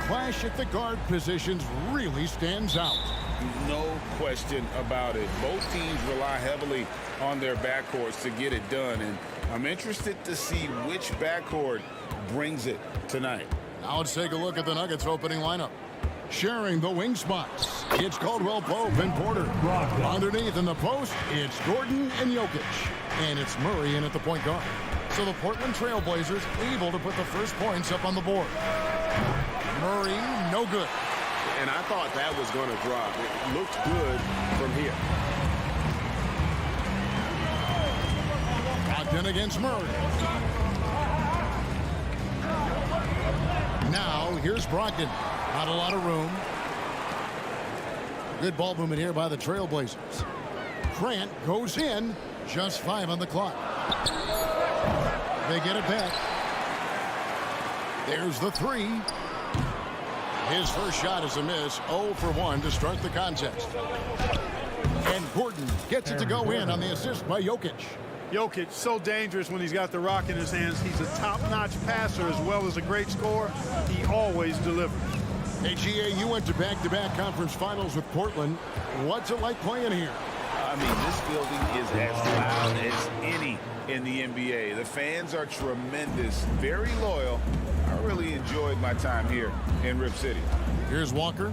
clash at the guard positions really stands out. No question about it. Both teams rely heavily on their backcourts to get it done, and I'm interested to see which backcourt brings it tonight. Now let's take a look at the Nuggets opening lineup. Sharing the wing spots, it's Caldwell Pope and Porter. Underneath in the post, it's Gordon and Jokic. And it's Murray in at the point guard. So the Portland Trailblazers able to put the first points up on the board. Murray, no good. And I thought that was going to drop. It looked good from here. Brogdon against Murray. Now, here's Brogdon. Not a lot of room. Good ball movement here by the Trailblazers. Grant goes in. Just 5 on the clock. They get it back. There's the 3. His first shot is a miss. 0 for 1 to start the contest. And Gordon gets it to go in on the assist by Jokic. Jokic, so dangerous when he's got the rock in his hands. He's a top-notch passer as well as a great scorer. He always delivers. Hey, GA, you went to back-to-back conference finals with Portland. What's it like playing here? I mean, this building is as loud as any in the NBA. The fans are tremendous, very loyal. I really enjoyed my time here in Rip City. Here's Walker.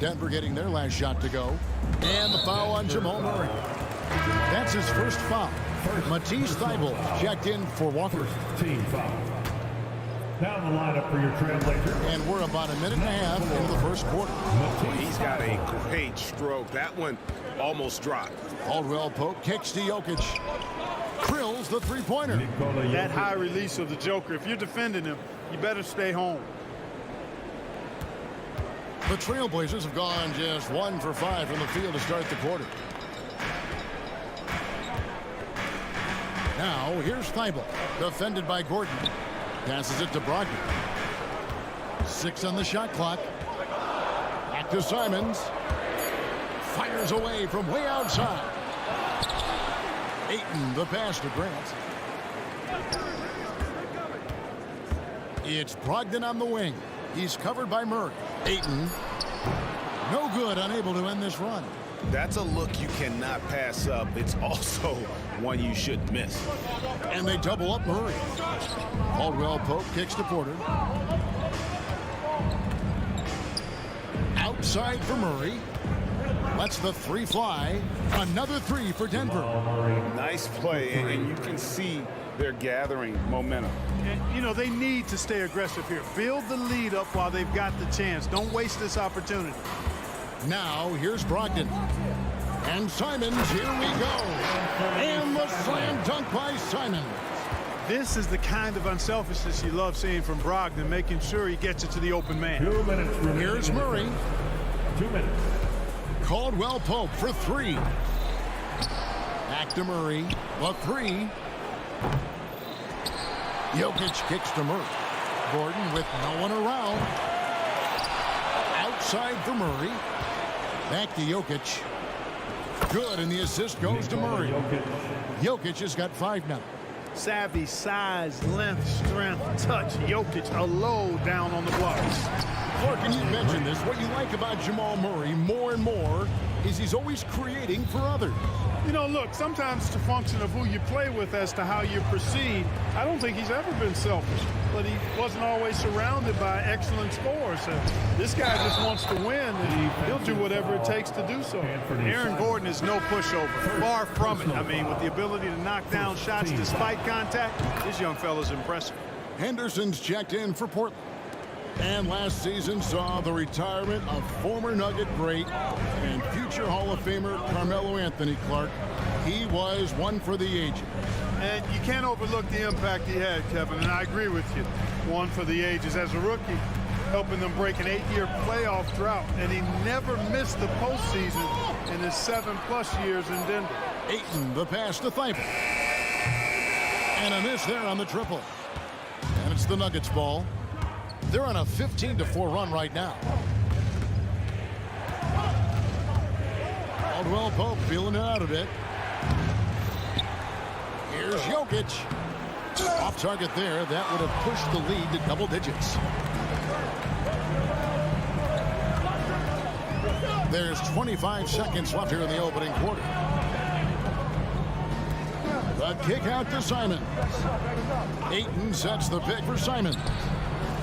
Denver getting their last shot to go. And the foul on Jamal Murray. That's his first foul. Matisse Thybulle checked in for Walker. Team foul. Now the lineup for your Trailblazers. And we're about a minute and a half into the first quarter. He's got a great stroke. That one almost dropped. Caldwell Pope kicks to Jokic. Drills the three-pointer. That high release of the Joker, if you're defending him, you better stay home. The Trailblazers have gone just 1 for 5 from the field to start the quarter. Now, here's Thybulle, defended by Gordon. Passes it to Brogdon. 6 on the shot clock. Back to Simons. Fires away from way outside. Ayton, the pass to Grant. It's Brogdon on the wing. He's covered by Murray. Ayton, no good, unable to end this run. That's a look you cannot pass up. It's also one you shouldn't miss. And they double up Murray. Caldwell Pope kicks to Porter. Outside for Murray. Lets the 3 fly. Another 3 for Denver. Nice play, and you can see they're gathering momentum. And, you know, they need to stay aggressive here. Build the lead up while they've got the chance. Don't waste this opportunity. Now, here's Brogdon. And Simons, here we go. And the slam dunk by Simons. This is the kind of unselfishness you love seeing from Brogdon, making sure he gets it to the open man. 2 minutes remaining. Here's Murray. 2 minutes. Caldwell Pope for 3. Back to Murray. The 3. Jokic kicks to Murray. Gordon with no one around. Outside for Murray. Back to Jokic. Good, and the assist goes to Murray. Jokic has got 5 now. Savvy, size, length, strength, touch. Jokic, a low down on the blocks. Clark, and you mentioned this, what you like about Jamal Murray more and more is he's always creating for others. You know, look, sometimes it's a function of who you play with as to how you proceed. I don't think he's ever been selfish, but he wasn't always surrounded by excellent scorers. So this guy just wants to win, and he'll do whatever it takes to do so. Aaron Gordon is no pushover, far from it. I mean, with the ability to knock down shots despite contact, this young fella's impressive. Henderson's checked in for Portland. And last season saw the retirement of former Nugget great and future Hall of Famer Carmelo Anthony Clark. He was one for the ages. And you can't overlook the impact he had, Kevin, and I agree with you. One for the ages. As a rookie, helping them break an 8-year playoff drought, and he never missed the postseason in his 7+ years in Denver. Ayton, the pass to Thybulle. And a miss there on the triple. And it's the Nuggets ball. They're on a 15-4 run right now. Caldwell Pope feeling it out a bit. Here's Jokic. Off target there. That would have pushed the lead to double digits. There's 25 seconds left here in the opening quarter. The kick out to Simon. Ayton sets the pick for Simon.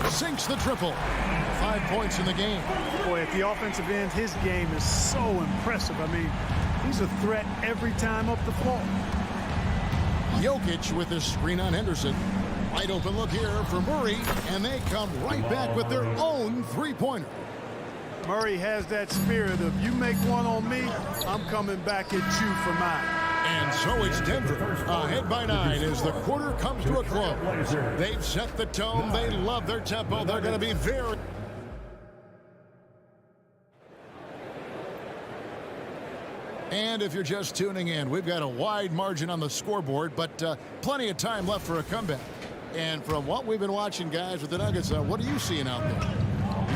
Sinks the triple. 5 points in the game. Boy, at the offensive end, his game is so impressive. I mean, he's a threat every time up the floor. Jokic with his screen on Henderson. Wide open look here for Murray, and they come right back with their own three-pointer. Murray has that spirit of, you make one on me, I'm coming back at you for mine. And so it's Denver, ahead by 9 as the quarter comes to a close. They've set the tone. They love their tempo. They're going to be very... And if you're just tuning in, we've got a wide margin on the scoreboard, but plenty of time left for a comeback. And from what we've been watching, guys, with the Nuggets, what are you seeing out there?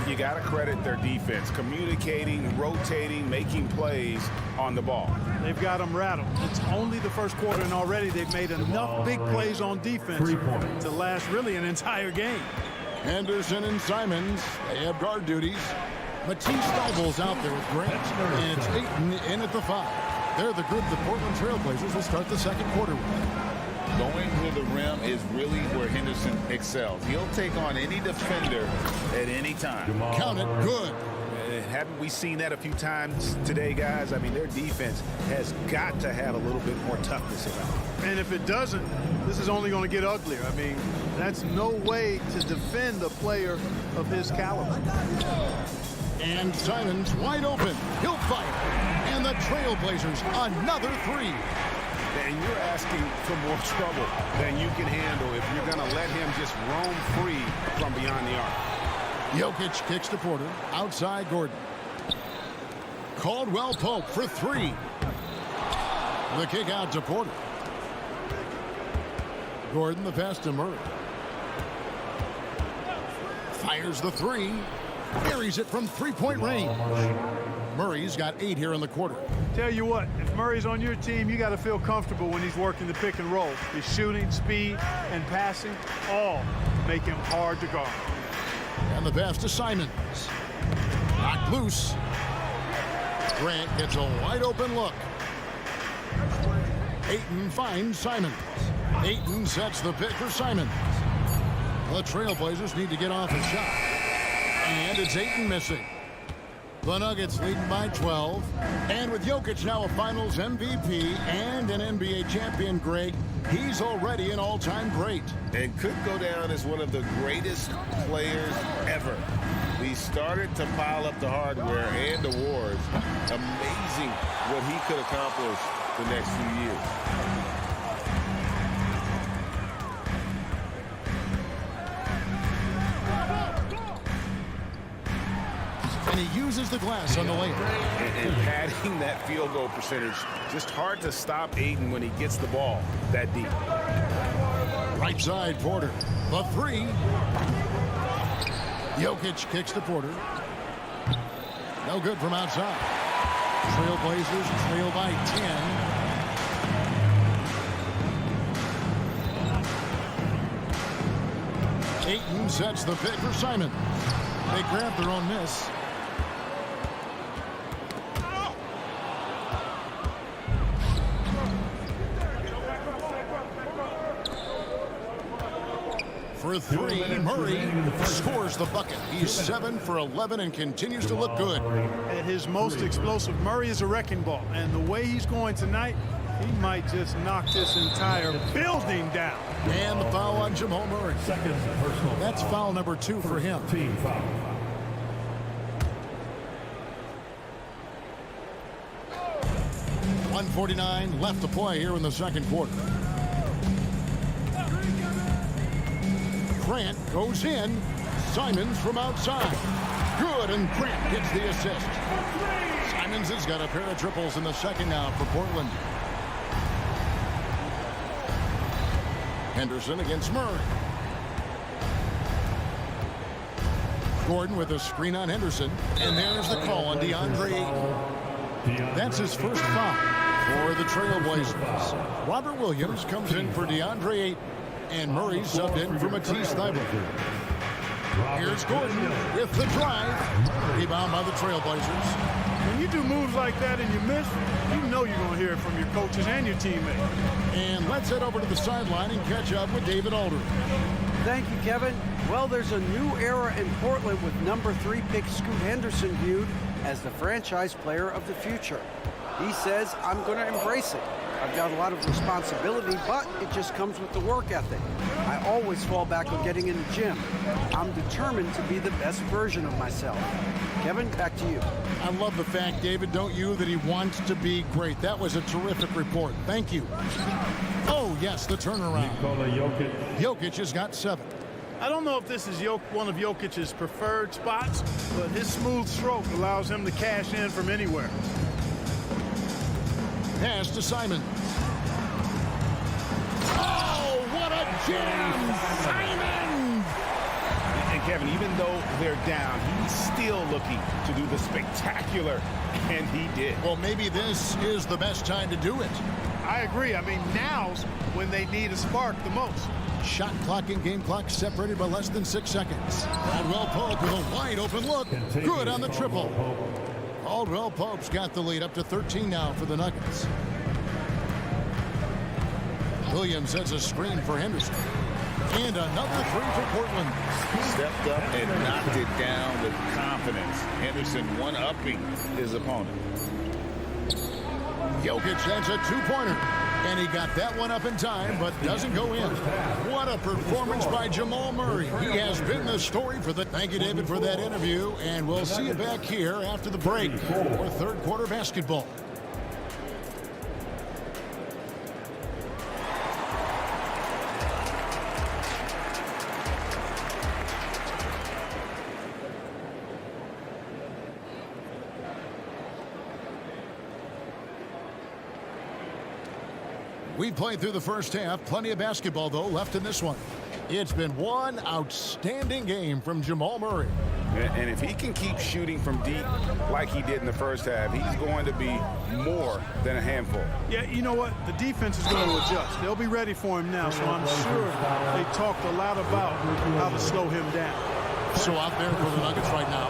You got to credit their defense, communicating, rotating, making plays on the ball. They've got them rattled. It's only the first quarter, and already they've made enough big plays on defense to last really an entire game. Henderson and Simons, they have guard duties. Matisse Thybulle's out there with Grant, and it's Ayton in at the 5. They're the group the Portland Trailblazers will start the second quarter with. Going to the rim is really where Henderson excels. He'll take on any defender at any time. Count it, good. Haven't we seen that a few times today, guys? I mean, their defense has got to have a little bit more toughness about it. And if it doesn't, this is only going to get uglier. I mean, that's no way to defend a player of his caliber. And Simons wide open. He'll fire. And the Trailblazers, another 3. And you're asking for more trouble than you can handle if you're going to let him just roam free from beyond the arc. Jokic kicks to Porter. Outside Gordon. Caldwell Pope for 3. The kick out to Porter. Gordon the pass to Murray. Fires the 3. Buries it from three-point range. Murray's got 8 here in the quarter. Tell you what, if Murray's on your team, you got to feel comfortable when he's working the pick and roll. His shooting, speed, and passing all make him hard to guard. And the pass to Simons. Knocked loose. Grant gets a wide open look. Ayton finds Simons. Ayton sets the pick for Simons. The Trailblazers need to get off a shot. And it's Ayton missing. The Nuggets leading by 12. And with Jokic now a Finals MVP and an NBA champion, Greg, he's already an all-time great. And could go down as one of the greatest players ever. He started to pile up the hardware and awards. Amazing what he could accomplish the next few years. And he uses the glass on the layup. And padding that field goal percentage, just hard to stop Ayton when he gets the ball that deep. Right side, Porter. The 3. Jokic kicks to Porter. No good from outside. Trailblazers trail by 10. Ayton sets the pick for Simon. They grab their own miss. For 3, Murray scores the bucket. He's 7 for 11 and continues to look good. At his most explosive, Murray is a wrecking ball. And the way he's going tonight, he might just knock this entire building down. And the foul on Jamal Murray. Second personal. That's foul number 2 for him. Team foul. .149 left to play here in the second quarter. Grant goes in. Simons from outside. Good, and Grant gets the assist. Simons has got a pair of triples in the second now for Portland. Henderson against Murray. Gordon with a screen on Henderson. And there's the call on DeAndre Ayton. That's his first foul for the Trailblazers. Robert Williams comes in for DeAndre Ayton. And Murray subbed in for Matisse Thybulle. Here's Gordon with the drive. Rebound by the Trailblazers. When you do moves like that and you miss, you know you're going to hear it from your coaches and your teammates. And let's head over to the sideline and catch up with David Aldridge. Thank you, Kevin. Well, there's a new era in Portland with number 3 pick Scoot Henderson viewed as the franchise player of the future. He says, I'm going to embrace it. I've got a lot of responsibility, but it just comes with the work ethic. I always fall back on getting in the gym. I'm determined to be the best version of myself. Kevin, back to you. I love the fact, David, don't you, that he wants to be great. That was a terrific report. Thank you. Oh, yes, the turnaround. Jokic has got 7. I don't know if this is one of Jokic's preferred spots, but his smooth stroke allows him to cash in from anywhere. Pass to Simon. Oh, what a jam! Simon! And Kevin, even though they're down, he's still looking to do the spectacular, and he did. Well, maybe this is the best time to do it. I agree. I mean, now's when they need a spark the most. Shot clock and game clock separated by less than 6 seconds. Caldwell Pope with a wide open look. Good on the triple. Caldwell Pope's got the lead up to 13 now for the Nuggets. Williams has a screen for Henderson. And another 3 for Portland. Stepped up and knocked it down with confidence. Henderson one-upping his opponent. Jokic has a 2-pointer. And he got that one up in time, but doesn't go in. What a performance by Jamal Murray. He has been the story for the... Thank you, David, for that interview. And we'll see you back here after the break for third quarter basketball. We played through the first half. Plenty of basketball, though, left in this one. It's been one outstanding game from Jamal Murray. And if he can keep shooting from deep like he did in the first half, he's going to be more than a handful. Yeah, you know what? The defense is going to adjust. They'll be ready for him now, so I'm sure they talked a lot about how to slow him down. So out there for the Nuggets right now.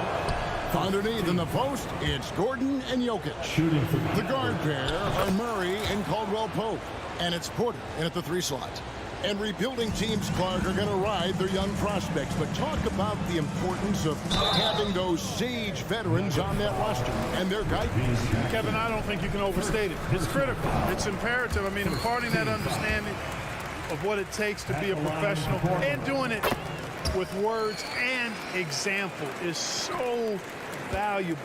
Underneath in the post, it's Gordon and Jokic. The guard pair are Murray and Caldwell Pope. And it's Porter in at the 3 slot. And rebuilding teams, Clark, are going to ride their young prospects. But talk about the importance of having those sage veterans on that roster and their guidance. Kevin, I don't think you can overstate it. It's critical. It's imperative. I mean, imparting that understanding of what it takes to be a professional and doing it with words and example is so valuable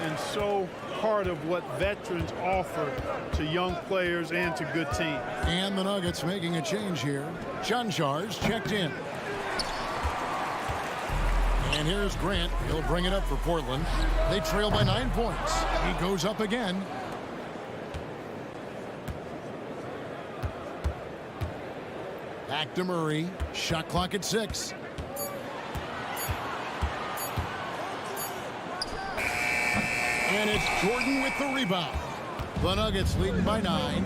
and so part of what veterans offer to young players and to good teams. And the Nuggets making a change here. Chanchar's checked in. And here's Grant. He'll bring it up for Portland. They trail by 9 points. He goes up again. Back to Murray. Shot clock at 6. And it's Jordan with the rebound. The Nuggets leading by 9.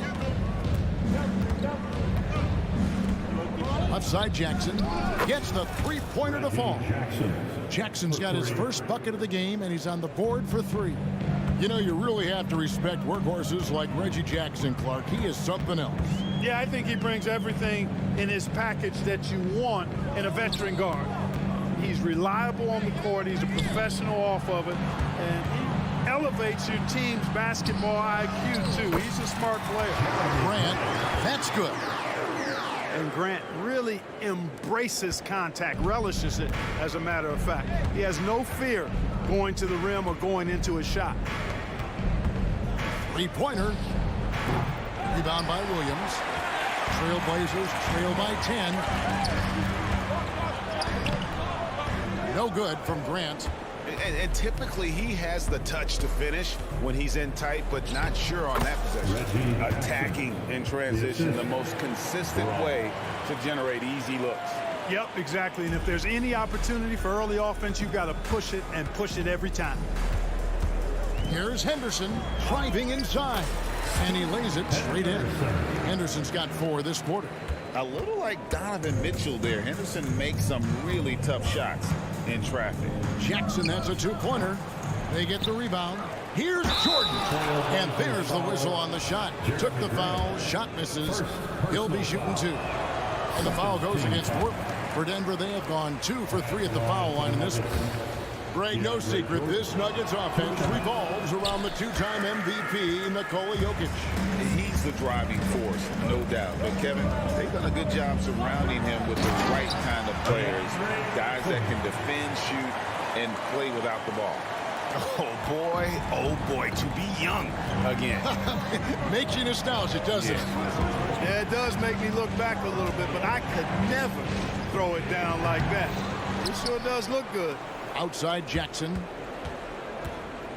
Upside Jackson gets the 3-pointer to fall. Jackson's got his first bucket of the game, and he's on the board for 3. You know, you really have to respect workhorses like Reggie Jackson, Clark. He is something else. Yeah, I think he brings everything in his package that you want in a veteran guard. He's reliable on the court. He's a professional off of it. And he elevates your team's basketball IQ, too. He's a smart player. Grant, that's good. And Grant really embraces contact, relishes it, as a matter of fact. He has no fear going to the rim or going into a shot. 3-pointer. Rebound by Williams. Trailblazers trail by 10. No good from Grant. And typically he has the touch to finish when he's in tight, but not sure on that possession. Attacking in transition, the most consistent way to generate easy looks. Yep, exactly. And if there's any opportunity for early offense, you've got to push it and push it every time. Here's Henderson driving inside, and he lays it straight in. Henderson's got 4 this quarter. A little like Donovan Mitchell there. Henderson makes some really tough shots in traffic. Jackson, that's a 2-pointer. They get the rebound. Here's Jordan. And there's the whistle on the shot. Took the foul. Shot misses. He'll be shooting 2. And the foul goes against Portland. For Denver, they have gone 2 for 3 at the foul line in this one. Greg, no secret, this Nuggets offense revolves around the 2-time MVP, Nikola Jokic. He's the driving force, no doubt. But, Kevin, they've done a good job surrounding him with the right kind of players, guys that can defend, shoot, and play without the ball. Oh boy, to be young again. Makes you nostalgic, doesn't it? Yeah, it does make me look back a little bit, but I could never throw it down like that. It sure does look good. Outside Jackson.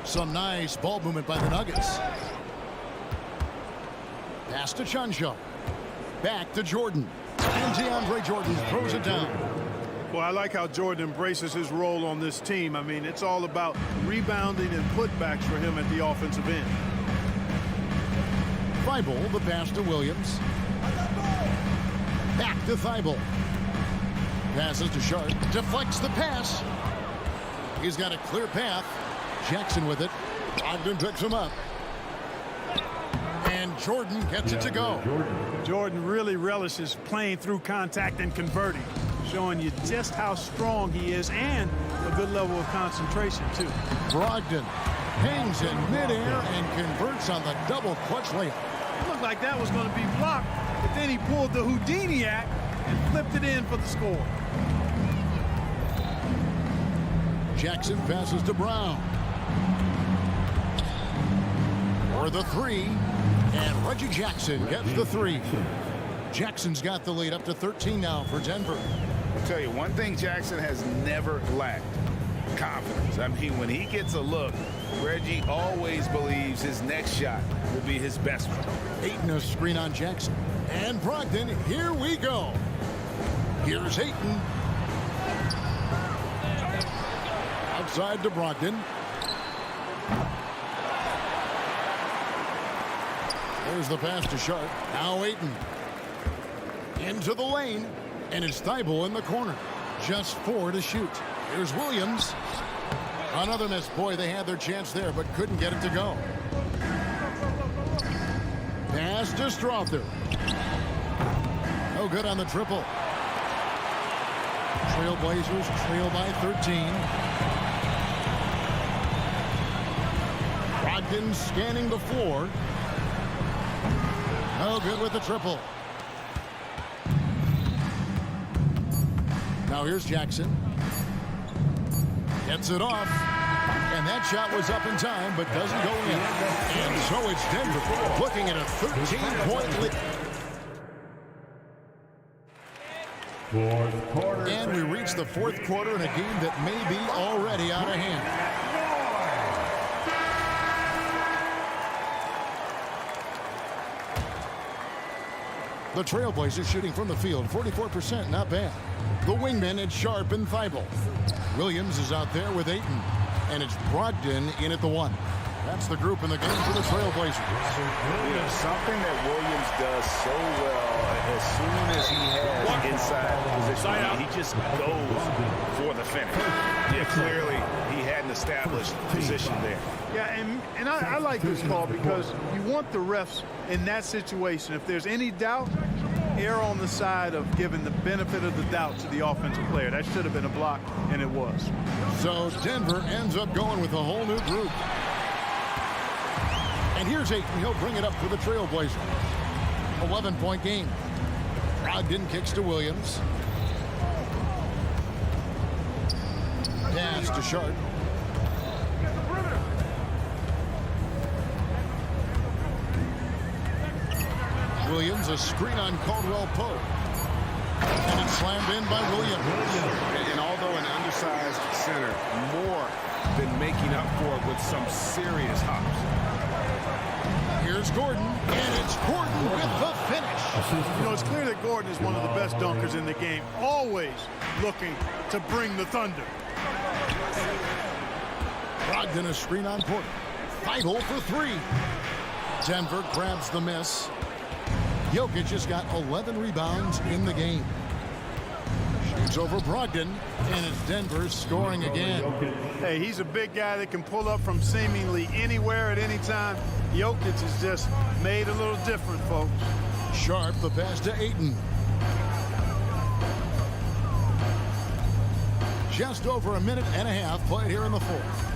Some nice ball movement by the Nuggets. Pass to Chuncho. Back to Jordan. And DeAndre Jordan throws it down. Well, I like how Jordan embraces his role on this team. I mean, it's all about rebounding and putbacks for him at the offensive end. Thibault, the pass to Williams. Back to Thibault. Passes to Sharp. Deflects the pass. He's got a clear path. Jackson with it. Ogden picks him up. And Jordan gets it to go. Jordan really relishes playing through contact and converting, showing you just how strong he is and a good level of concentration, too. Brogdon hangs in midair and converts on the double clutch layup. It looked like that was going to be blocked, but then he pulled the Houdini act and flipped it in for the score. Jackson passes to Brown. For the 3. And Reggie Jackson gets the 3. Jackson's got the lead up to 13 now for Denver. I'll tell you, one thing Jackson has never lacked: confidence. I mean, when he gets a look, Reggie always believes his next shot will be his best one. Ayton a screen on Jackson. And Brogdon, here we go. Here's Ayton. Outside to Brogdon. There's the pass to Sharp. Now Ayton. Into the lane. And it's Thibault in the corner. Just 4 to shoot. Here's Williams. Another miss. Boy, they had their chance there, but couldn't get it to go. Pass to Strother. No good on the triple. Trailblazers trail by 13. Brogdon scanning the floor. No good with the triple. Now here's Jackson. Gets it off. And that shot was up in time, but doesn't go in. And so it's Denver looking at a 13-point lead. Fourth quarter. And we reach the 4th quarter in a game that may be already out of hand. The Trailblazers shooting from the field, 44%, not bad. The wingmen, it's Sharp and Thibault. Williams is out there with Ayton. And it's Brogdon in at the 1. That's the group in the game for the Trailblazers. You know, something that Williams does so well, as soon as he has inside position, he just goes for the finish. Yeah, clearly he hadn't established position there. Yeah, and I like this call because you want the refs in that situation. If there's any doubt, err on the side of giving the benefit of the doubt to the offensive player. That should have been a block, and it was. So Denver ends up going with a whole new group. And here's Ayton. He'll bring it up for the Trailblazers. 11-point game. Brogdon kicks to Williams. Pass to Sharp. Williams, a screen on Caldwell Pope. And it's slammed in by Williams. And although an undersized center, more than making up for it with some serious hops. Here's Gordon, and it's Gordon with the finish. You know, it's clear that Gordon is one of the best dunkers in the game, always looking to bring the thunder. Brogdon a screen on Porter. Thibault for 3. Denver grabs the miss. Jokic has got 11 rebounds in the game. It's over Brogdon, and it's Denver scoring again. Hey, he's a big guy that can pull up from seemingly anywhere at any time. Jokic is just made a little different, folks. Sharp, the pass to Ayton. Just over a minute and a half played here in the fourth.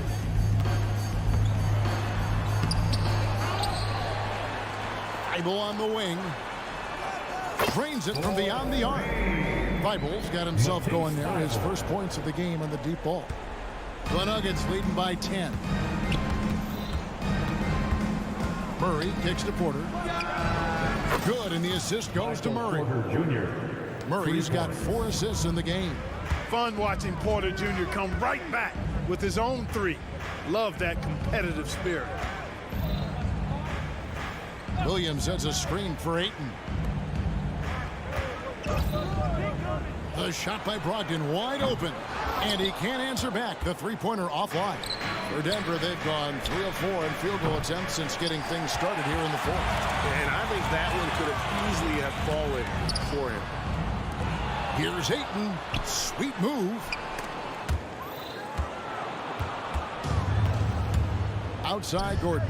Bible on the wing. Drains it from beyond the arc. Bible's got himself going there. His first points of the game on the deep ball. The Nuggets leading by 10. Murray kicks to Porter. Good, and the assist goes to Murray. Murray's got 4 assists in the game. Fun watching Porter Jr. come right back with his own 3. Love that competitive spirit. Williams sets a screen for Ayton. The shot by Brogdon wide open, and he can't answer back. The three-pointer offline. For Denver, they've gone 3 of 4 in field goal attempts since getting things started here in the fourth. And I think that one could have easily have fallen for him. Here's Ayton. Sweet move. Outside Gordon.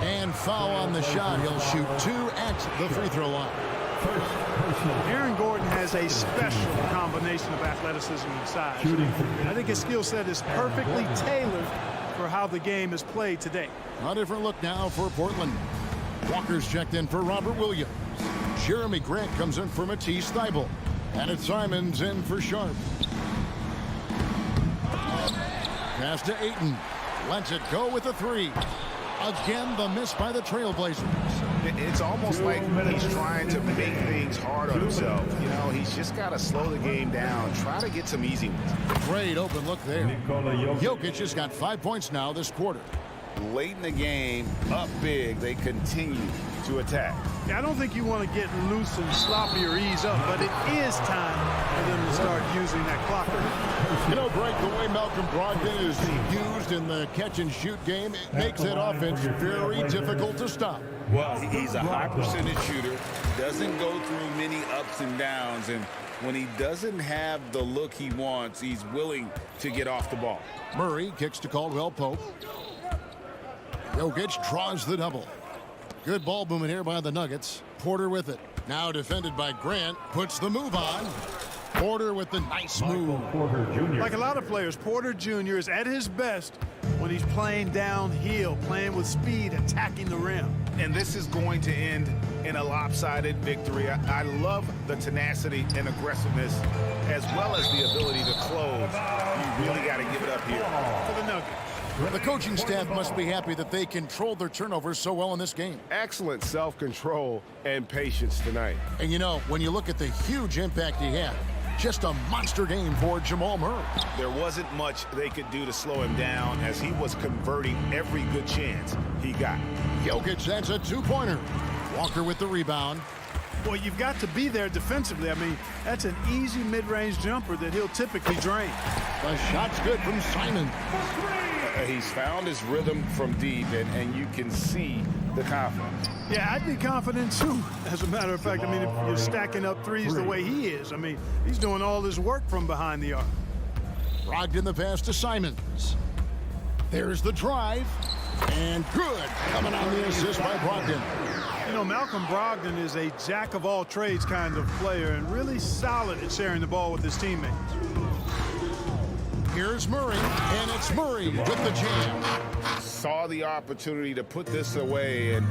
And foul on the shot. He'll shoot 2 at the free throw line. Aaron Gordon has a special combination of athleticism and size. I think his skill set is perfectly tailored for how the game is played today. A different look now for Portland. Walker's checked in for Robert Williams. Jeremy Grant comes in for Matisse Thybulle. And it's Simons in for Sharp. Pass to Ayton. Lets it go with a 3. Again, the miss by the Trailblazers. It's almost like he's trying to make things hard on himself. You know, he's just got to slow the game down, try to get some easy ones. Great open look there. Jokic has got 5 points now this quarter. Late in the game, up big, they continue to attack. I don't think you want to get loose and sloppy or ease up, but it is time for them to start using that clocker. You know, Greg, the way Malcolm Brogdon is used in the catch-and-shoot game, it makes that offense very difficult to stop. Well, he's a high percentage shooter, doesn't go through many ups and downs, and when he doesn't have the look he wants, he's willing to get off the ball. Murray kicks to Caldwell Pope. Jokic draws the double. Good ball movement here by the Nuggets. Porter with it. Now defended by Grant. Puts the move on. Porter with the nice move. Like a lot of players, Porter Jr. is at his best when he's playing downhill, playing with speed, attacking the rim. And this is going to end in a lopsided victory. I love the tenacity and aggressiveness, as well as the ability to close. You really got to give it up here. For the Nuggets. The coaching staff must be happy that they controlled their turnovers so well in this game. Excellent self-control and patience tonight. And you know, when you look at the huge impact he had, just a monster game for Jamal Murray. There wasn't much they could do to slow him down as he was converting every good chance he got. Jokic, that's a 2-pointer. Walker with the rebound. Well, you've got to be there defensively. I mean, that's an easy mid-range jumper that he'll typically drain. The shot's good from Simon. He's found his rhythm from deep, and you can see the confidence. Yeah, I'd be confident too. As a matter of fact, I mean, if you're stacking up threes the way he is, I mean, he's doing all his work from behind the arc. Brogdon the pass to Simons. There's the drive. And good. Coming on the assist by Brogdon. You know, Malcolm Brogdon is a jack-of-all-trades kind of player and really solid at sharing the ball with his teammates. Here's Murray, and it's Murray with the jam. Saw the opportunity to put this away and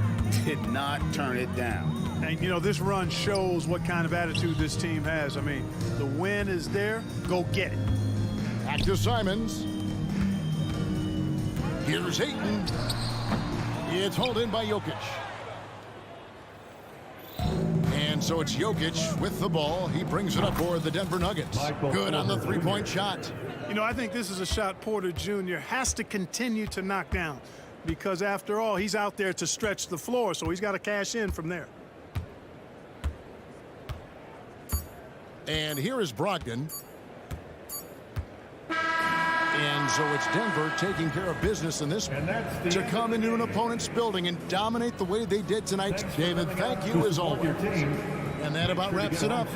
did not turn it down. And, you know, this run shows what kind of attitude this team has. I mean, the win is there. Go get it. Back to Simons. Here's Ayton. It's hauled in by Jokic. And so it's Jokic with the ball. He brings it up for the Denver Nuggets. Good on the three-point shot. You know, I think this is a shot Porter Jr. has to continue to knock down because, after all, he's out there to stretch the floor, so he's got to cash in from there. And here is Brogdon. And so it's Denver taking care of business in this one to come into an opponent's building and dominate the way they did tonight. David, thank you as always. And that about wraps it up.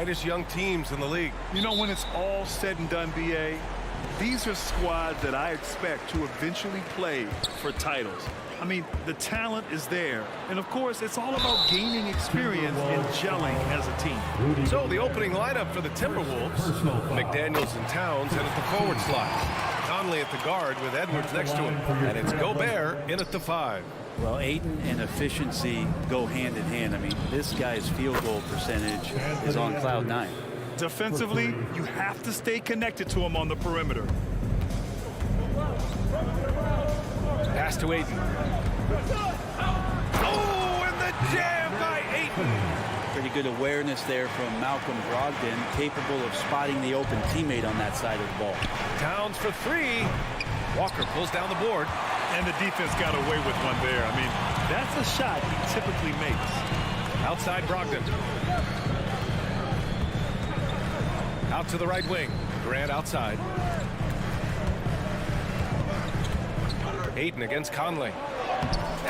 brightest young teams in the league. You know, when it's all said and done, B.A., these are squads that I expect to eventually play for titles. I mean, the talent is there. And, of course, it's all about gaining experience and gelling as a team. So the opening lineup for the Timberwolves, McDaniels and Towns in at the forward slot. Conley at the guard with Edwards next to him. And it's Gobert in at the 5. Well, Ayton and efficiency go hand in hand. I mean, this guy's field goal percentage is on cloud 9. Defensively, you have to stay connected to him on the perimeter. Pass to Ayton. Oh, and the jam by Ayton. Pretty good awareness there from Malcolm Brogdon, capable of spotting the open teammate on that side of the ball. Towns for 3. Walker pulls down the board. And the defense got away with one there. I mean, that's a shot he typically makes. Outside Brogdon. Out to the right wing. Grant outside. Ayton against Conley.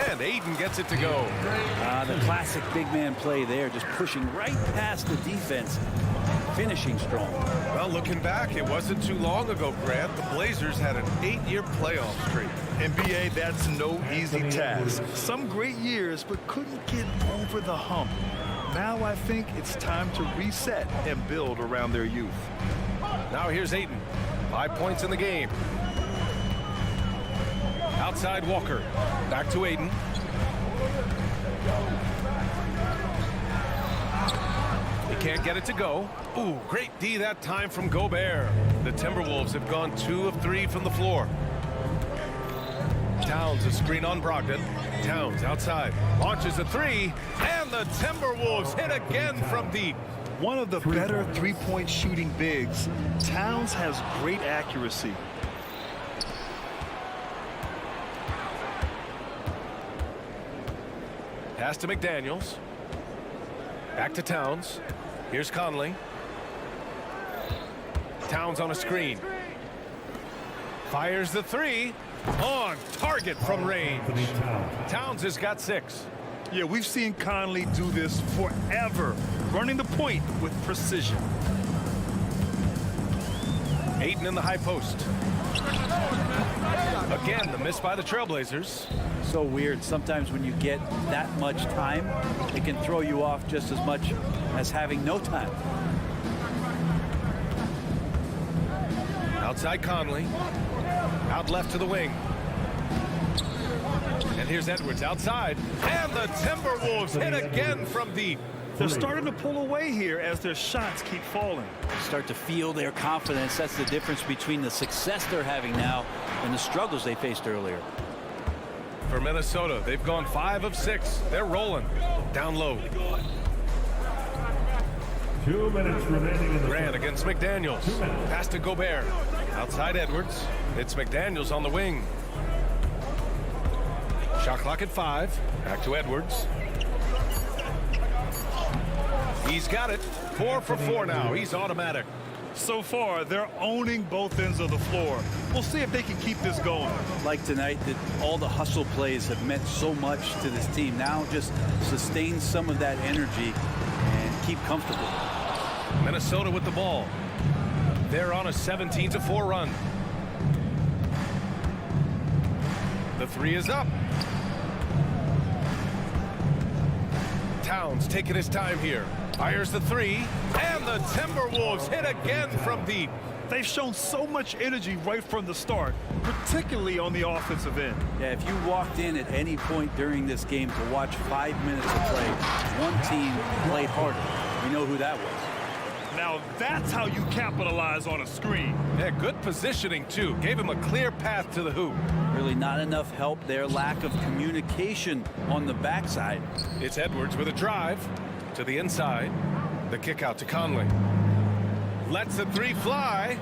And Ayton gets it to go. The classic big man play there, just pushing right past the defense, finishing strong. Well, looking back, it wasn't too long ago, Grant. The Blazers had an 8-year playoff streak. NBA, that's no easy task. Some great years, but couldn't get over the hump. Now I think it's time to reset and build around their youth. Now here's Ayton. 5 points in the game. Outside Walker. Back to Ayton. He can't get it to go. Ooh, great D that time from Gobert. The Timberwolves have gone 2 of 3 from the floor. Towns a screen on Brogdon. Towns outside. Launches a 3. And the Timberwolves hit again from deep. One of the better three-point shooting bigs. Towns has great accuracy. Pass to McDaniels. Back to Towns. Here's Conley. Towns on a screen. Fires the 3. On target from range. Towns has got 6. Yeah, we've seen Conley do this forever, running the point with precision. Ayton in the high post. Again, the miss by the Trailblazers. So weird. Sometimes when you get that much time, it can throw you off just as much as having no time. Outside Conley. Out left to the wing. And here's Edwards outside. And the Timberwolves hit again from deep. They're starting to pull away here as their shots keep falling. Start to feel their confidence. That's the difference between the success they're having now and the struggles they faced earlier. For Minnesota, they've gone 5 of 6. They're rolling. Down low. 2 minutes remaining in the Grant against McDaniels. Pass to Gobert. Outside Edwards. It's McDaniels on the wing. Shot clock at 5. Back to Edwards. He's got it. 4 for 4 now. He's automatic. So far, they're owning both ends of the floor. We'll see if they can keep this going. Like tonight, that all the hustle plays have meant so much to this team. Now just sustain some of that energy and keep comfortable. Minnesota with the ball. They're on a 17-4 run. The 3 is up. Towns taking his time here. Fires the 3. And the Timberwolves hit again from deep. They've shown so much energy right from the start, particularly on the offensive end. Yeah, if you walked in at any point during this game to watch 5 minutes of play, one team played harder. We know who that was. Now that's how you capitalize on a screen. Yeah, good positioning too. Gave him a clear path to the hoop. Really not enough help there. Lack of communication on the backside. It's Edwards with a drive to the inside. The kick out to Conley. Lets the 3 fly.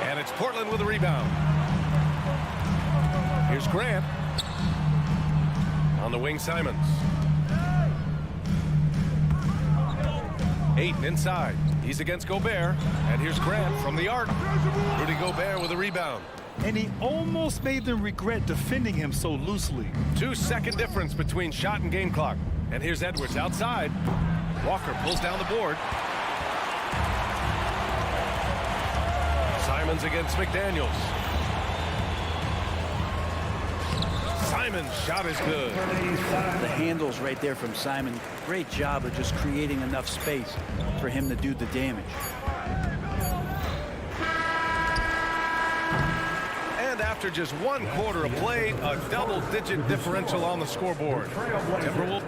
And it's Portland with a rebound. Here's Grant. On the wing, Simons. Ayton inside. He's against Gobert. And here's Grant from the arc. Rudy Gobert with a rebound. And he almost made them regret defending him so loosely. 2-second difference between shot and game clock. And here's Edwards outside. Walker pulls down the board. Simons against McDaniels. Simon's shot is good. The handles right there from Simon. Great job of just creating enough space for him to do the damage. And after just 1 quarter of play, a double-digit differential on the scoreboard. Timberwolves.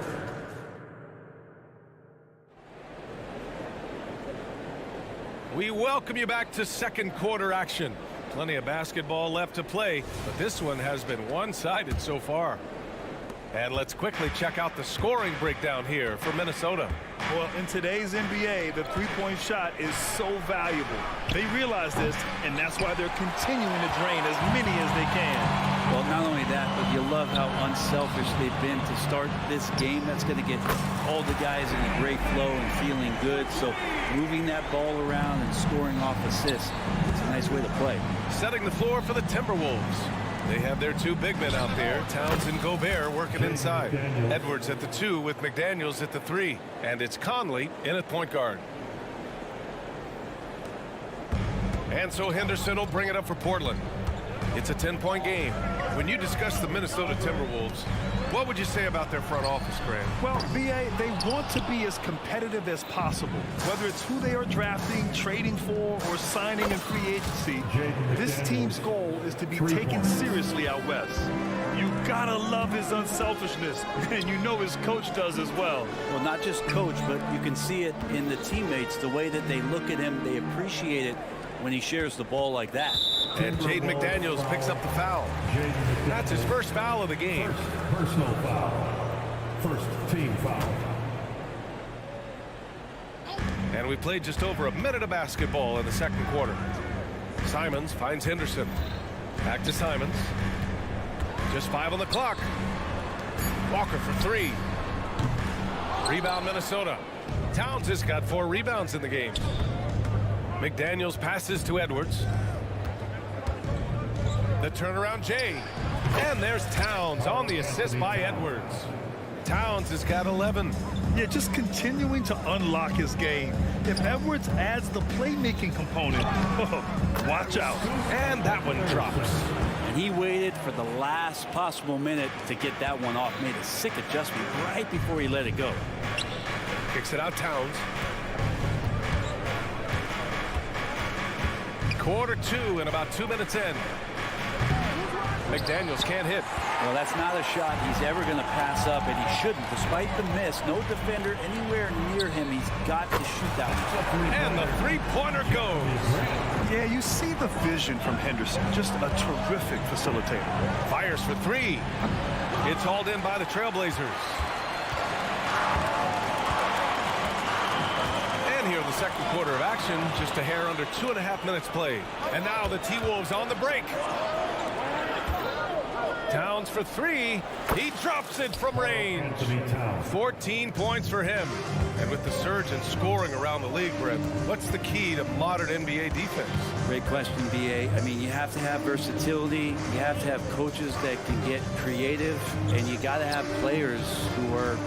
We welcome you back to second quarter action. Plenty of basketball left to play, but this one has been one-sided so far. And let's quickly check out the scoring breakdown here for Minnesota. Well, in today's NBA, the three-point shot is so valuable. They realize this, and that's why they're continuing to drain as many as they can. Well, not only that, but you love how unselfish they've been to start this game. That's going to get all the guys in a great flow and feeling good. So moving that ball around and scoring off assists, it's a nice way to play. Setting the floor for the Timberwolves. They have their 2 big men out there, Towns and Gobert, working inside. Edwards at the 2 with McDaniels at the 3. And it's Conley in at point guard. And so Henderson will bring it up for Portland. It's a 10-point game. When you discuss the Minnesota Timberwolves, what would you say about their front office, Grant? Well, VA, they want to be as competitive as possible. Whether it's who they are drafting, trading for, or signing in free agency, this team's goal is to be taken seriously out west. You gotta love his unselfishness, and you know his coach does as well. Well, not just coach, but you can see it in the teammates, the way that they look at him. They appreciate it when he shares the ball like that. And Jaden McDaniels picks up the foul. That's his first foul of the game. Personal foul. First team foul. And we played just over a minute of basketball in the second quarter. Simons finds Henderson. Back to Simons. Just 5 on the clock. Walker for 3. Rebound Minnesota. Towns has got 4 rebounds in the game. McDaniels passes to Edwards. The turnaround Jay. And there's Towns on the assist by Edwards. Towns has got 11. Yeah, just continuing to unlock his game. If Edwards adds the playmaking component, watch out. And that one drops. And he waited for the last possible minute to get that one off. Made a sick adjustment right before he let it go. Kicks it out Towns. Quarter 2 and about 2 minutes in. McDaniels can't hit. Well, that's not a shot he's ever going to pass up, and he shouldn't. Despite the miss, no defender anywhere near him. He's got to shoot that one. And the three-pointer goes. Yeah, you see the vision from Henderson. Just a terrific facilitator. Fires for 3. It's hauled in by the Trailblazers. And here in the second quarter of action, just a hair under 2.5 minutes played. And now the T-Wolves on the break. Towns for 3. He drops it from range. 14 points for him. And with the surge in scoring around the league, Brett, what's the key to modern NBA defense? Great question, BA. I mean, you have to have versatility. You have to have coaches that can get creative. And you got to have players who are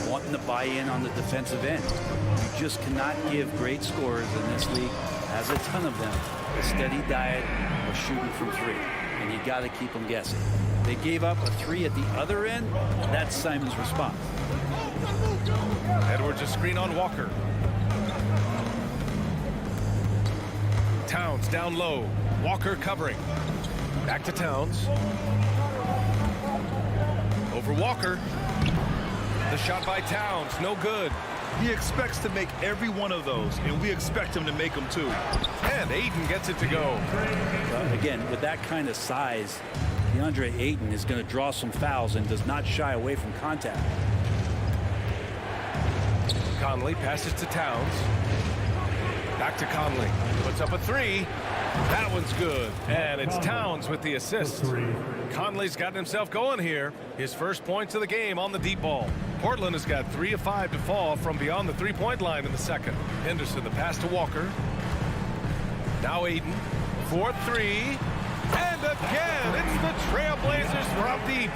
wanting to buy in on the defensive end. You just cannot give great scorers in this league, has a ton of them, a steady diet of shooting from 3. And you got to keep them guessing. They gave up a 3 at the other end. That's Simon's response. Edwards a screen on Walker. Towns down low. Walker covering. Back to Towns. Over Walker. The shot by Towns, no good. He expects to make every one of those, and we expect him to make them too. And Ayton gets it to go. Again, with that kind of size, DeAndre Ayton is going to draw some fouls and does not shy away from contact. Conley passes to Towns. Back to Conley. Puts up a 3. That one's good. And it's Towns with the assist. Conley's gotten himself going here. His first points of the game on the deep ball. Portland has got 3 of 5 to fall from beyond the three-point line in the second. Henderson, the pass to Walker. Now Ayton. 4-3. And again, it's the Trailblazers from deep.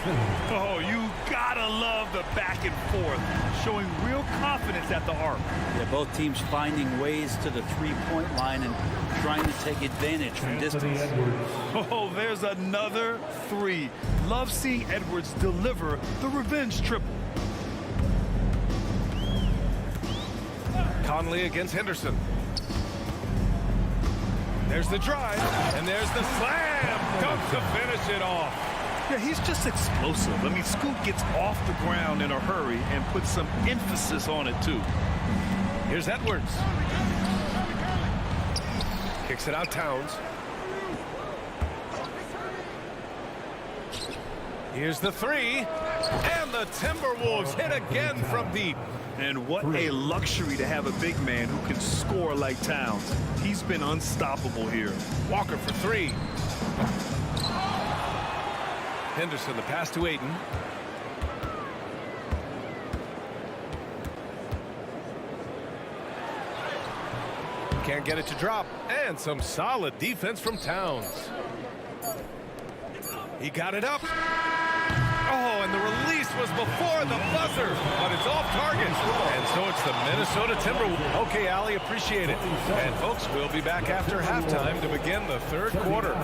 Oh, you gotta love the back back and forth, showing real confidence at the arc. Yeah, both teams finding ways to the three-point line and trying to take advantage from distance. Oh, there's another three. Love seeing Edwards deliver the revenge triple. Conley against Henderson. There's the drive, and there's the slam. Dunk to finish it off. Yeah, he's just explosive. I mean, Scoot gets off the ground in a hurry and puts some emphasis on it, too. Here's Edwards. Kicks it out, Towns. Here's the three, and the Timberwolves hit again from deep. And what a luxury to have a big man who can score like Towns. He's been unstoppable here. Walker for three. Henderson, the pass to Ayton. Can't get it to drop. And some solid defense from Towns. He got it up. Oh, and the release was before the buzzer, but it's off target. And so it's the Minnesota Timberwolves. Okay, Allie, appreciate it. And folks, we'll be back after halftime to begin the third quarter.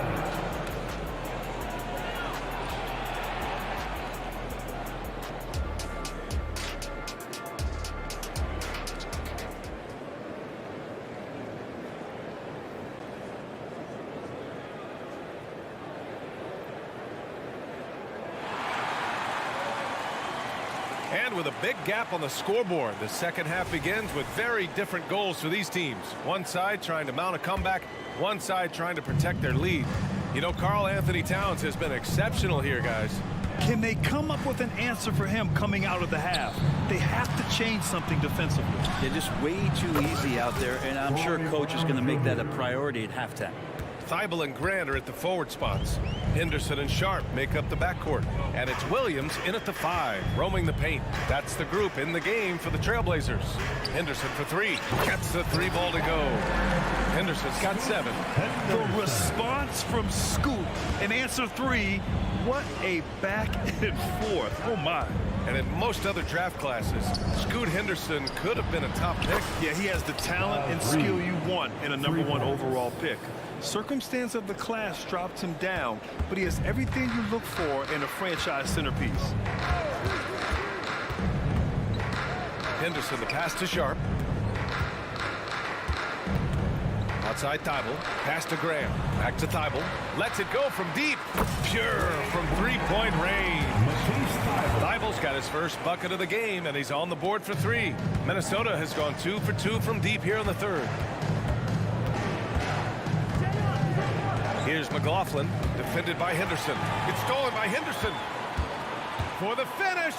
And with a big gap on the scoreboard, the second half begins with very different goals for these teams. One side trying to mount a comeback, one side trying to protect their lead. You know, Karl Anthony Towns has been exceptional here, guys. Can they come up with an answer for him coming out of the half? They have to change something defensively. They're just way too easy out there, and I'm sure coach is going to make that a priority at halftime. Thibault and Grant are at the forward spots. Henderson and Sharp make up the backcourt. And it's Williams in at the 5, roaming the paint. That's the group in the game for the Trailblazers. Henderson for 3. Gets the 3 ball to go. Henderson's got 7. The response from Scoot in answer 3. What a back and forth. Oh, my. And in most other draft classes, Scoot Henderson could have been a top pick. Yeah, he has the talent and skill you want in a #1 overall pick. Circumstance of the class dropped him down, but he has everything you look for in a franchise centerpiece. Henderson, the pass to Sharp. Outside Thibault. Pass to Graham. Back to Thibault. Lets it go from deep. Pure from three-point range. Thibault's got his first bucket of the game, and he's on the board for 3. Minnesota has gone 2 for 2 from deep here in the third. Here's McLaughlin, defended by Henderson. It's stolen by Henderson. For the finish.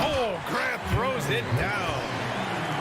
Oh, Grant throws it down.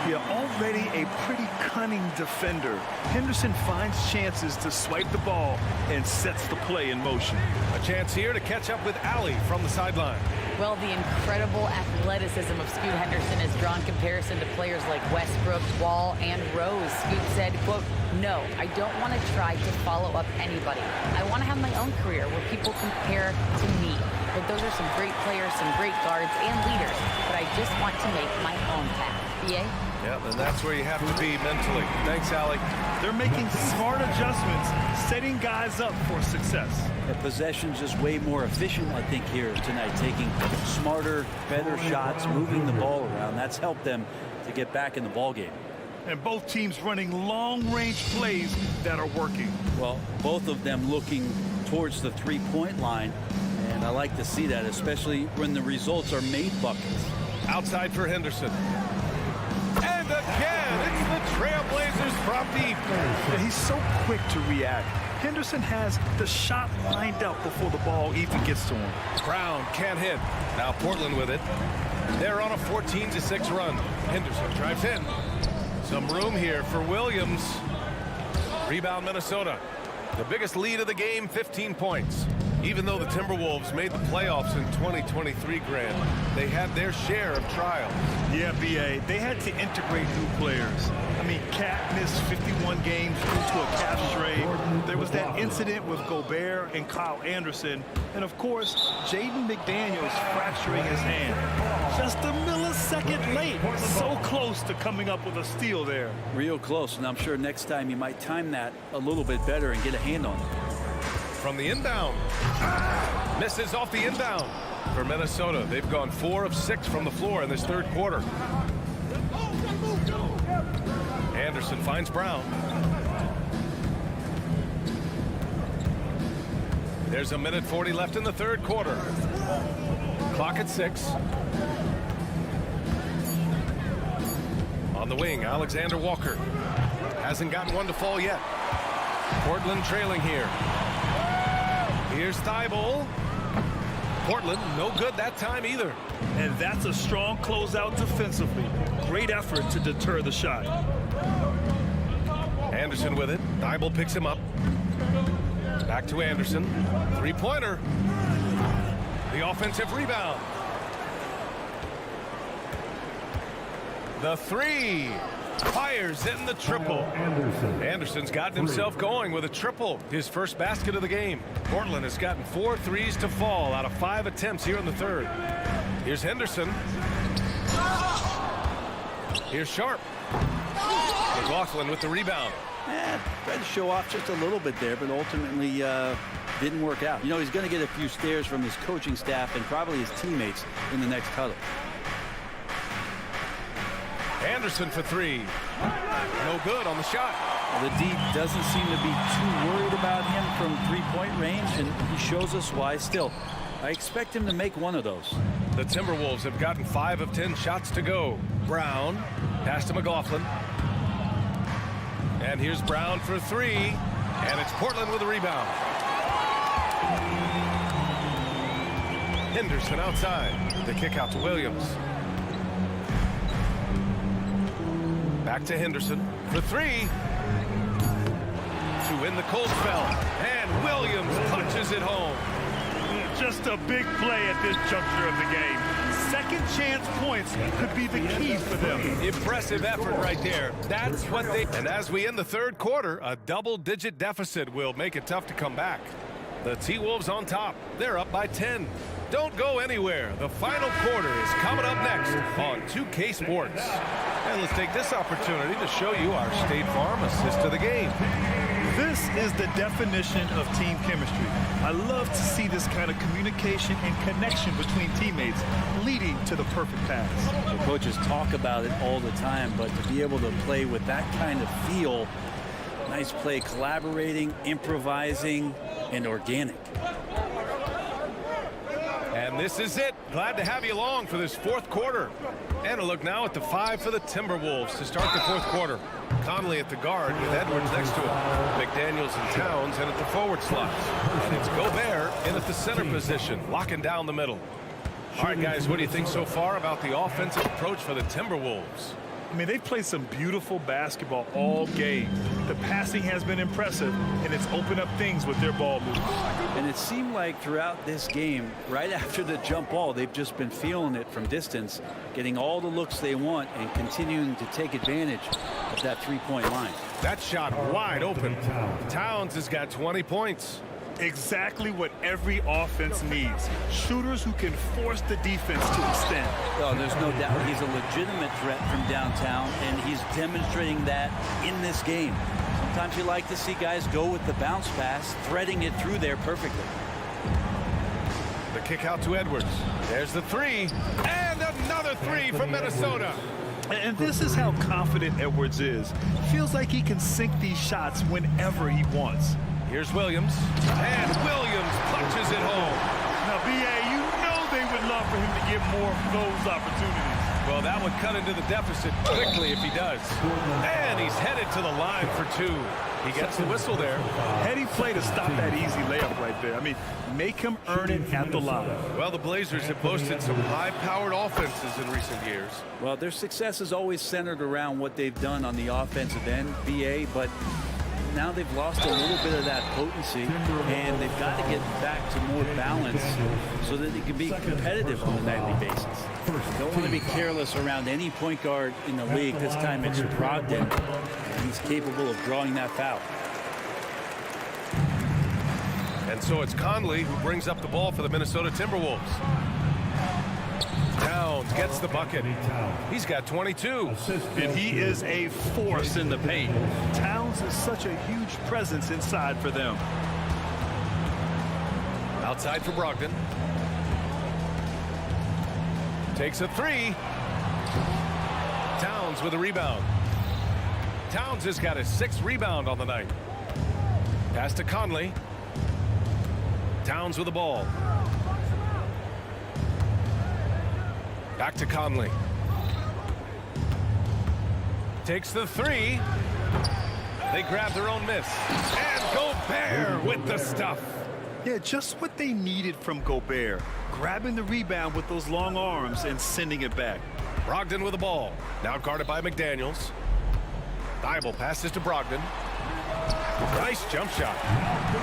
Yeah, already a pretty cunning defender. Henderson finds chances to swipe the ball and sets the play in motion. A chance here to catch up with Allie from the sideline. Well, the incredible athleticism of Scoot Henderson has drawn comparison to players like Westbrook, Wall, and Rose. Scoot said, quote, "No, I don't want to try to follow up anybody. I want to have my own career where people compare to me. But those are some great players, some great guards, and leaders. But I just want to make my own path." BA? Yeah, and that's where you have to be mentally. Thanks, Allie. They're making smart adjustments, setting guys up for success. The possession's just way more efficient, I think, here tonight, taking smarter, better shots, moving the ball around. That's helped them to get back in the ball game. And both teams running long-range plays that are working. Well, both of them looking towards the three-point line, and I like to see that, especially when the results are made buckets. Outside for Henderson. And again, it's the Trailblazers from deep. And he's so quick to react. Henderson has the shot lined up before the ball even gets to him. Brown can't hit. Now Portland with it. They're on a 14-6 run. Henderson drives in. Some room here for Williams. Rebound Minnesota. The biggest lead of the game, 15 points. Even though the Timberwolves made the playoffs in 2023, Grant, they had their share of trials. Yeah, B.A., they had to integrate new players. I mean, Cat missed 51 games due to a calf strain. There was that incident with Gobert and Kyle Anderson. And, of course, Jaden McDaniels fracturing his hand. Just a millisecond late. So close to coming up with a steal there. Real close, and I'm sure next time you might time that a little bit better and get a hand on it. From the inbound. Misses off the inbound. For Minnesota, they've gone 4 of 6 from the floor in this third quarter. Anderson finds Brown. There's a minute 40 left in the third quarter. Clock at 6. On the wing, Alexander Walker. Hasn't gotten one to fall yet. Portland trailing here. Here's Thibault. Portland, no good that time either. And that's a strong closeout defensively. Great effort to deter the shot. Anderson with it. Thibault picks him up. Back to Anderson. Three-pointer. The offensive rebound. The three. Fires in the triple. Anderson's gotten himself going with a triple. His first basket of the game. Portland has gotten 4 threes to fall out of 5 attempts here in the third. Here's Henderson. Here's Sharp. McLaughlin with the rebound. Tried to show off just a little bit there, but ultimately didn't work out. You know, he's going to get a few stares from his coaching staff and probably his teammates in the next huddle. Anderson for 3. No good on the shot. The D doesn't seem to be too worried about him from three-point range, and he shows us why still. I expect him to make one of those. The Timberwolves have gotten 5 of 10 shots to go. Brown, pass to McLaughlin. And here's Brown for 3. And it's Portland with a rebound. Henderson outside. The kick out to Williams. Back to Henderson for 3. To win the cold spell. And Williams punches it home. Just a big play at this juncture of the game. Second chance points could be the key for them. Impressive effort right there. That's what they... And as we end the third quarter, a double-digit deficit will make it tough to come back. The T-Wolves on top. They're up by 10. Don't go anywhere. The final quarter is coming up next on 2K Sports. And let's take this opportunity to show you our State Farm assist to the game. This is the definition of team chemistry. I love to see this kind of communication and connection between teammates leading to the perfect pass. The coaches talk about it all the time, but to be able to play with that kind of feel, nice play, collaborating, improvising, and organic. And this is it. Glad to have you along for this fourth quarter. And a look now at the 5 for the Timberwolves to start the fourth quarter. Conley at the guard with Edwards next to him. McDaniels and Towns in at the forward slots. And it's Gobert in at the center position, locking down the middle. All right, guys, what do you think so far about the offensive approach for the Timberwolves? I mean, they've played some beautiful basketball all game. The passing has been impressive, and it's opened up things with their ball movement. And it seemed like throughout this game, right after the jump ball, they've just been feeling it from distance, getting all the looks they want and continuing to take advantage of that three-point line. That shot wide open. Towns has got 20 points. Exactly what every offense needs. Shooters who can force the defense to extend. Oh, there's no doubt he's a legitimate threat from downtown, and he's demonstrating that in this game. Sometimes you like to see guys go with the bounce pass, threading it through there perfectly. The kick out to Edwards. There's the 3. And another 3 from Minnesota. And this is how confident Edwards is. Feels like he can sink these shots whenever he wants. Here's Williams, and Williams punches it home. Now, B.A., you know they would love for him to get more of those opportunities. Well, that would cut into the deficit quickly if he does. And he's headed to the line for 2. He gets the whistle there. Heady play to stop that easy layup right there. I mean, make him earn it at the line. Well, the Blazers have boasted some high-powered offenses in recent years. Well, their success is always centered around what they've done on the offensive end, B.A., but now they've lost a little bit of that potency, and they've got to get back to more balance so that they can be competitive on a nightly basis. Don't want to be careless around any point guard in the league. This time it's Brogdon, and he's capable of drawing that foul. And so it's Conley who brings up the ball for the Minnesota Timberwolves. Towns gets the bucket. He's got 22. And he is a force in the paint. Towns is such a huge presence inside for them. Outside for Brogdon. Takes a three. Towns with a rebound. Towns has got his 6th rebound on the night. Pass to Conley. Towns with the ball. Back to Conley. Takes the three. They grab their own miss. And Gobert with the stuff. Yeah, just what they needed from Gobert. Grabbing the rebound with those long arms and sending it back. Brogdon with the ball. Now guarded by McDaniels. Thibault passes to Brogdon. Nice jump shot.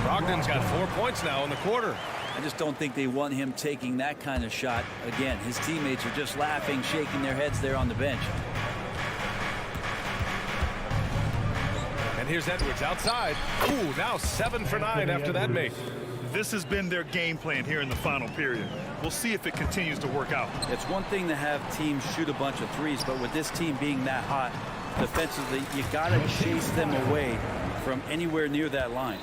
Brogdon's got 4 points now in the quarter. I just don't think they want him taking that kind of shot again. His teammates are just laughing, shaking their heads there on the bench. And here's Edwards outside. Ooh, now 7 for 9 after that make. This has been their game plan here in the final period. We'll see if it continues to work out. It's one thing to have teams shoot a bunch of threes, but with this team being that hot defensively, you got to chase them away from anywhere near that line.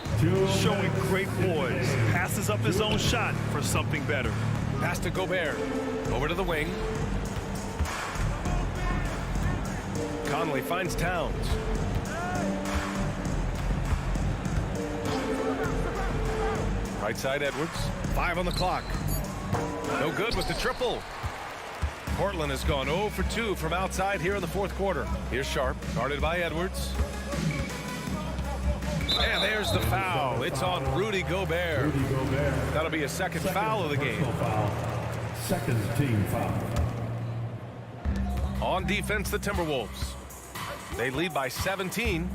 Showing great poise. Passes up his own shot for something better. Pass to Gobert. Over to the wing. Conley finds Towns. Right side Edwards. 5 on the clock. No good with the triple. Portland has gone 0 for 2 from outside here in the 4th quarter. Here's Sharp, guarded by Edwards. And there's the foul. It's on Rudy Gobert. That'll be a 2nd foul of the game. 2nd team foul. On defense, the Timberwolves. They lead by 17.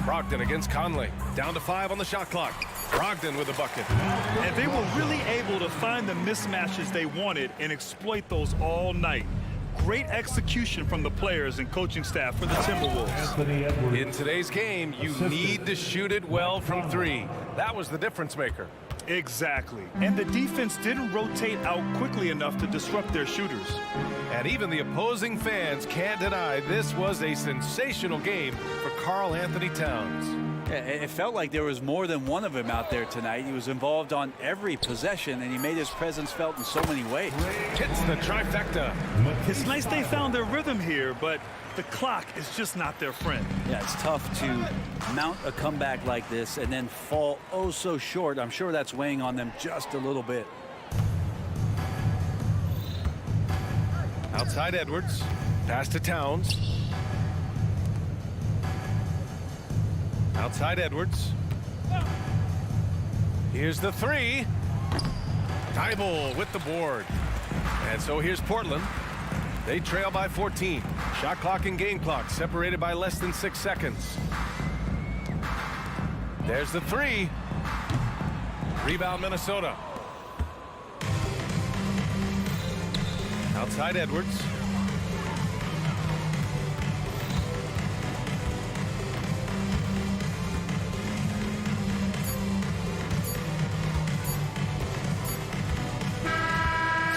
Brogdon against Conley. Down to 5 on the shot clock. Brogdon with a bucket. And they were really able to find the mismatches they wanted and exploit those all night. Great execution from the players and coaching staff for the Timberwolves. In today's game, you need to shoot it well from 3. That was the difference maker. Exactly. And the defense didn't rotate out quickly enough to disrupt their shooters. And even the opposing fans can't deny this was a sensational game for Karl Anthony Towns. Yeah, it felt like there was more than one of him out there tonight. He was involved on every possession, and he made his presence felt in so many ways. Hits the trifecta. It's nice they found their rhythm here, but the clock is just not their friend. Yeah, it's tough to mount a comeback like this and then fall oh so short. I'm sure that's weighing on them just a little bit. Outside Edwards. Pass to Towns. Outside Edwards. Here's the three. Thibault with the board. And so here's Portland. They trail by 14. Shot clock and game clock separated by less than 6 seconds. There's the three. Rebound Minnesota. Outside Edwards.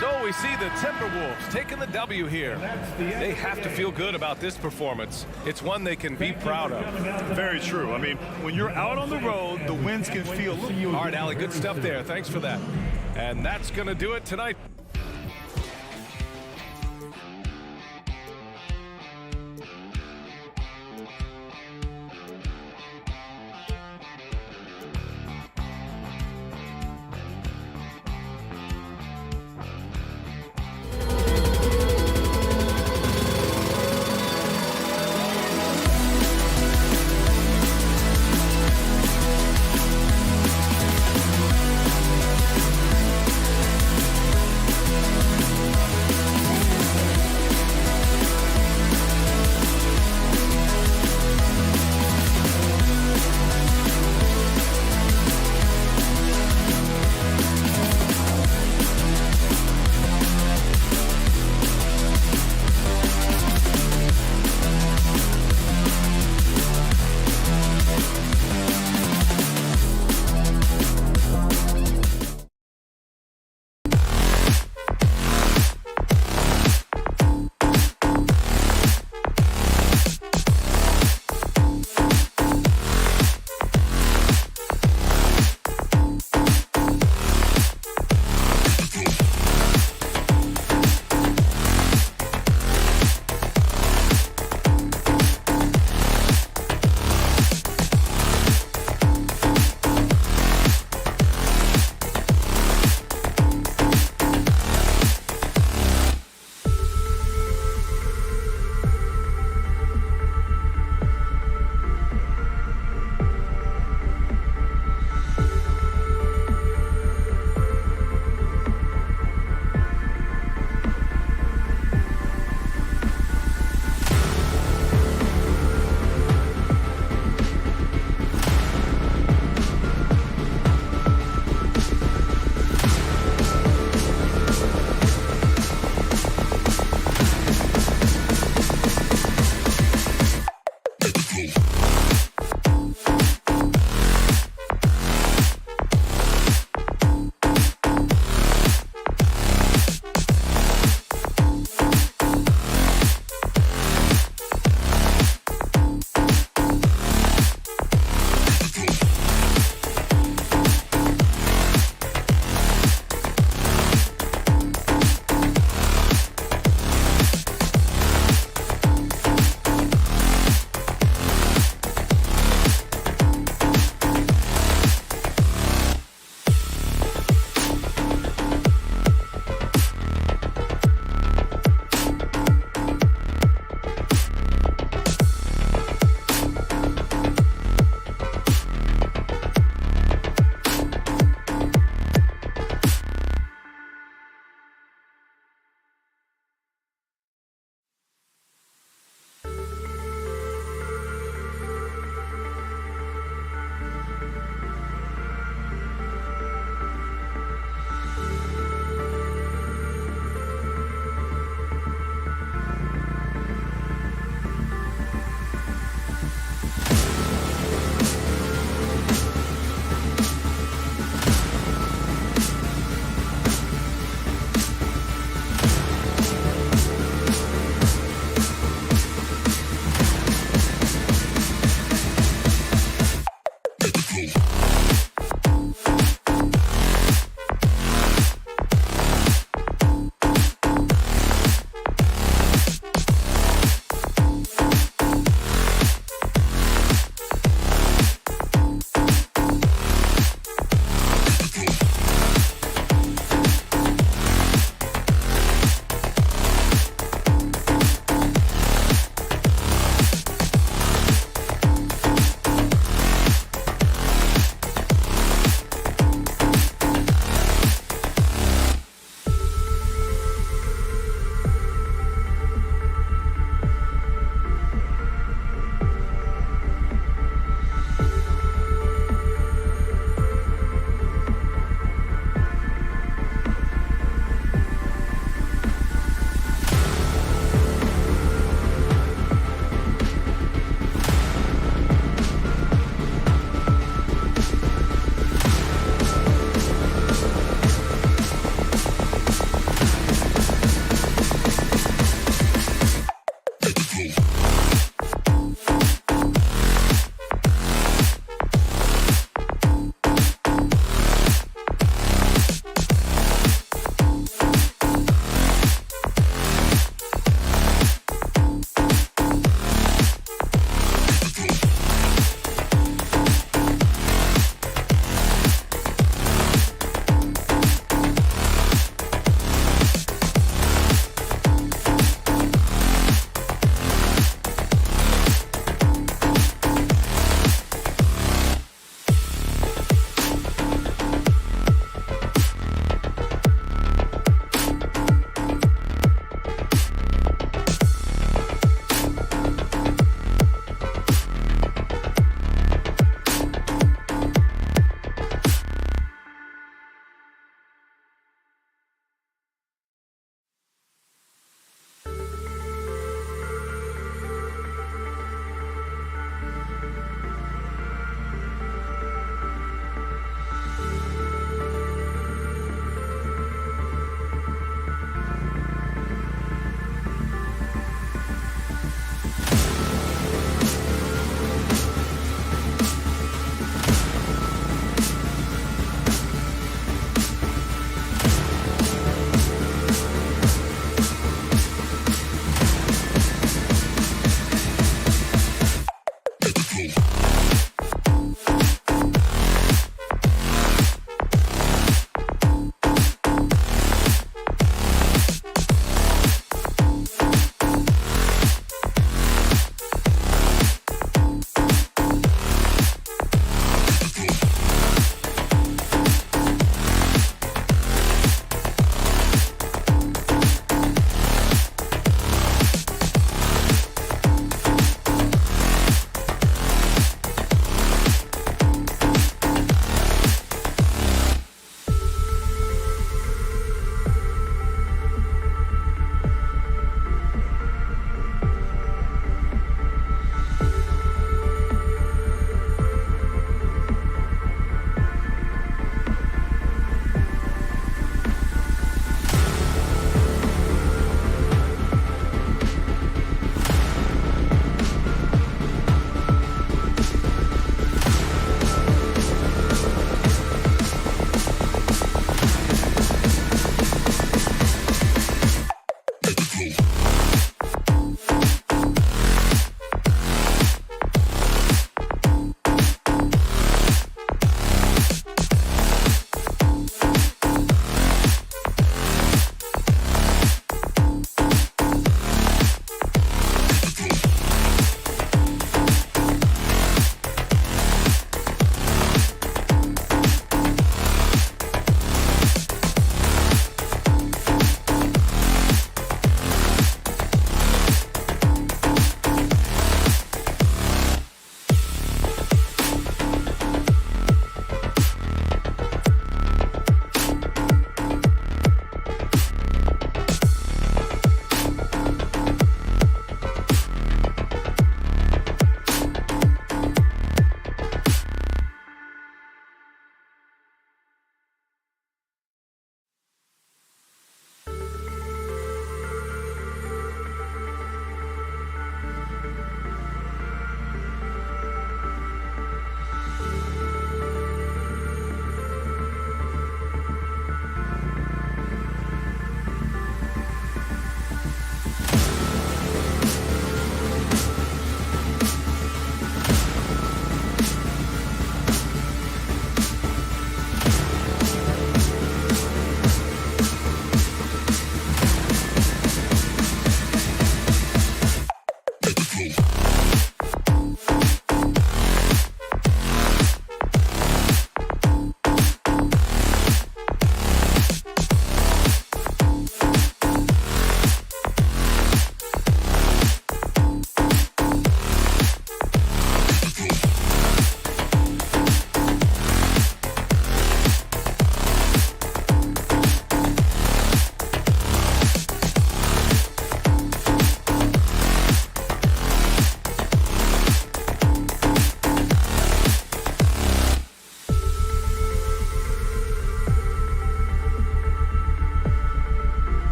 So we see the Timberwolves taking the W here. They have to feel good about this performance. It's one they can be proud of. Very true. I mean, when you're out on the road, the wins can feel a little... All right, Allie, good stuff there. Thanks for that. And that's going to do it tonight.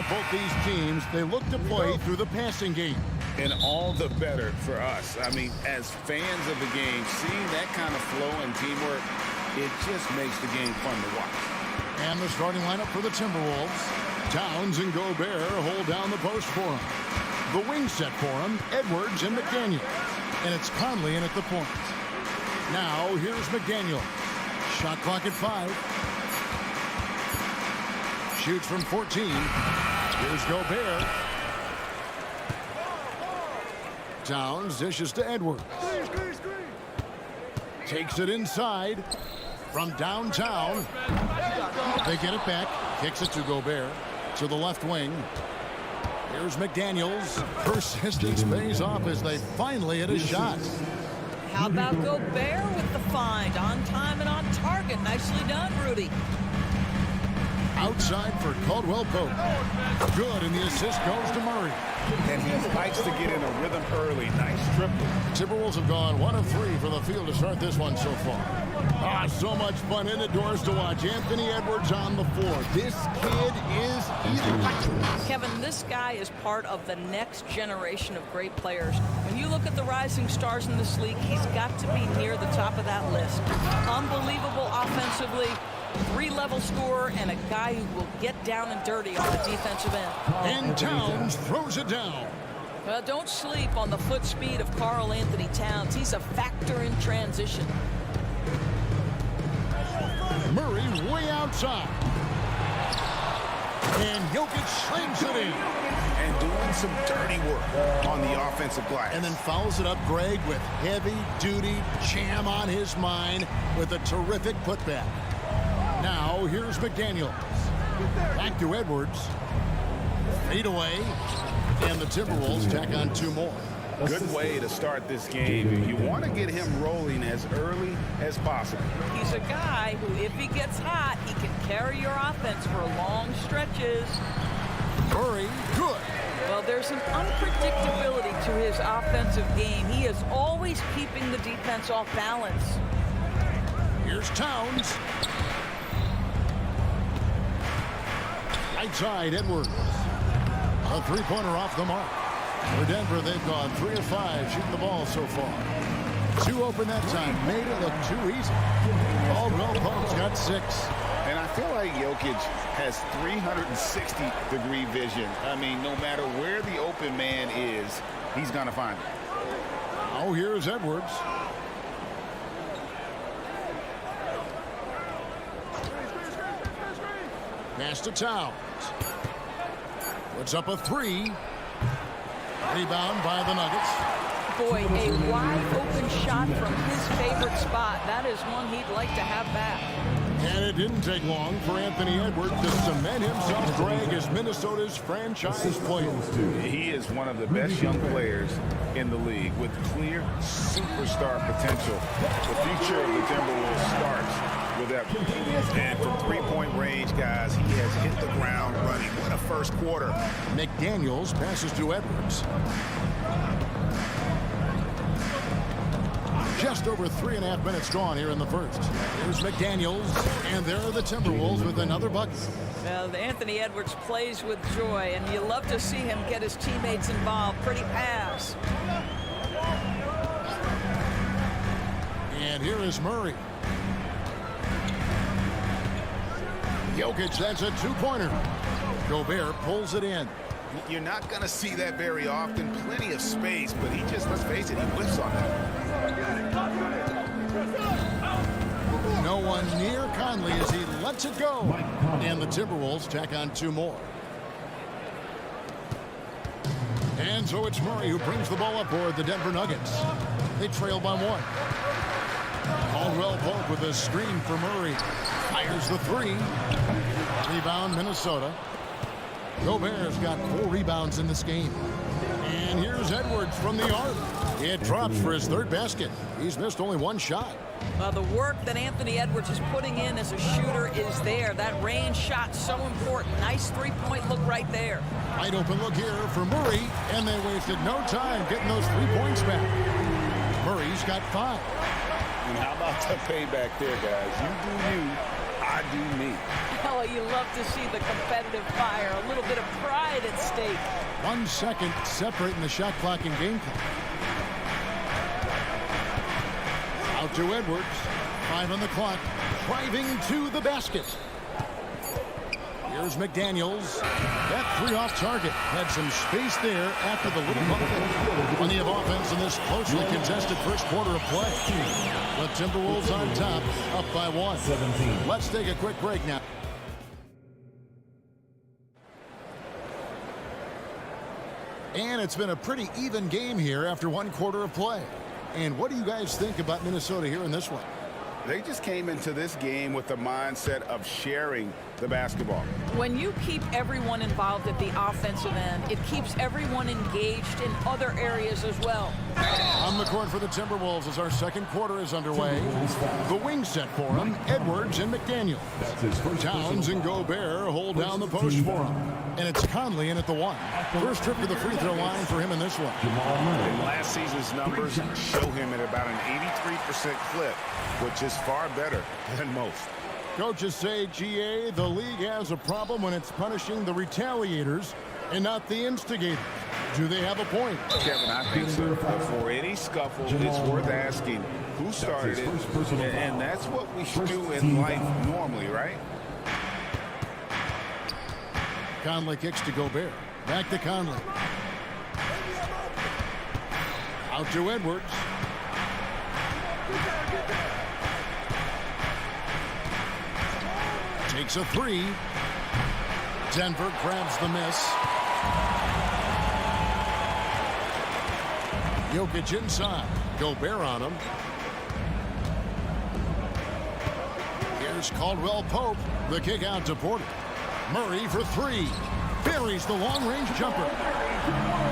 Now both these teams, they look to play through the passing game. And all the better for us. I mean, as fans of the game, seeing that kind of flow and teamwork, it just makes the game fun to watch. And the starting lineup for the Timberwolves. Towns and Gobert hold down the post for him. The wing set for him, Edwards and McDaniel. And it's Conley in at the point. Now here's McDaniel. Shot clock at 5. Shoots from 14. Here's Gobert. Towns dishes to Edwards. Takes it inside from downtown. They get it back. Kicks it to Gobert to the left wing. Here's McDaniels. Persistence pays off as they finally hit a shot. How about Gobert with the find? On time and on target. Nicely done, Rudy. Outside for Caldwell Pope. Good, and the assist goes to Murray. And he likes to get in a rhythm early. Nice triple. Timberwolves have gone 1 of 3 for the field to start this one so far. So much fun indoors to watch. Anthony Edwards on the floor. This kid is electric. Kevin, this guy is part of the next generation of great players. When you look at the rising stars in this league, he's got to be near the top of that list. Unbelievable offensively. 3-level scorer and a guy who will get down and dirty on the defensive end. And Towns throws it down. Well, don't sleep on the foot speed of Karl Anthony Towns. He's a factor in transition. Murray way outside. And Jokic slings it in. And doing some dirty work on the offensive glass. And then fouls it up, Greg, with heavy-duty jam on his mind with a terrific putback. Now, here's McDaniels. Back to Edwards. Fade away. And the Timberwolves tack on 2 more. Good way to start this game. You want to get him rolling as early as possible. He's a guy who, if he gets hot, he can carry your offense for long stretches. Murray, good. Well, there's an unpredictability to his offensive game. He is always keeping the defense off balance. Here's Towns. Outside, Edwards. A 3-pointer off the mark. For Denver, they've gone 3 of 5 shooting the ball so far. 2 open that time. Made it look too easy. Caldwell Pope's got 6. And I feel like Jokic has 360-degree vision. I mean, no matter where the open man is, he's going to find it. Now here's Edwards. Pass to Towns. Puts up a 3. Rebound by the Nuggets. Boy, a wide open shot from his favorite spot. That is one he'd like to have back. And it didn't take long for Anthony Edwards to cement himself, Greg, as Minnesota's franchise player. He is one of the best young players in the league with clear superstar potential. The future of the Timberwolves starts with Edwards. And from 3-point range, guys, he has hit the ground running. What a first quarter. McDaniels passes to Edwards. Just over 3.5 minutes drawn here in the first. Here's McDaniels, and there are the Timberwolves with another bucket. Well, Anthony Edwards plays with joy, and you love to see him get his teammates involved. Pretty pass. And here is Murray. Jokic, that's a 2-pointer. Gobert pulls it in. You're not going to see that very often. Plenty of space, but he just, let's face it, he whiffs on that. No one near Conley as he lets it go. And the Timberwolves tack on 2 more. And so it's Murray who brings the ball up for the Denver Nuggets. They trail by 1. Caldwell Pope with a screen for Murray. Fires the 3. Rebound, Minnesota. Gobert's got 4 rebounds in this game. And here's Edwards from the arc. It drops for his 3rd basket. He's missed only 1 shot. The work that Anthony Edwards is putting in as a shooter is there. That range shot so important. Nice 3-point look right there. Wide open look here for Murray, and they wasted no time getting those 3 points back. Murray's got 5. And how about the payback there, guys? You do you. I do me. Oh, you love to see the competitive fire, a little bit of pride at stake. 1 second separating the shot clock and game clock. Out to Edwards. 5 on the clock. Driving to the basket. Here's McDaniels. That 3 off target. Had some space there after the little bump. Plenty of offense in this closely contested first quarter of play. The Timberwolves on top, up by 1. 17. Let's take a quick break now. And it's been a pretty even game here after 1 quarter of play. And what do you guys think about Minnesota here in this one? They just came into this game with the mindset of sharing the basketball. When you keep everyone involved at the offensive end, it keeps everyone engaged in other areas as well. On the court for the Timberwolves as our second quarter is underway. The wing set for him, Edwards and McDaniel. Towns and Gobert hold down the post for him. And it's Conley in at the 1. First trip to the free throw line for him in this one. And last season's numbers show him at about an 83% clip, which is far better than most. Coaches say, GA, the league has a problem when it's punishing the retaliators and not the instigators. Do they have a point? Kevin, I think so. For any scuffle, it's worth asking who started it, and that's what we do in life normally, right? Conley kicks to Gobert. Back to Conley. Out to Edwards. Takes a 3. Denver grabs the miss. Jokic inside. Gobert on him. Here's Caldwell Pope. The kick out to Porter. Murray for 3. Buries the long-range jumper.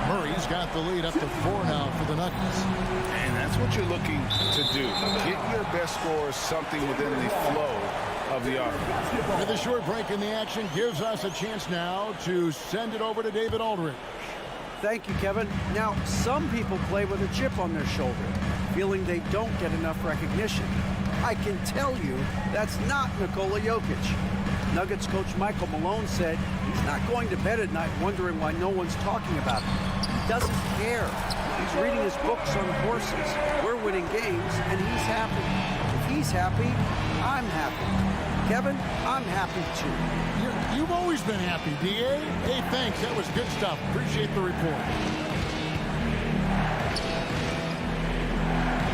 Murray's got the lead up to 4 now for the Nuggets. And that's what you're looking to do. Get your best scorers something within the flow of the offense. With a short break in the action gives us a chance now to send it over to David Aldridge. Thank you, Kevin. Now, some people play with a chip on their shoulder, feeling they don't get enough recognition. I can tell you that's not Nikola Jokic. Nuggets coach Michael Malone said he's not going to bed at night wondering why no one's talking about him. He doesn't care. He's reading his books on horses. We're winning games, and he's happy. If he's happy, I'm happy. Kevin, I'm happy too. You've always been happy, D.A. Hey, thanks. That was good stuff. Appreciate the report.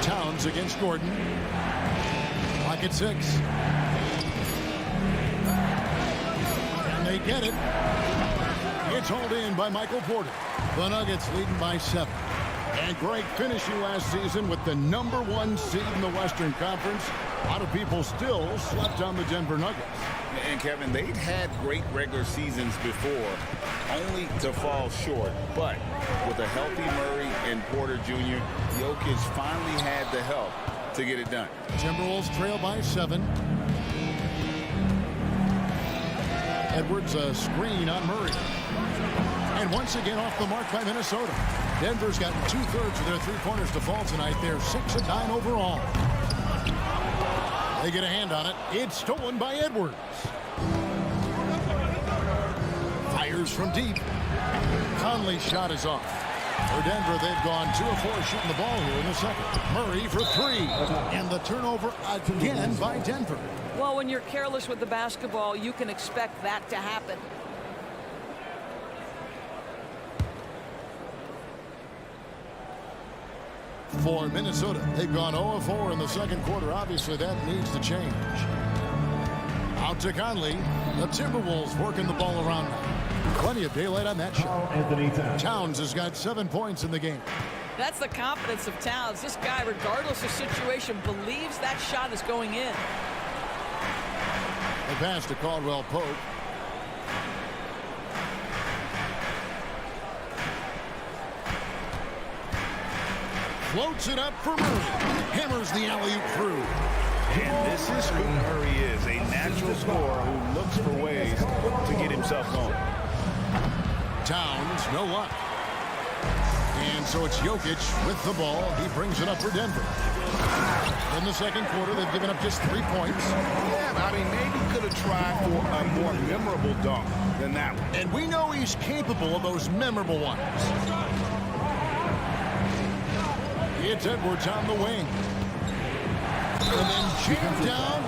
Towns against Gordon. Clock at 6. And they get it. It's hauled in by Michael Porter. The Nuggets leading by 7. And great finishing last season with the #1 seed in the Western Conference. A lot of people still slept on the Denver Nuggets. And Kevin, they'd had great regular seasons before, only to fall short. But with a healthy Murray and Porter Jr., Jokic finally had the help to get it done. Timberwolves trail by 7. Edwards a screen on Murray. And once again off the mark by Minnesota. Denver's got 2/3 of their three-pointers to fall tonight. They're 6 of 9 overall. They get a hand on it. It's stolen by Edwards. Fires from deep. Conley's shot is off. For Denver, they've gone 2 of 4 shooting the ball here in the second. Murray for 3. And the turnover again by Denver. Well, when you're careless with the basketball, you can expect that to happen. For Minnesota, they've gone 0 of 4 in the second quarter. Obviously, that needs to change. Out to Conley. The Timberwolves working the ball around now. Plenty of daylight on that shot. Towns has got 7 points in the game. That's the confidence of Towns. This guy, regardless of situation, believes that shot is going in. The pass to Caldwell Pope. Floats it up for Murray. Hammers the alley-oop through. And this is who Murray is, a natural scorer who looks for ways to get himself going. Towns, no luck. And so it's Jokic with the ball. He brings it up for Denver. In the second quarter, they've given up just 3 points. Yeah, I mean, maybe could have tried for a more memorable dunk than that one. And we know he's capable of those memorable ones. It's Edwards on the wing. And then jammed down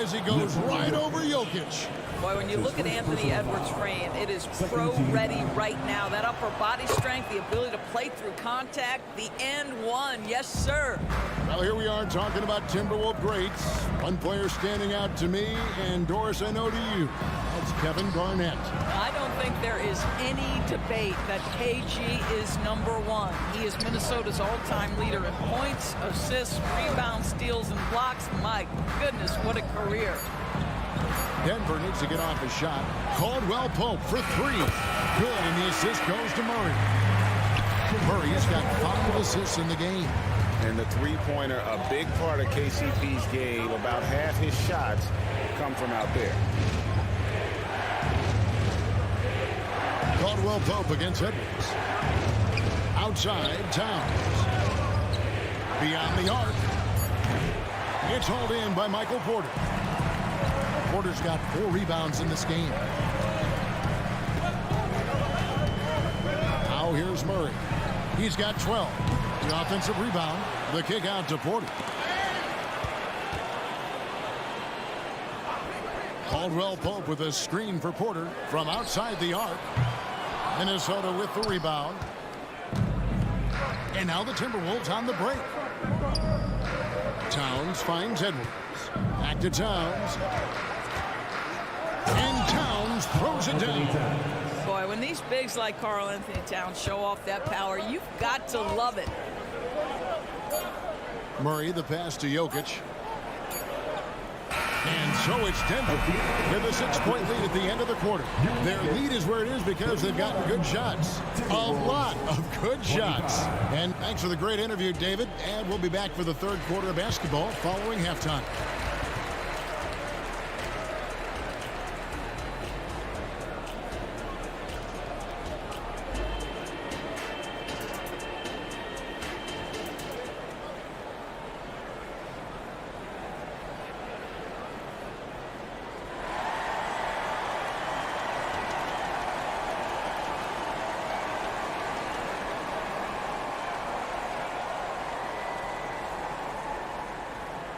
as he goes right over Jokic. Boy, when you look at Anthony Edwards' frame, it is pro-ready right now. That upper body strength, the ability to play through contact, the and one. Yes, sir. Well, here we are talking about Timberwolves greats. One player standing out to me, and Doris, I know to you. That's Kevin Garnett. I don't think there is any debate that KG is number one. He is Minnesota's all-time leader in points, assists, rebounds, steals, and blocks. My goodness, what a career. Denver needs to get off a shot. Caldwell Pope for 3. Good, and the assist goes to Murray. Murray's got 5 assists in the game. And the three-pointer, a big part of KCP's game. About half his shots come from out there. Caldwell Pope against Edwards. Outside, Towns. Beyond the arc. It's hauled in by Michael Porter. Porter's got 4 rebounds in this game. Now here's Murray. He's got 12. The offensive rebound. The kick out to Porter. Caldwell Pope with a screen for Porter from outside the arc. Minnesota with the rebound. And now the Timberwolves on the break. Towns finds Edwards. Back to Towns. And Towns throws it down. Boy, when these bigs like Karl Anthony Towns show off that power, you've got to love it. Murray, the pass to Jokic. And so it's Denver with a 6-point lead at the end of the quarter. Their lead is where it is because they've gotten good shots. A lot of good shots. And thanks for the great interview, David. And we'll be back for the third quarter of basketball following halftime.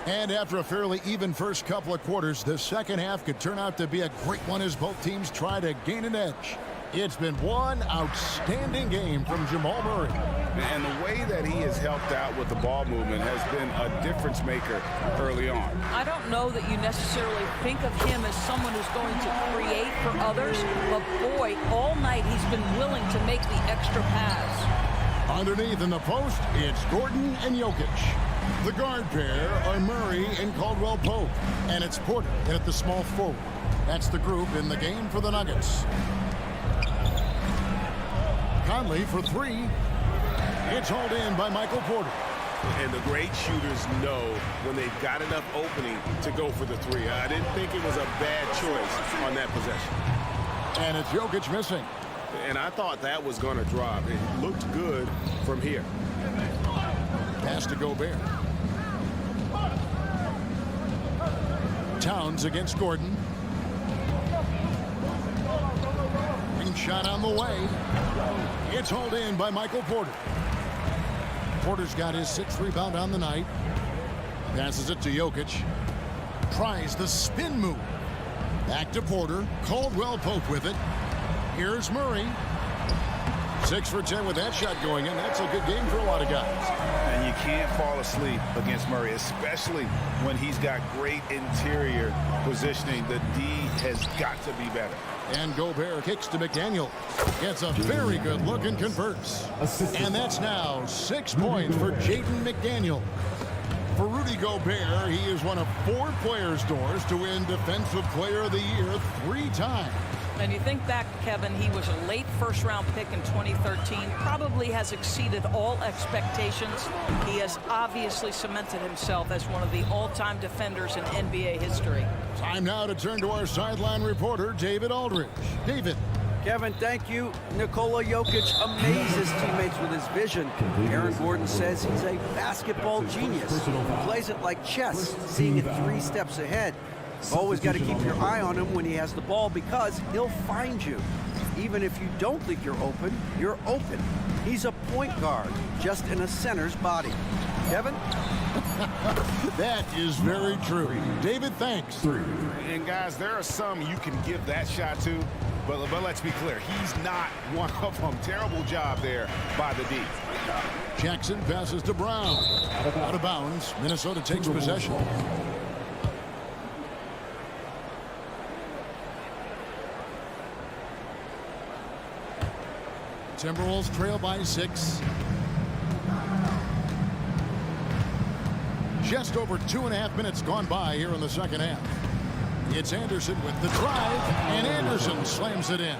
And after a fairly even first couple of quarters, the second half could turn out to be a great one as both teams try to gain an edge. It's been one outstanding game from Jamal Murray. And the way that he has helped out with the ball movement has been a difference maker early on. I don't know that you necessarily think of him as someone who's going to create for others, but boy, all night he's been willing to make the extra pass. Underneath in the post, it's Gordon and Jokic. The guard pair are Murray and Caldwell Pope. And it's Porter at the small forward. That's the group in the game for the Nuggets. Conley for 3. It's hauled in by Michael Porter. And the great shooters know when they've got enough opening to go for the 3. I didn't think it was a bad choice on that possession. And it's Jokic missing. And I thought that was going to drop. It looked good from here. Pass to Gobert. Towns against Gordon. Ring shot on the way. It's hauled in by Michael Porter. Porter's got his 6th rebound on the night. Passes it to Jokic. Tries the spin move. Back to Porter. Caldwell Pope with it. Here's Murray. 6 for 10 with that shot going in. That's a good game for a lot of guys. And you can't fall asleep against Murray, especially when he's got great interior positioning. The D has got to be better. And Gobert kicks to McDaniel. Gets a very good look and converts. And that's now 6 points for Jaden McDaniel. For Rudy Gobert, he is one of 4 players, Doris, to win Defensive Player of the Year 3 times. And you think back, Kevin, he was a late first-round pick in 2013, probably has exceeded all expectations. He has obviously cemented himself as one of the all-time defenders in NBA history. Time now to turn to our sideline reporter, David Aldridge. David. Kevin, thank you. Nikola Jokic amazes teammates with his vision. Aaron Gordon says he's a basketball genius. He plays it like chess, seeing it 3 steps ahead. You've always got to keep your eye on him when he has the ball because he'll find you. Even if you don't think you're open, you're open. He's a point guard, just in a center's body. Kevin? That is very true. David, thanks. And guys, there are some you can give that shot to, but let's be clear, he's not one of them. Terrible job there by the D. Jackson passes to Brown. Out of bounds. Minnesota takes possession. Timberwolves trail by 6. Just over 2.5 minutes gone by here in the second half. It's Anderson with the drive, and Anderson slams it in.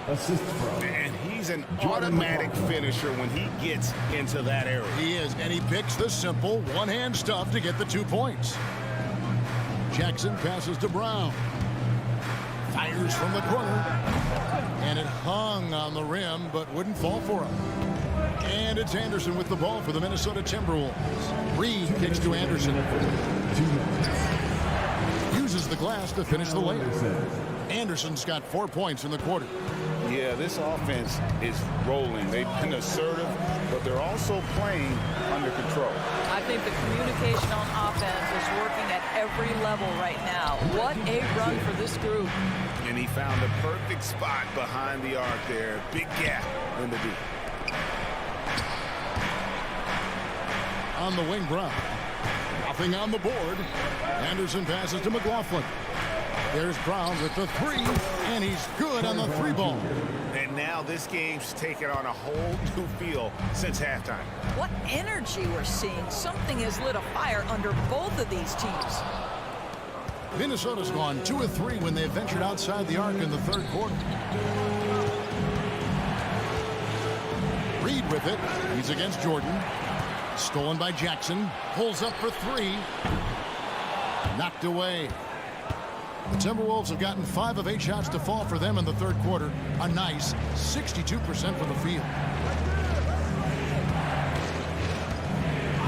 And he's an automatic finisher when he gets into that area. He is, and he picks the simple one-hand stuff to get the 2 points. Jackson passes to Brown. Fires from the corner. And it hung on the rim, but wouldn't fall for him. And it's Anderson with the ball for the Minnesota Timberwolves. Reed kicks to Anderson. Uses the glass to finish the layup. Anderson's got 4 points in the quarter. Yeah, this offense is rolling. They've been assertive, but they're also playing under control. I think the communication on offense is working at every level right now. What a run for this group. And he found the perfect spot behind the arc there. Big gap in the D. On the wing, Brown. Nothing on the board. Anderson passes to McLaughlin. There's Brown with the 3, and he's good on the 3 ball. And now this game's taken on a whole new feel since halftime. What energy we're seeing. Something has lit a fire under both of these teams. Minnesota's gone 2 of 3 when they ventured outside the arc in the 3rd quarter. Reed with it. He's against Jordan. Stolen by Jackson. Pulls up for 3. Knocked away. The Timberwolves have gotten 5 of 8 shots to fall for them in the 3rd quarter. A nice 62% from the field.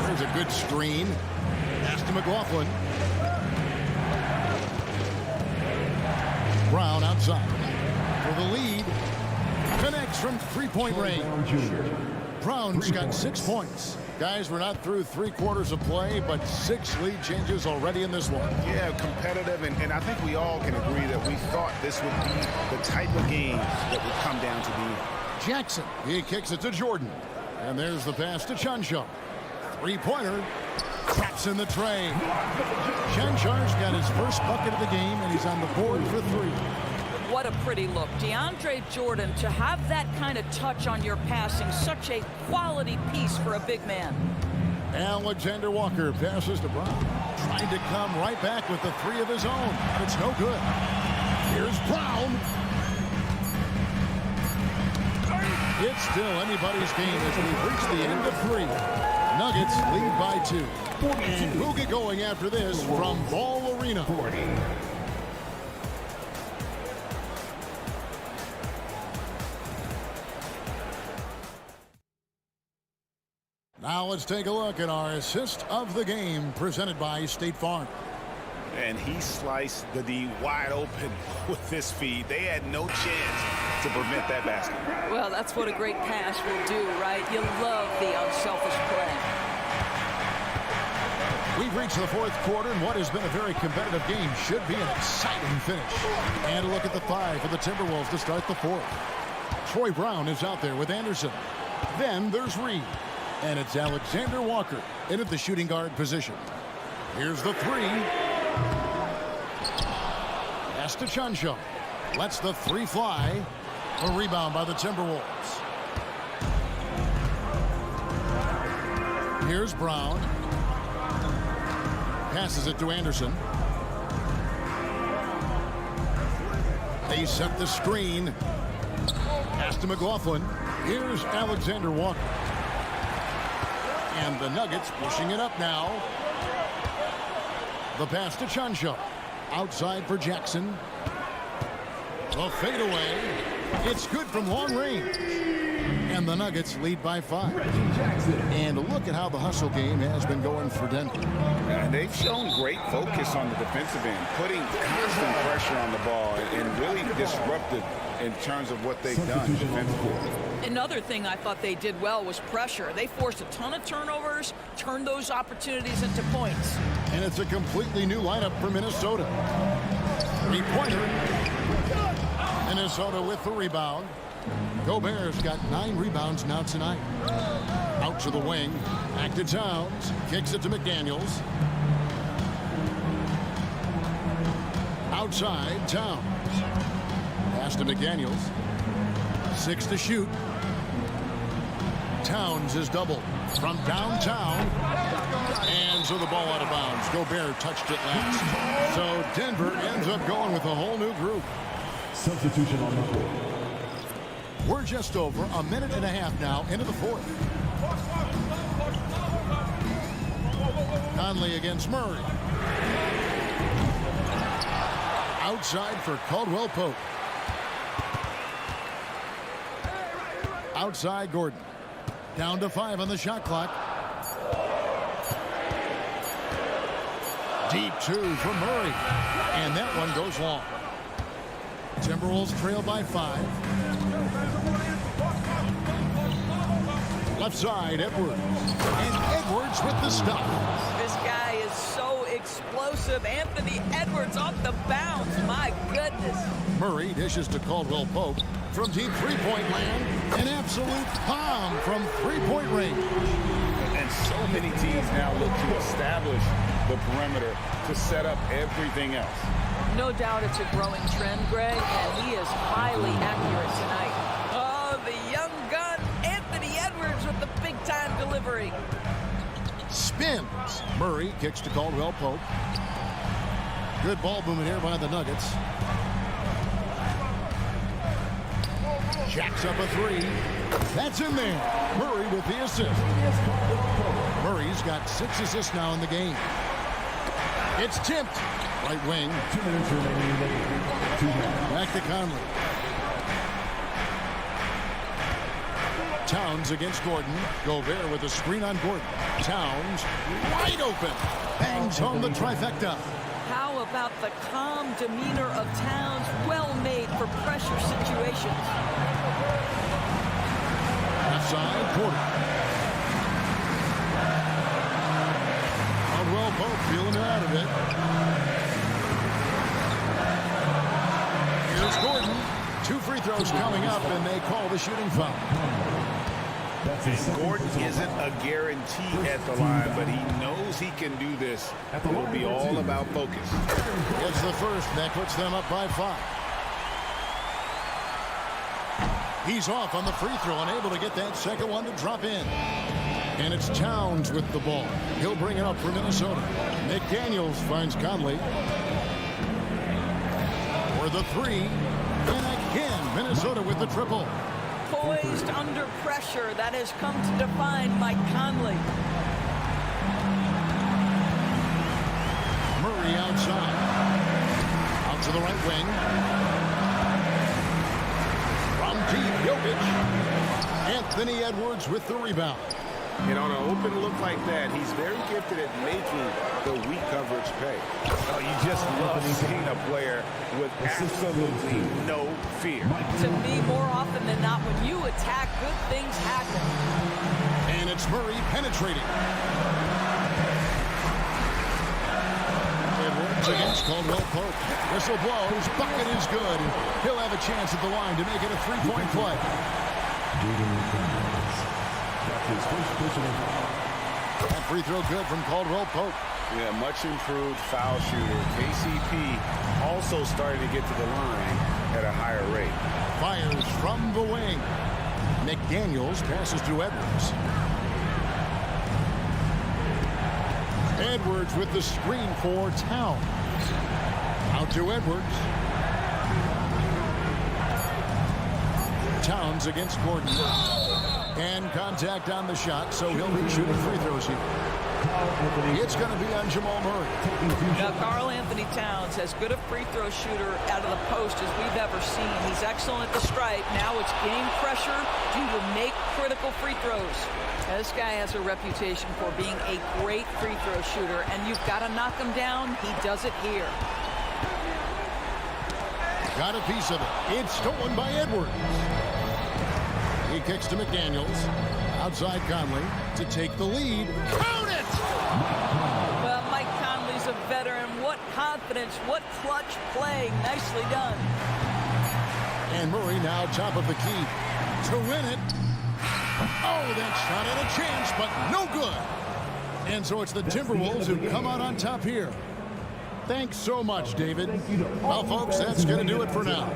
There's a good screen. Pass to McLaughlin. Brown outside. For the lead. Connects from 3-point range. Brown's got 6 points. Guys, we're not through 3 quarters of play, but 6 lead changes already in this one. Yeah, competitive, and I think we all can agree that we thought this would be the type of game that would come down to the Jackson, he kicks it to Jordan. And there's the pass to Chanshaw. 3-pointer. Traps in the tray. Chanshar's got his first bucket of the game, and he's on the board for 3. What a pretty look. DeAndre Jordan, to have that kind of touch on your passing, such a quality piece for a big man. Alexander Walker passes to Brown. Trying to come right back with the 3 of his own. It's no good. Here's Brown. It's still anybody's game as we've reached the end of 3. Nuggets lead by 2. And we'll get going after this from Ball Arena. Now let's take a look at our assist of the game presented by State Farm. And he sliced the D wide open with this feed. They had no chance to prevent that basket. Well, that's what a great pass will do, right? You love the unselfish play. We've reached the 4th quarter, and what has been a very competitive game should be an exciting finish. And a look at the 5 for the Timberwolves to start the 4th. Troy Brown is out there with Anderson. Then there's Reed. And it's Alexander Walker in at the shooting guard position. Here's the 3. Pass to Chanshaw. Lets the 3 fly. A rebound by the Timberwolves. Here's Brown. Passes it to Anderson. They set the screen. Pass to McLaughlin. Here's Alexander Walker. And the Nuggets pushing it up now. The pass to Chanshaw. Outside for Jackson. The fadeaway. It's good from long range. And the Nuggets lead by 5. And look at how the hustle game has been going for Denver. And they've shown great focus on the defensive end, putting constant pressure on the ball and really disruptive in terms of what they've done defensively. Another thing I thought they did well was pressure. They forced a ton of turnovers, turned those opportunities into points. And it's a completely new lineup for Minnesota. Three-pointer. Minnesota with the rebound. Gobert's got 9 rebounds now tonight. Out to the wing. Back to Towns. Kicks it to McDaniels. Outside, Towns. Pass to McDaniels. 6 to shoot. Towns is doubled from downtown. And so the ball out of bounds. Gobert touched it last. So Denver ends up going with a whole new group. Substitution on the court. We're just over a minute and a half now into the fourth. Conley against Murray. Outside for Caldwell Pope. Outside Gordon. Down to 5 on the shot clock. Deep 2 for Murray. And that one goes long. Timberwolves trail by 5. Left side, Edwards. And Edwards with the stop. This guy is so explosive. Anthony Edwards off the bounce. My goodness. Murray dishes to Caldwell Pope from deep three-point land. An absolute bomb from three-point range. And so many teams now look to establish the perimeter to set up everything else. No doubt it's a growing trend, Greg, and he is highly accurate tonight. Oh, the young gun, Anthony Edwards with the big-time delivery. Spins. Murray kicks to Caldwell Pope. Good ball movement here by the Nuggets. Jacks up a 3. That's in there. Murray with the assist. Murray's got 6 assists now in the game. It's tipped. Right wing. 2 minutes remaining. Back to Conley. Towns against Gordon. Gobert with a screen on Gordon. Towns wide open. Bangs home the trifecta. How about the calm demeanor of Towns? Well made for pressure situations. Left side, Porter. Caldwell Pope feeling it out of it. Here's Gordon. 2 free throws coming up, and they call the shooting foul. And Gordon isn't a guarantee at the line, but he knows he can do this. It'll be all about focus. It's the first, and that puts them up by 5. He's off on the free throw, unable to get that second one to drop in. And it's Towns with the ball. He'll bring it up for Minnesota. McDaniels finds Conley. For the 3. And again, Minnesota with the triple. Poised under pressure. That has come to define Mike Conley. Murray outside. Out to the right wing. From deep, Jokic. Anthony Edwards with the rebound. And on an open look like that, he's very gifted at making the weak coverage pay. Oh, you just love seeing a player with absolutely no fear. To me, more often than not, when you attack, good things happen. And it's Murray penetrating. Edwards against Caldwell Pope. Whistle blows. Bucket is good. He'll have a chance at the line to make it a 3-point play. That free throw good from Caldwell Pope. Yeah, much improved foul shooter. KCP also starting to get to the line at a higher rate. Fires from the wing. McDaniels passes to Edwards. Edwards with the screen for Towns. Out to Edwards. Towns against Gordon. And contact on the shot, so he'll be shooting free throws here. It's going to be on Jamal Murray. Now, Karl Anthony Towns, as good a free throw shooter out of the post as we've ever seen. He's excellent at the stripe. Now it's game pressure. Do you make critical free throws? Now, this guy has a reputation for being a great free throw shooter, and you've got to knock him down. He does it here. Got a piece of it. It's stolen by Edwards. He kicks to McDaniels. Outside Conley to take the lead. Count it! Well, Mike Conley's a veteran. What confidence, what clutch play. Nicely done. And Murray now top of the key to win it. Oh, that shot had a chance, but no good. And so it's the Timberwolves who come out on top here. Thanks so much, David. Well, folks, that's going to do it for now.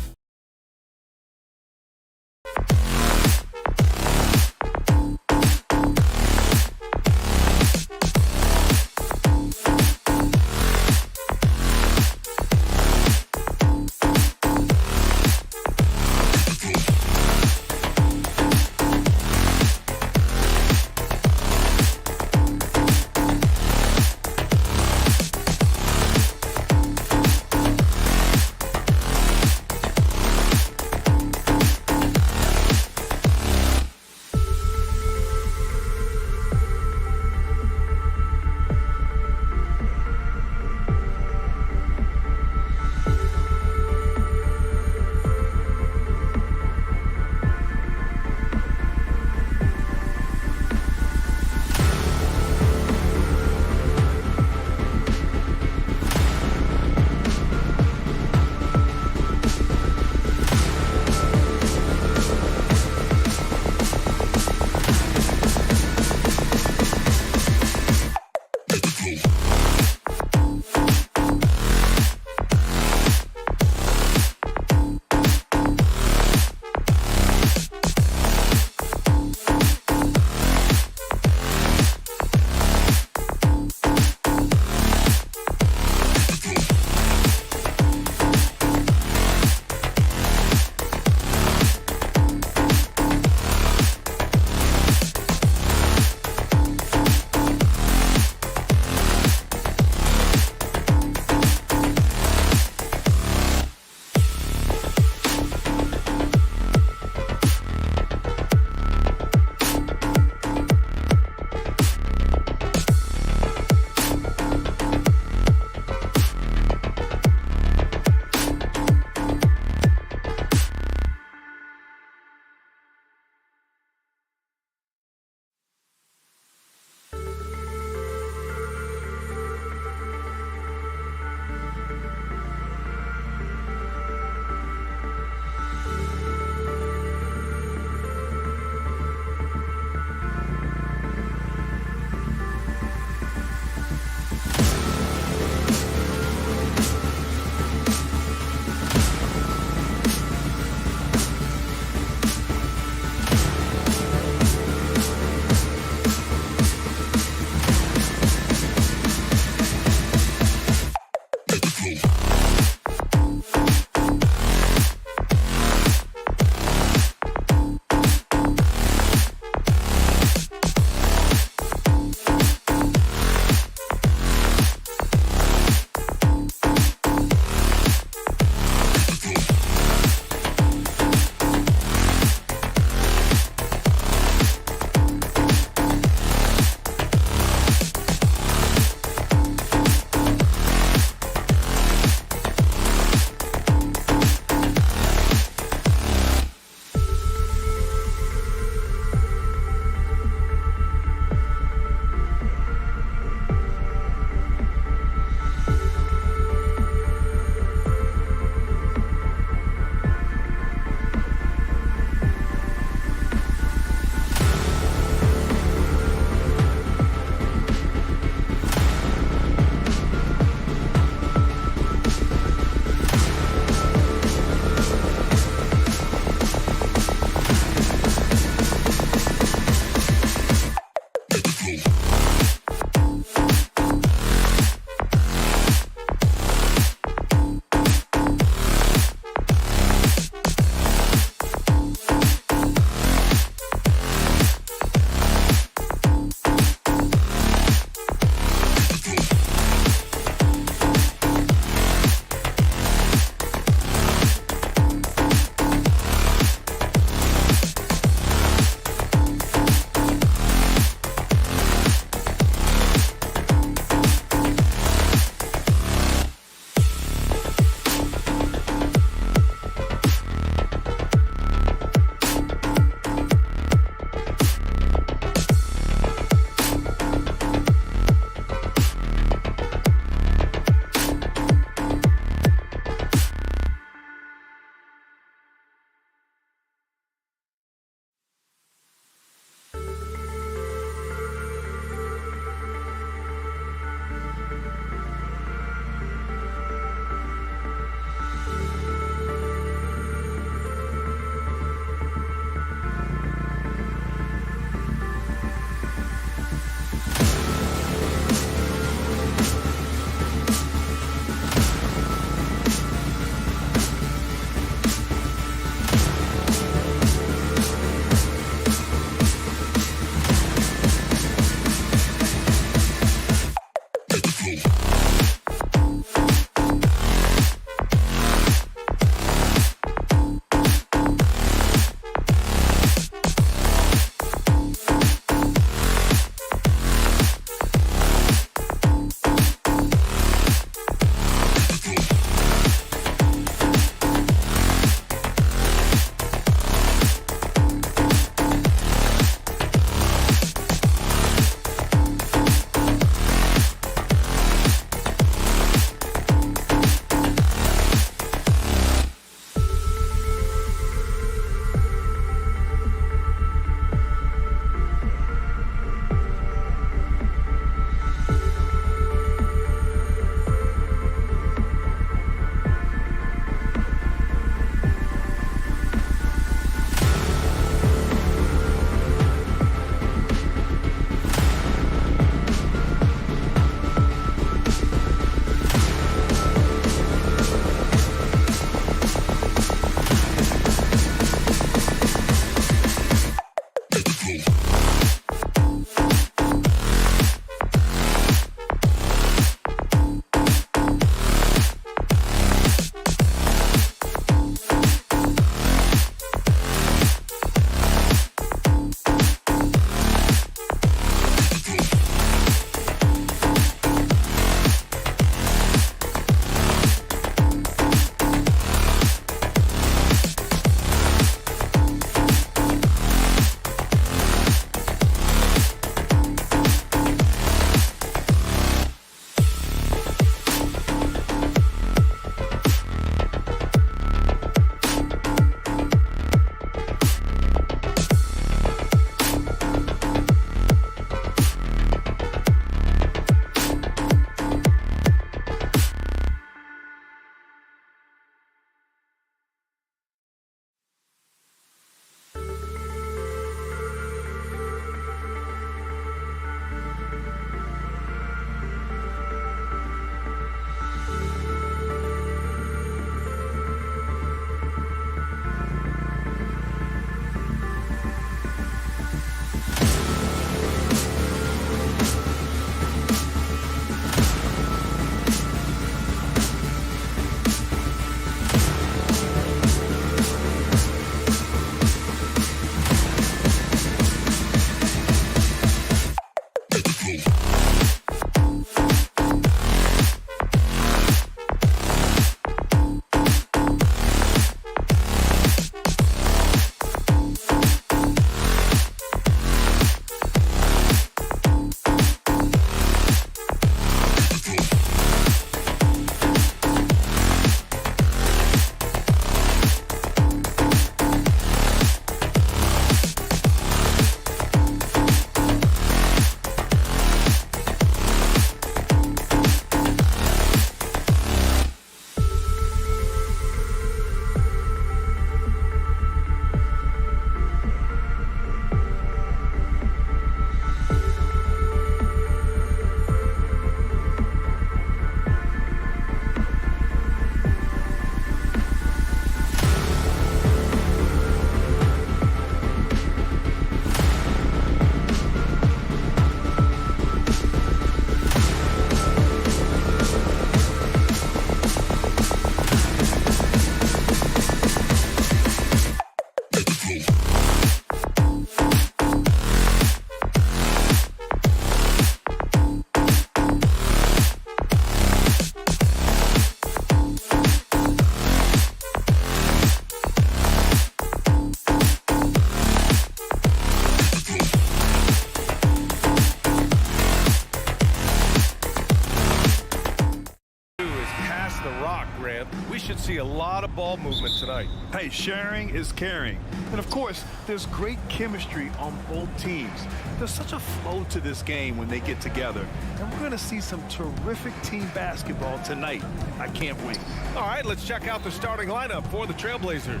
see a lot of ball movement tonight. Hey, sharing is caring. And of course, there's great chemistry on both teams. There's such a flow to this game when they get together. And we're going to see some terrific team basketball tonight. I can't wait. All right, let's check out the starting lineup for the Trailblazers.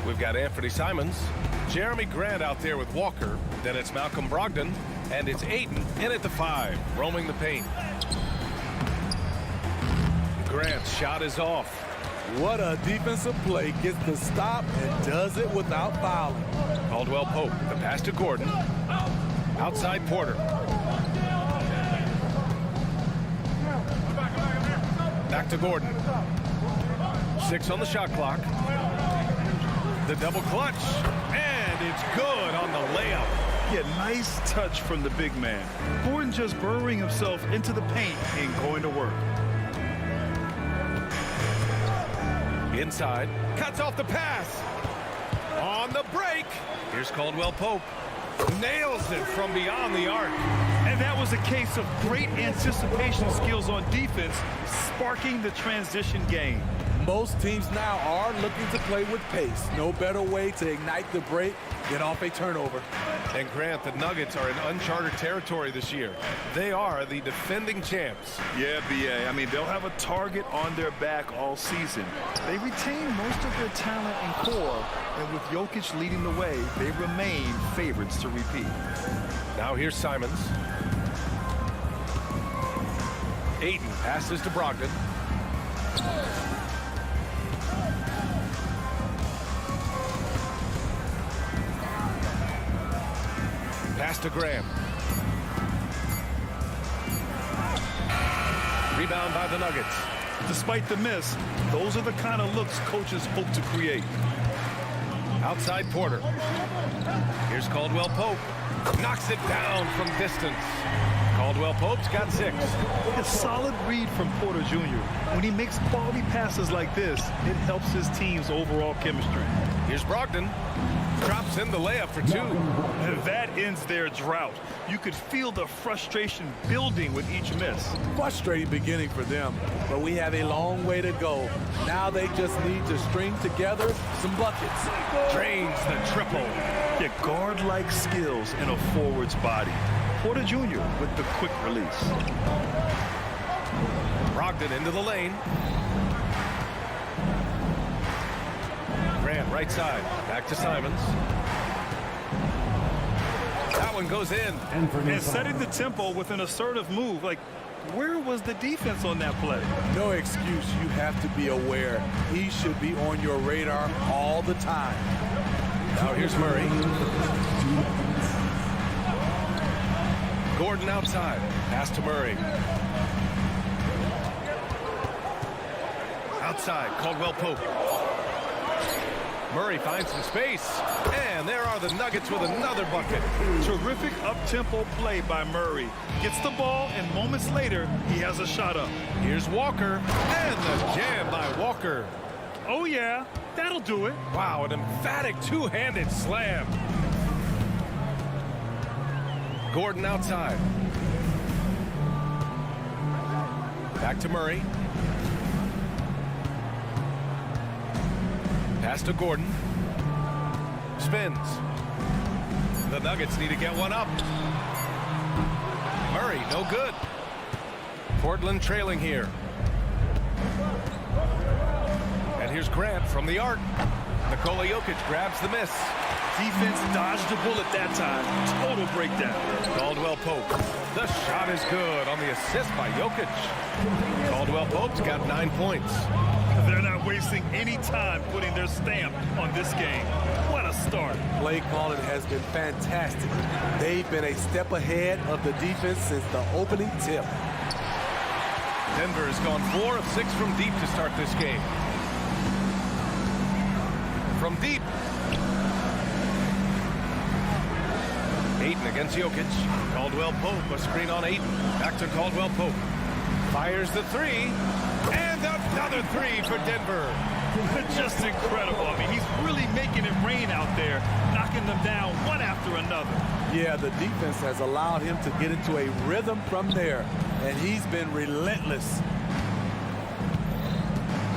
We've got Anthony Simons, Jeremy Grant out there with Walker. Then it's Malcolm Brogdon, and it's Ayton in at the 5, roaming the paint. Grant's shot is off. What a defensive play. Gets the stop and does it without fouling. Caldwell Pope, the pass to Gordon. Outside Porter. Back to Gordon. 6 on the shot clock. The double clutch, and it's good on the layup. Yeah, nice touch from the big man. Gordon just burrowing himself into the paint and going to work. Inside, cuts off the pass. On the break, here's Caldwell Pope. Nails it from beyond the arc. And that was a case of great anticipation skills on defense, sparking the transition game. Most teams now are looking to play with pace. No better way to ignite the break than off a turnover. And Grant, the Nuggets are in uncharted territory this year. They are the defending champs. Yeah, B.A. I mean, they'll have a target on their back all season. They retain most of their talent and core, and with Jokic leading the way, they remain favorites to repeat. Now here's Simons. Ayton passes to Brogdon. Pass to Graham. Rebound by the Nuggets. Despite the miss, those are the kind of looks coaches hope to create. Outside Porter. Here's Caldwell Pope. Knocks it down from distance. Caldwell Pope's got 6. A solid read from Porter Jr. When he makes quality passes like this, it helps his team's overall chemistry. Here's Brogdon. Drops in the layup for 2. And that ends their drought. You could feel the frustration building with each miss. Frustrating beginning for them, but we have a long way to go. Now they just need to string together some buckets. Drains the triple. Yeah, guard-like skills in a forward's body. Porter Jr. with the quick release. Brogdon into the lane. Grant right side. Back to Simons. That one goes in. And setting the tempo with an assertive move. Like, where was the defense on that play? No excuse. You have to be aware. He should be on your radar all the time. Now here's Murray. Gordon outside. Pass to Murray. Outside, Caldwell Pope. Murray finds some space. And there are the Nuggets with another bucket. Terrific up-tempo play by Murray. Gets the ball, and moments later, he has a shot up. Here's Walker. And the jam by Walker. Oh, yeah. That'll do it. Wow, an emphatic two-handed slam. Gordon outside. Back to Murray. Pass to Gordon. Spins. The Nuggets need to get one up. Murray, no good. Portland trailing here. And here's Grant from the arc. Nikola Jokic grabs the miss. Defense dodged a bullet that time. Total breakdown. Caldwell Pope. The shot is good on the assist by Jokic. Caldwell Pope's got 9 points. They're not wasting any time putting their stamp on this game. What a start. Play calling has been fantastic. They've been a step ahead of the defense since the opening tip. Denver has gone 4 of 6 from deep to start this game. From deep. Ayton against Jokic. Caldwell Pope, a screen on Ayton. Back to Caldwell Pope. Fires the 3. And another 3 for Denver. Just incredible. I mean, he's really making it rain out there, knocking them down one after another. Yeah, the defense has allowed him to get into a rhythm from there, and he's been relentless.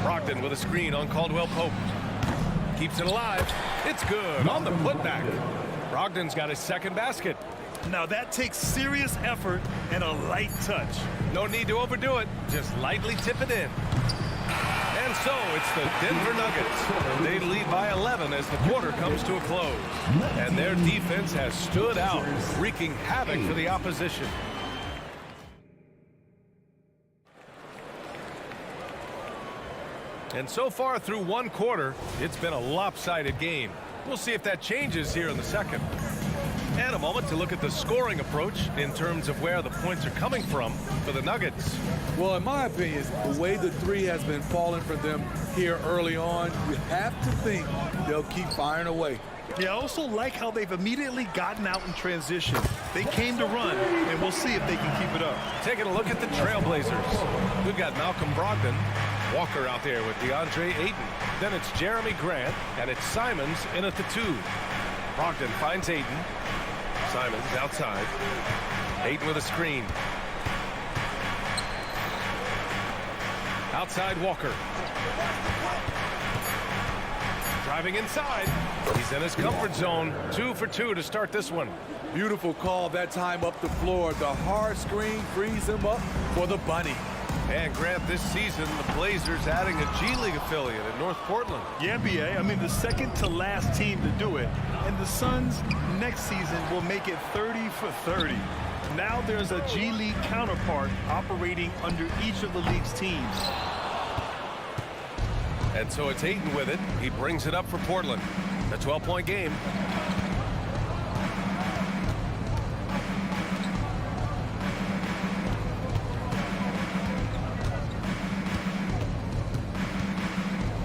Brogdon with a screen on Caldwell Pope. Keeps it alive. It's good on the putback. Brogdon's got his second basket. Now that takes serious effort and a light touch. No need to overdo it. Just lightly tip it in. And so it's the Denver Nuggets. They lead by 11 as the quarter comes to a close. And their defense has stood out, wreaking havoc for the opposition. And so far through one quarter, it's been a lopsided game. We'll see if that changes here in the second. And a moment to look at the scoring approach in terms of where the points are coming from for the Nuggets. Well, in my opinion, the way the three has been falling for them here early on, you have to think they'll keep firing away. Yeah, I also like how they've immediately gotten out in transition. They came to run, and we'll see if they can keep it up. Taking a look at the Trailblazers. We've got Malcolm Brogdon, Walker out there with DeAndre Ayton. Then it's Jeremy Grant, and it's Simons in at the 2. Brogdon finds Ayton. Simons outside. Ayton with a screen. Outside Walker. Driving inside. He's in his comfort zone. 2 for 2 to start this one. Beautiful call that time up the floor. The hard screen frees him up for the bunny. And Grant, this season, the Blazers adding a G League affiliate in North Portland. Yeah, BA. I mean, the second to last team to do it. And the Suns next season will make it 30 for 30. Now there's a G League counterpart operating under each of the league's teams. And so it's Ayton with it. He brings it up for Portland. A 12-point game.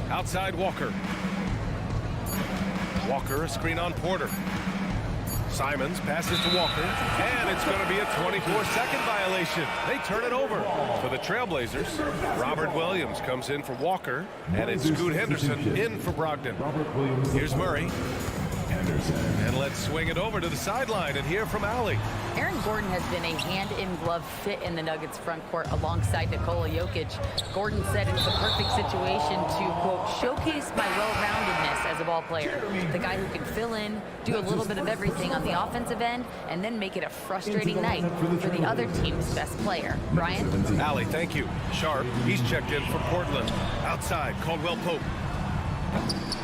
Outside Walker. Walker, a screen on Porter. Simons passes to Walker, and it's going to be a 24-second violation. They turn it over for the Trailblazers. Robert Williams comes in for Walker, and it's Scoot Henderson in for Brogdon. Here's Murray. And let's swing it over to the sideline and hear from Allie. Aaron Gordon has been a hand-in-glove fit in the Nuggets front court alongside Nikola Jokic. Gordon said it's the perfect situation to, quote, showcase my well-roundedness as a ball player. The guy who can fill in, do a little bit of everything on the offensive end, and then make it a frustrating night for the other team's best player. Brian? Allie, thank you. Sharp, he's checked in for Portland. Outside, Caldwell Pope.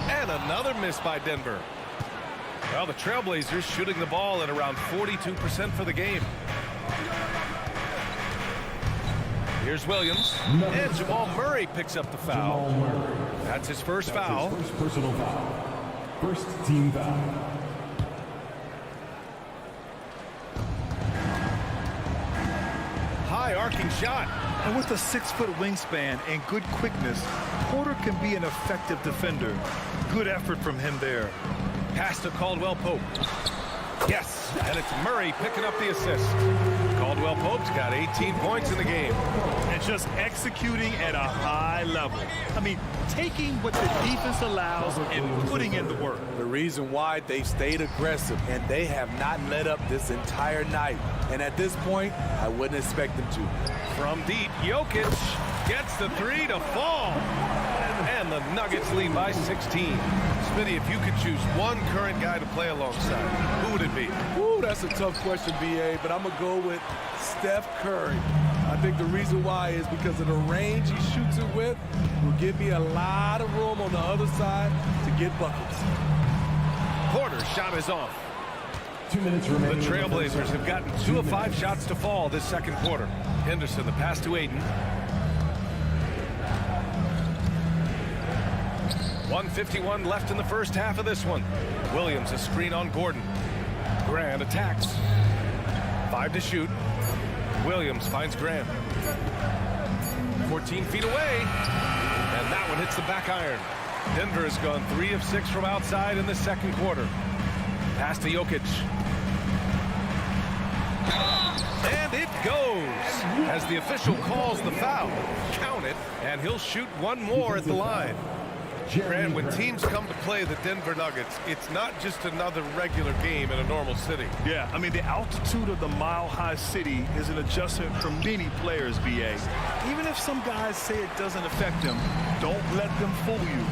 And another miss by Denver. Well, the Trailblazers shooting the ball at around 42% for the game. Here's Williams. And Jamal Murray picks up the foul. That's his first foul. First personal foul. First team foul. High arcing shot. And with a 6-foot wingspan and good quickness, Porter can be an effective defender. Good effort from him there. Pass to Caldwell Pope. Yes, and it's Murray picking up the assist. Caldwell Pope's got 18 points in the game. And just executing at a high level. I mean, taking what the defense allows and putting in the work. The reason why they stayed aggressive, and they have not let up this entire night. And at this point, I wouldn't expect them to. From deep, Jokic gets the 3 to fall. And the Nuggets lead by 16. Smitty, if you could choose one current guy to play alongside, who would it be? Ooh, that's a tough question, BA, but I'm going to go with Steph Curry. I think the reason why is because of the range he shoots it with will give me a lot of room on the other side to get buckets. Porter's shot is off. 2 minutes remaining. The Trailblazers have gotten 2 of 5 shots to fall this second quarter. Henderson, the pass to Ayton. 1:51 left in the first half of this one. Williams, a screen on Gordon. Grant attacks. 5 to shoot. Williams finds Grant. 14 feet away. And that one hits the back iron. Denver has gone 3 of 6 from outside in the second quarter. Pass to Jokic. And it goes as the official calls the foul. Count it, and he'll shoot one more at the line. Grant, when teams come to play the Denver Nuggets, it's not just another regular game in a normal city. Yeah, I mean, the altitude of the mile-high city is an adjustment for many players, BA. Even if some guys say it doesn't affect them, don't let them fool you.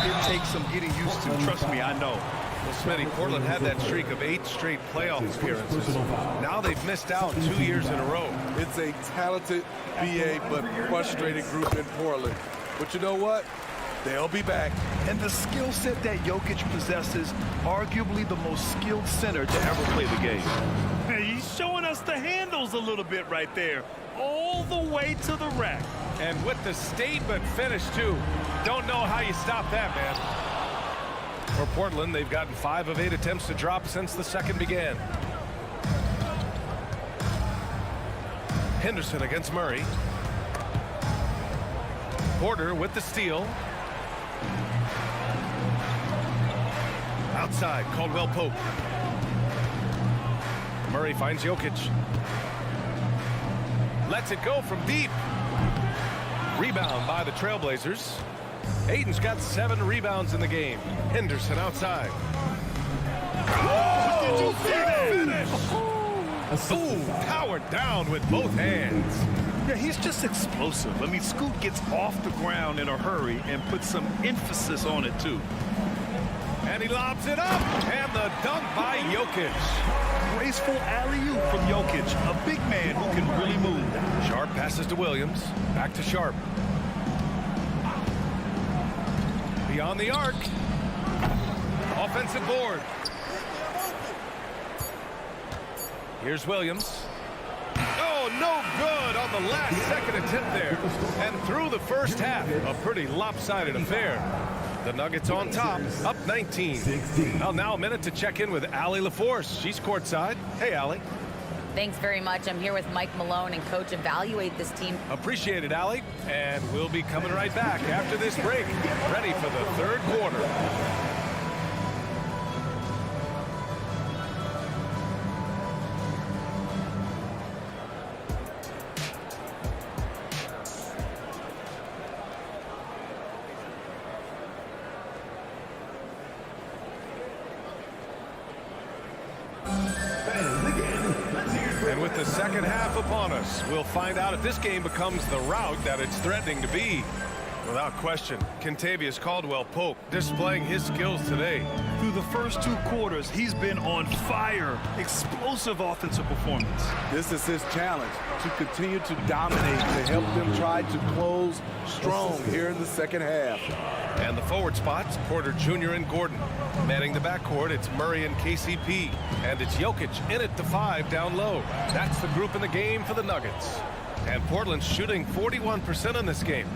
It takes some getting used to. Trust me, I know. Well, Smitty, Portland had that streak of 8 straight playoff appearances. Now they've missed out 2 years in a row. It's a talented BA but frustrated group in Portland. But you know what? They'll be back. And the skill set that Jokic possesses, arguably the most skilled center to ever play the game. Hey, he's showing us the handles a little bit right there, all the way to the rack. And with the statement finish, too. Don't know how you stop that, man. For Portland, they've gotten 5 of 8 attempts to drop since the second began. Henderson against Murray. Porter with the steal. Outside, Caldwell Pope. Murray finds Jokic. Lets it go from deep. Rebound by the Trailblazers. Ayton's got 7 rebounds in the game. Henderson outside. Did you see that? Ooh, powered down with both hands. Yeah, he's just explosive. I mean, Scoot gets off the ground in a hurry and puts some emphasis on it, too. And he lobs it up. And the dunk by Jokic. Graceful alley-oop from Jokic, a big man who can really move. Sharp passes to Williams. Back to Sharp. Beyond the arc. Offensive board. Here's Williams. Oh, no good on the last second attempt there. And through the first half, a pretty lopsided affair. The Nuggets on top, up 19. Well, now a minute to check in with Allie LaForce. She's courtside. Hey, Allie. Thanks very much. I'm here with Mike Malone, and Coach, evaluate this team. Appreciate it, Allie. And we'll be coming right back after this break. Ready for the third quarter. And with the second half upon us, we'll find out if this game becomes the rout that it's threatening to be. Without question, Kentavious Caldwell-Pope displaying his skills today. Through the first 2 quarters, he's been on fire. Explosive offensive performance. This is his challenge, to continue to dominate, to help them try to close strong here in the second half. And the forward spots, Porter Jr. and Gordon. Manning the backcourt, it's Murray and KCP. And it's Jokic in at the 5 down low. That's the group in the game for the Nuggets. And Portland's shooting 41% in this game.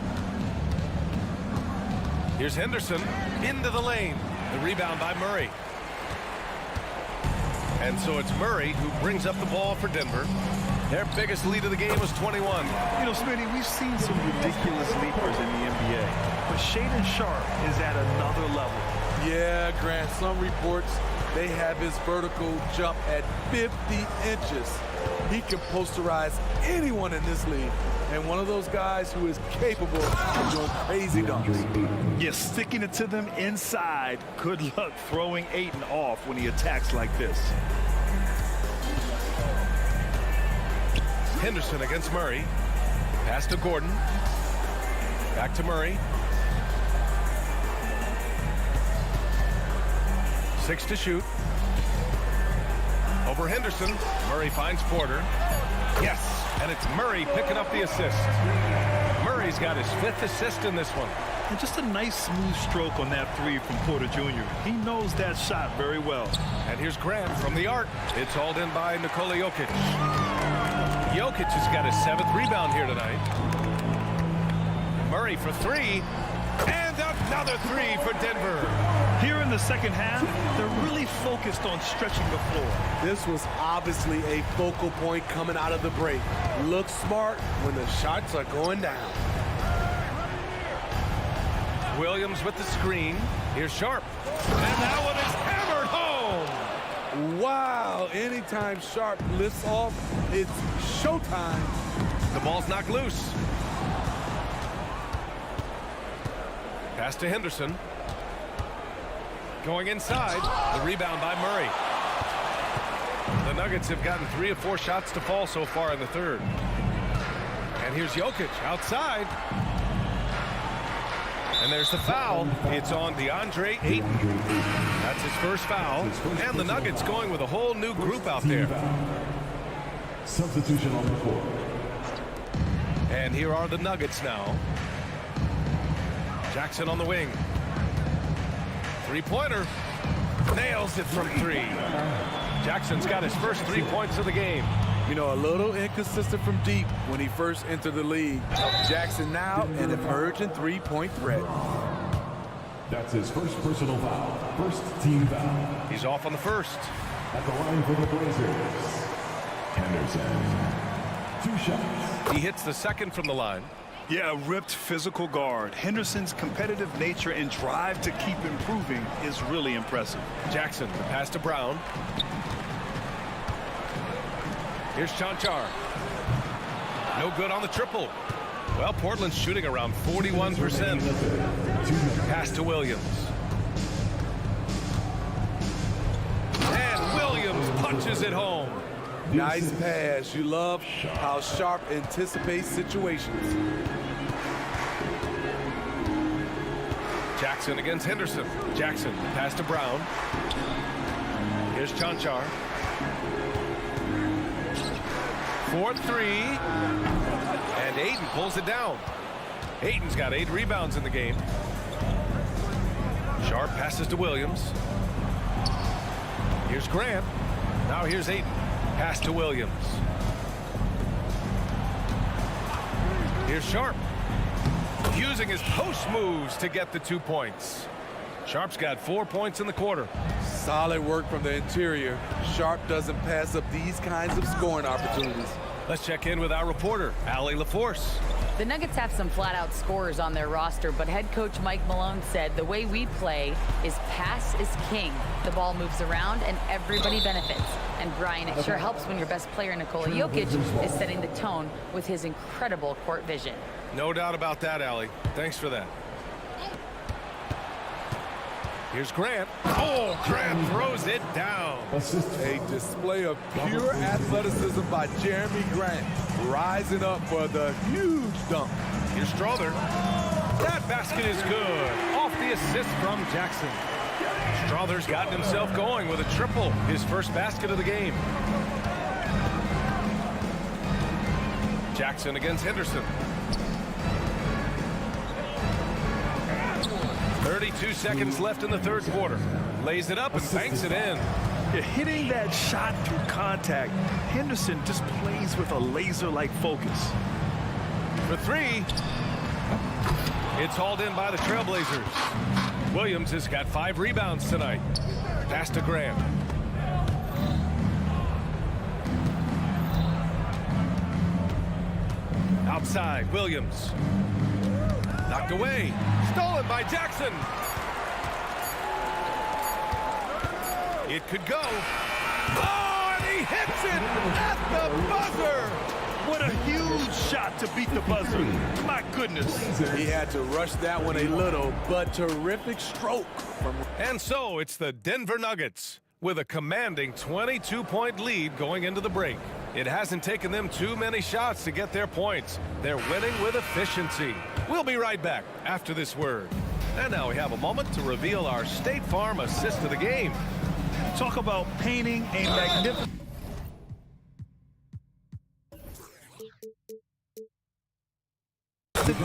Here's Henderson into the lane. The rebound by Murray. And so it's Murray who brings up the ball for Denver. Their biggest lead of the game was 21. You know, Smitty, we've seen some ridiculous leapers in the NBA, but Shaedon Sharpe is at another level. Yeah, Grant, some reports they have his vertical jump at 50 inches. He can posterize anyone in this league. And one of those guys who is capable of doing crazy dunks. Yeah, sticking it to them inside. Good luck throwing Ayton off when he attacks like this. Henderson against Murray. Pass to Gordon. Back to Murray. 6 to shoot. Over Henderson. Murray finds Porter. Yes, and it's Murray picking up the assist. Murray's got his 5th assist in this one. And just a nice smooth stroke on that 3 from Porter Jr. He knows that shot very well. And here's Grant from the arc. It's hauled in by Nikola Jokic. Jokic has got his 7th rebound here tonight. Murray for 3. And another 3 for Denver. Here in the second half, they're really focused on stretching the floor. This was obviously a focal point coming out of the break. Look smart when the shots are going down. Williams with the screen. Here's Sharp. And that one is hammered home. Wow, anytime Sharp lifts off, it's showtime. The ball's knocked loose. Pass to Henderson. Going inside. The rebound by Murray. The Nuggets have gotten 3 of 4 shots to fall so far in the third. And here's Jokic outside. And there's the foul. It's on DeAndre Ayton. That's his first foul. And the Nuggets going with a whole new group out there. Substitution on the court. And here are the Nuggets now. Jackson on the wing. Three-pointer. Nails it from 3. Jackson's got his first 3 points of the game. You know, a little inconsistent from deep when he first entered the league. Jackson now an emerging three-point threat. That's his first personal foul. First team foul. He's off on the first. At the line for the Blazers, Henderson. 2 shots. He hits the second from the line. Yeah, a ripped physical guard. Henderson's competitive nature and drive to keep improving is really impressive. Jackson, the pass to Brown. Here's Chanchar. No good on the triple. Well, Portland's shooting around 41%. Pass to Williams. And Williams punches it home. Nice pass. You love how Sharp anticipates situations. Jackson against Henderson. Jackson, pass to Brown. Here's Chanchar. 4-3. And Ayton pulls it down. Ayton's got 8 rebounds in the game. Sharp passes to Williams. Here's Grant. Now here's Ayton. Pass to Williams. Here's Sharp. Using his post moves to get the 2 points. Sharp's got 4 points in the quarter. Solid work from the interior. Sharp doesn't pass up these kinds of scoring opportunities. Let's check in with our reporter, Allie LaForce. The Nuggets have some flat-out scorers on their roster, but head coach Mike Malone said the way we play is pass is king. The ball moves around and everybody benefits. And Brian, it sure helps when your best player, Nikola Jokic, is setting the tone with his incredible court vision. No doubt about that, Allie. Thanks for that. Here's Grant. Oh, Grant throws it down. A display of pure athleticism by Jeremy Grant, rising up for the huge dunk. Here's Strother. That basket is good. Off the assist from Jackson. Strother's gotten himself going with a triple, his first basket of the game. Jackson against Henderson. 32 seconds left in the third quarter. Lays it up and banks it in. Yeah, hitting that shot through contact, Henderson just plays with a laser-like focus. For 3. It's hauled in by the Trailblazers. Williams has got 5 rebounds tonight. Pass to Grant. Outside, Williams. Knocked away. Stolen by Jackson. It could go. Oh, and he hits it at the buzzer. What a huge shot to beat the buzzer. My goodness. He had to rush that one a little, but terrific stroke. And so it's the Denver Nuggets with a commanding 22-point lead going into the break. It hasn't taken them too many shots to get their points. They're winning with efficiency. We'll be right back after this word. And now we have a moment to reveal our State Farm assist of the game. Talk about painting a magnificent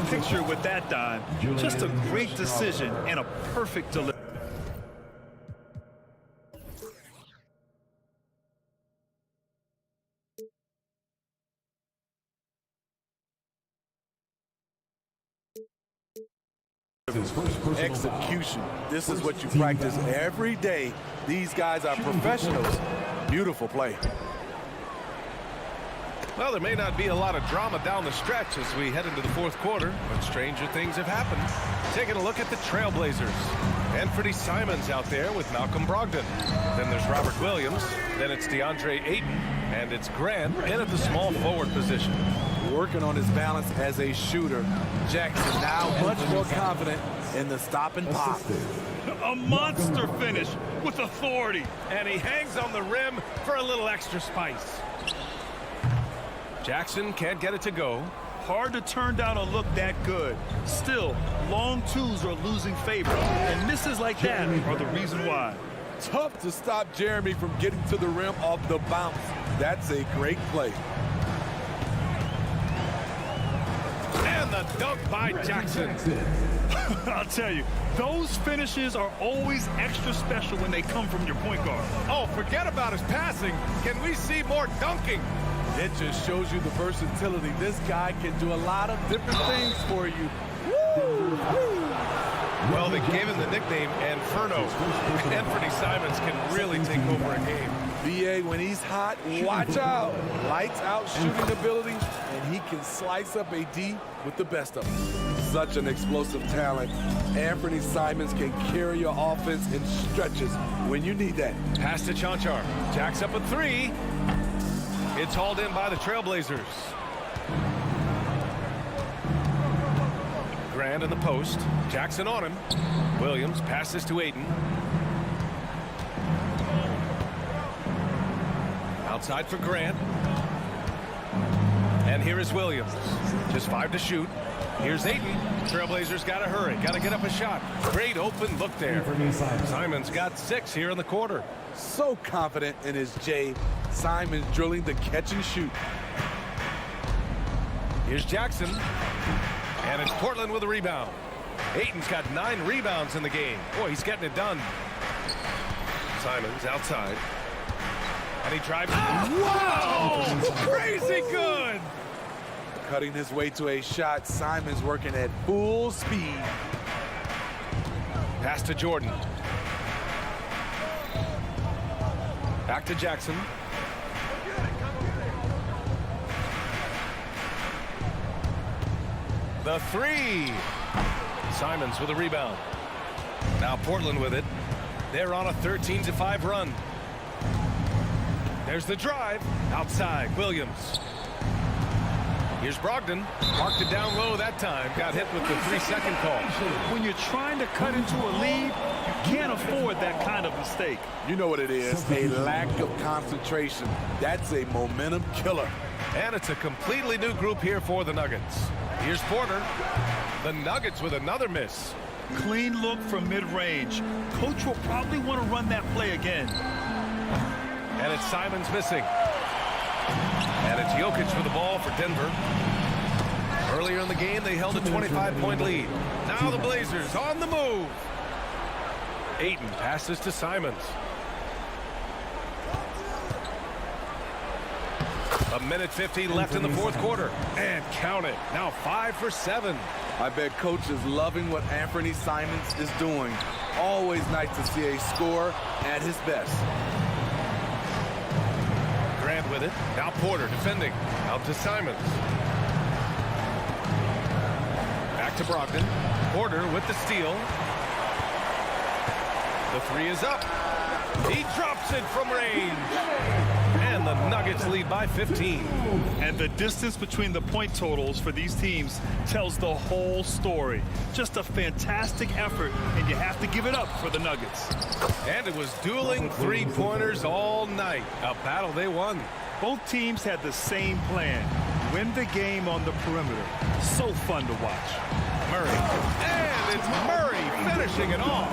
picture with that dive. Just a great decision and a perfect delivery. Execution. This is what you practice every day. These guys are professionals. Beautiful play. Well, there may not be a lot of drama down the stretch as we head into the fourth quarter, but stranger things have happened. Taking a look at the Trailblazers. Anthony Simons out there with Malcolm Brogdon. Then there's Robert Williams. Then it's DeAndre Ayton. And it's Grant in at the small forward position. working on his balance as a shooter. Jackson now much more confident in the stop and pop. A monster finish with authority. And he hangs on the rim for a little extra spice. Jackson can't get it to go. Hard to turn down a look that good. Still, long twos are losing favor, and misses like that are the reason why. Tough to stop Jeremy from getting to the rim off the bounce. That's a great play. And the dunk by Jackson. I'll tell you, those finishes are always extra special when they come from your point guard. Oh, forget about his passing. Can we see more dunking? It just shows you the versatility. This guy can do a lot of different things for you. Woo! Well, they gave him the nickname Inferno. Anthony Simons can really take over a game. BA, when he's hot, watch out. Lights out shooting ability, and he can slice up a D with the best of them. Such an explosive talent. Anthony Simons can carry your offense in stretches when you need that. Pass to Chanchar. Jacks up a three. It's hauled in by the Trailblazers. Grant in the post. Jackson on him. Williams passes to Ayton. Outside for Grant. And here is Williams. Just 5 to shoot. Here's Ayton. Trailblazers got to hurry. Got to get up a shot. Great open look there. Simons got 6 here in the quarter. So confident in his J. Simons drilling the catch and shoot. Here's Jackson. And it's Portland with a rebound. Ayton's got 9 rebounds in the game. Boy, he's getting it done. Simons outside. And he drives. Wow! Crazy good! Cutting his way to a shot. Simons working at full speed. Pass to Jordan. Back to Jackson. The three. Simons with a rebound. Now Portland with it. They're on a 13-5 run. There's the drive. Outside, Williams. Here's Brogdon. Marked it down low that time. Got hit with the 3-second call. When you're trying to cut into a lead, you can't afford that kind of mistake. You know what it is, a lack of concentration. That's a momentum killer. And it's a completely new group here for the Nuggets. Here's Porter. The Nuggets with another miss. Clean look from mid-range. Coach will probably want to run that play again. And it's Simons missing. And it's Jokic with the ball for Denver. Earlier in the game, they held a 25-point lead. Now the Blazers on the move. Ayton passes to Simons. A minute 50 left in the fourth quarter. And count it. Now 5 for 7. I bet Coach is loving what Anthony Simons is doing. Always nice to see a scorer at his best. Grant with it. Now Porter defending. Out to Simons. Back to Brogdon. Porter with the steal. The three is up. He drops it from range. And the Nuggets lead by 15. And the distance between the point totals for these teams tells the whole story. Just a fantastic effort, and you have to give it up for the Nuggets. And it was dueling three-pointers all night. A battle they won. Both teams had the same plan. Win the game on the perimeter. So fun to watch. Murray. And it's Murray finishing it off.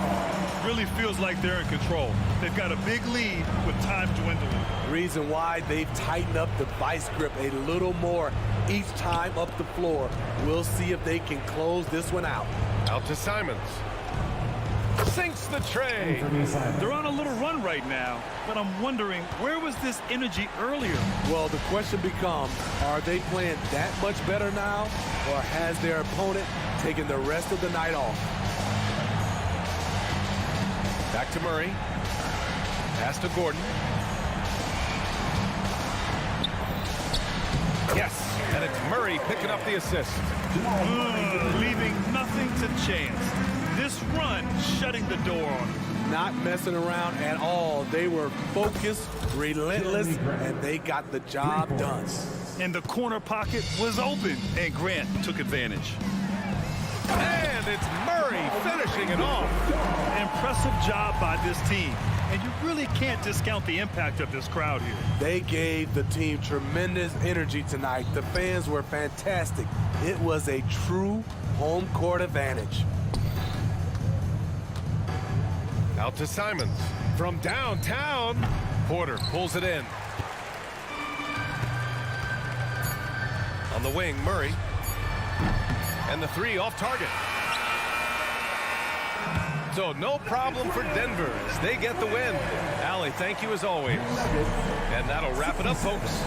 Really feels like they're in control. They've got a big lead with time dwindling. Reason why they've tightened up the vice grip a little more each time up the floor. We'll see if they can close this one out. Out to Simons. Sinks the tray. They're on a little run right now, but I'm wondering, where was this energy earlier? Well, the question becomes, are they playing that much better now, or has their opponent taken the rest of the night off? Back to Murray. Pass to Gordon. Yes, and it's Murray picking up the assist. Leaving nothing to chance. This run shutting the door on him. Not messing around at all. They were focused, relentless, and they got the job done. And the corner pocket was open, and Grant took advantage. And it's Murray finishing it off. Impressive job by this team. And you really can't discount the impact of this crowd here. They gave the team tremendous energy tonight. The fans were fantastic. It was a true home court advantage. Out to Simons. From downtown, Porter pulls it in. On the wing, Murray. And the three off target. So no problem for Denver as they get the win. Allie, thank you as always. And that'll wrap it up, folks.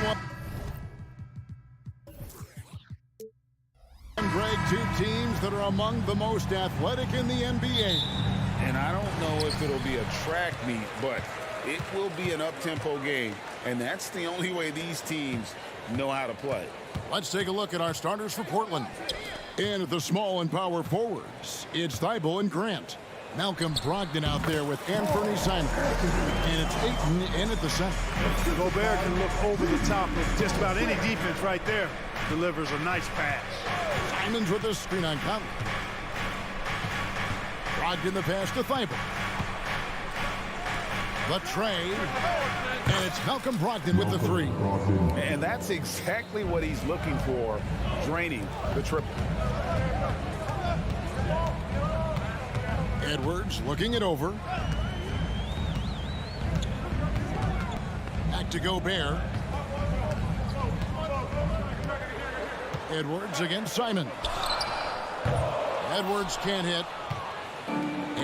1. And Greg, two teams that are among the most athletic in the NBA. And I don't know if it'll be a track meet, but it will be an up-tempo game. And that's the only way these teams know how to play. Let's take a look at our starters for Portland. And at the small and power forwards, it's Thibault and Grant. Malcolm Brogdon out there with Anthony Simon. And it's Ayton in at the center. Gobert can look over the top of just about any defense right there. Delivers a nice pass. Simons with the screen on Conley. Brogdon the pass to Thibault. The trade. And it's Malcolm Brogdon with the three. And that's exactly what he's looking for, draining the triple. Edwards looking it over. Back to Gobert. Edwards against Simon. Edwards can't hit.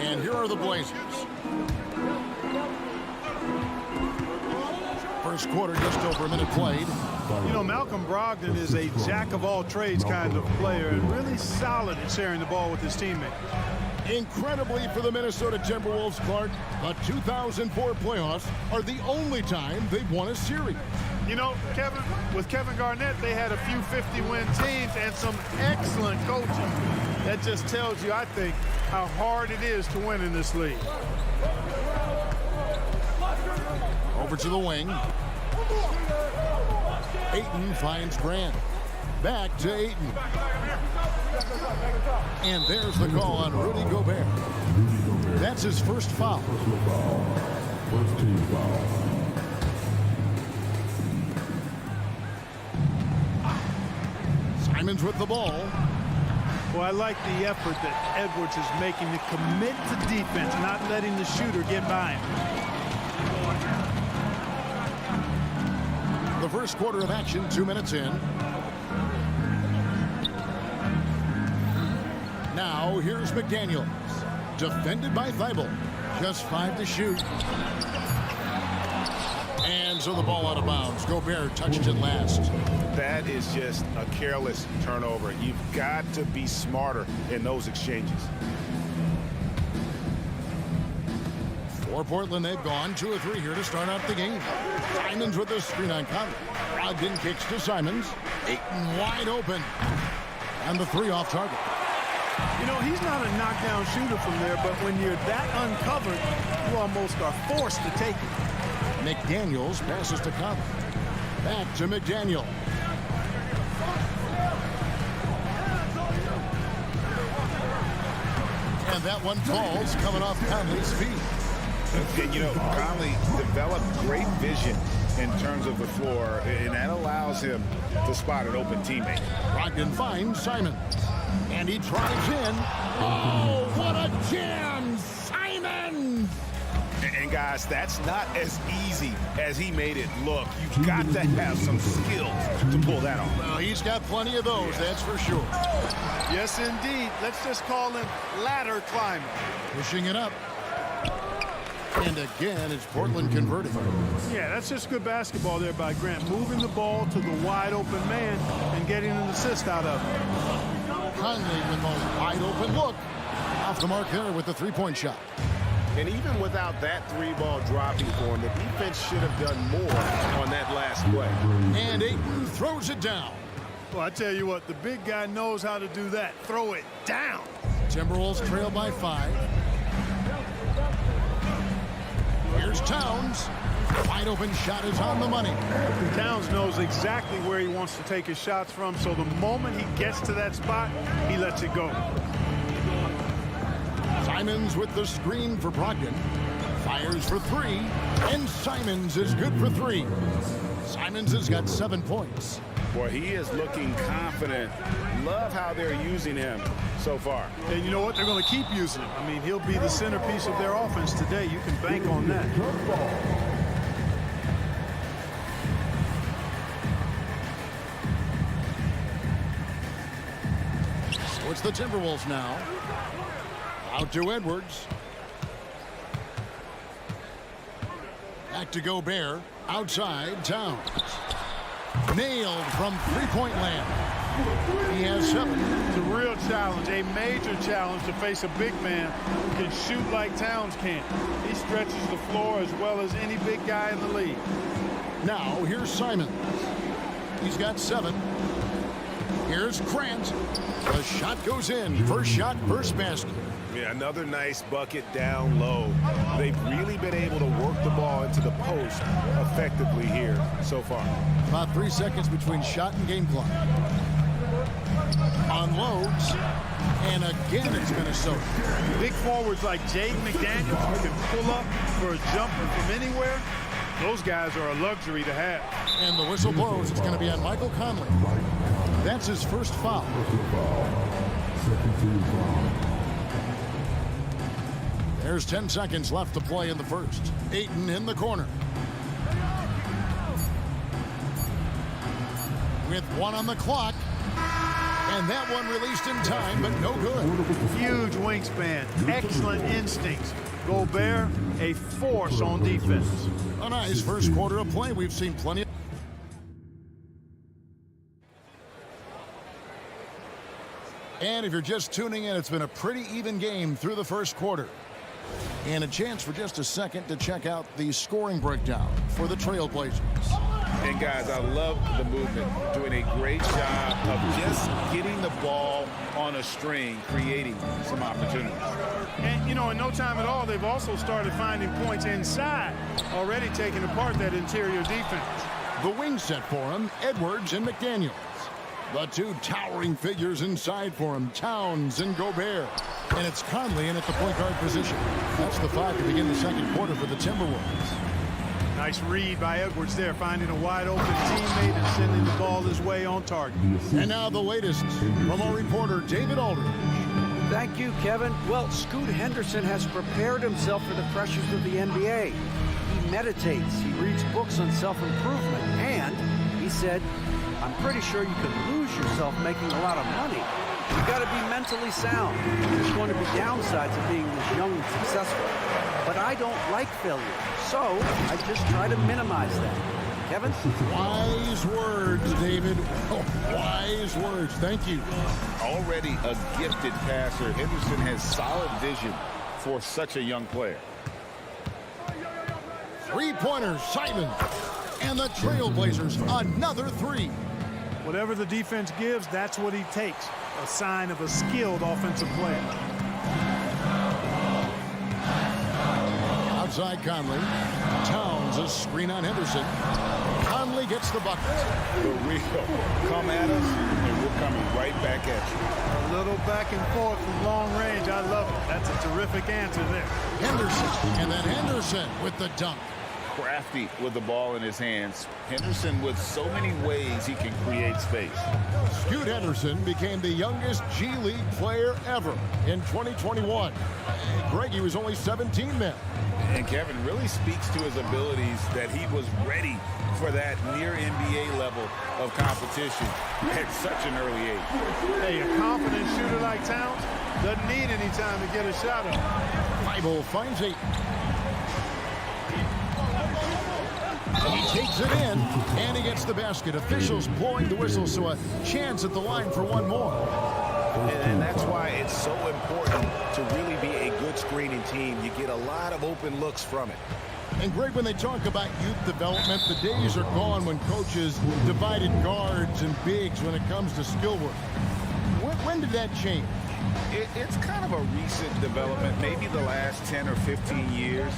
And here are the Blazers. First quarter, just over a minute played. You know, Malcolm Brogdon is a jack-of-all-trades kind of player and really solid at sharing the ball with his teammates. Incredibly for the Minnesota Timberwolves, Clark, the 2004 playoffs are the only time they've won a series. You know, Kevin, with Kevin Garnett, they had a few 50-win teams and some excellent coaching. That just tells you, I think, how hard it is to win in this league. Over to the wing. Ayton finds Grant. Back to Ayton. And there's the call on Rudy Gobert. That's his first foul. First team foul. Simons with the ball. Well, I like the effort that Edwards is making to commit to defense, not letting the shooter get by him. The first quarter of action, 2 minutes in. Now, here's McDaniels. Defended by Thibault. Just 5 to shoot. And so the ball out of bounds. Gobert touched it last. That is just a careless turnover. You've got to be smarter in those exchanges. For Portland, they've gone 2 of 3 here to start out the game. Simons with the screen on Conley. Brogdon kicks to Simons. Ayton wide open. And the 3 off target. You know, he's not a knockdown shooter from there, but when you're that uncovered, you almost are forced to take it. McDaniels passes to Conley. Back to McDaniel. And that one falls coming off Conley's feet. And, you know, Conley developed great vision in terms of the floor, and that allows him to spot an open teammate. Brogdon finds Simon. And he drives in. Oh, what a jam! Simon! And guys, that's not as easy as he made it look. You've got to have some skills to pull that off. Well, he's got plenty of those, that's for sure. Yes, indeed. Let's just call him ladder climber. Pushing it up. And again, it's Portland converting. Yeah, that's just good basketball there by Grant. Moving the ball to the wide open man and getting an assist out of it. Conley with a wide open look. Off the mark there with the three-point shot. And even without that 3-ball dropping for him, the defense should have done more on that last play. And Ayton throws it down. Well, I tell you what, the big guy knows how to do that. Throw it down. Timberwolves trail by 5. Here's Towns. Wide open shot is on the money. Towns knows exactly where he wants to take his shots from, so the moment he gets to that spot, he lets it go. Simons with the screen for Brogdon. Fires for 3. And Simons is good for 3. Simons has got 7 points. Boy, he is looking confident. Love how they're using him so far. And you know what? They're going to keep using him. I mean, he'll be the centerpiece of their offense today. You can bank on that. So it's the Timberwolves now. Out to Edwards. Back to Gobert. Outside, Towns. Nailed from three-point land. He has 7. It's a real challenge, a major challenge to face a big man who can shoot like Towns can. He stretches the floor as well as any big guy in the league. Now, here's Simon. He's got 7. Here's Grant. The shot goes in. First shot, first basket. Yeah, another nice bucket down low. They've really been able to work the ball into the post effectively here so far. About 3 seconds between shot and game clock. Unloads. And again, it's Minnesota. Big forwards like Jaden McDaniels who can pull up for a jumper from anywhere. Those guys are a luxury to have. And the whistle blows. It's going to be on Michael Conley. That's his first foul. There's 10 seconds left to play in the first. Ayton in the corner. With 1 on the clock. And that one released in time, but no good. Huge wingspan. Excellent instincts. Gobert, a force on defense. A nice first quarter of play. We've seen plenty. And if you're just tuning in, it's been a pretty even game through the first quarter. And a chance for just a second to check out the scoring breakdown for the Trailblazers. And guys, I love the movement, doing a great job of just getting the ball on a string, creating some opportunities. And, you know, in no time at all, they've also started finding points inside, already taking apart that interior defense. The wing set for him, Edwards and McDaniels. The 2 towering figures inside for him, Towns and Gobert. And it's Conley in at the point guard position. That's the 5 to begin the second quarter for the Timberwolves. Nice read by Edwards there, finding a wide open teammate and sending the ball his way on target. And now the latest from our reporter, David Aldridge. Thank you, Kevin. Well, Scoot Henderson has prepared himself for the pressures of the NBA. He meditates, he reads books on self-improvement, and he said, I'm pretty sure you could lose yourself making a lot of money. You've got to be mentally sound. There's going to be downsides of being this young and successful. But I don't like failure, so I just try to minimize that. Kevin? Wise words, David. Oh, wise words. Thank you. Already a gifted passer, Henderson has solid vision for such a young player. Three-pointers, Simon. And the Trailblazers, another 3. Whatever the defense gives, that's what he takes. A sign of a skilled offensive player. Outside Conley. Towns a screen on Henderson. Conley gets the bucket. For real. Come at us, and we're coming right back at you. A little back and forth from long range. I love it. That's a terrific answer there. Henderson. And then Henderson with the dunk. Crafty with the ball in his hands. Henderson with so many ways he can create space. Scoot Henderson became the youngest G League player ever in 2021. Greg, he was only 17 then. And Kevin really speaks to his abilities that he was ready for that near NBA level of competition at such an early age. Hey, a confident shooter like Towns doesn't need any time to get a shot up. Bible finds 8. He takes it in, and he gets the basket. Officials blowing the whistle, so a chance at the line for one more. And that's why it's so important to really be a good screening team. You get a lot of open looks from it. And Greg, when they talk about youth development, the days are gone when coaches divided guards and bigs when it comes to skill work. When did that change? It's kind of a recent development, maybe the last 10 or 15 years,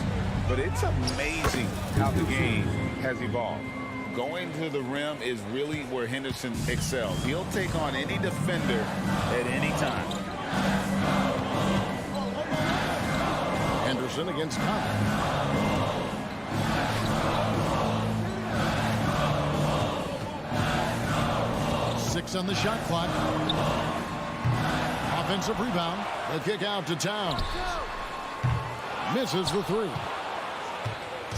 but it's amazing how the game has evolved. Going to the rim is really where Henderson excels. He'll take on any defender at any time. Henderson against Conley. 6 on the shot clock. Offensive rebound. The kick out to Towns. Misses the 3.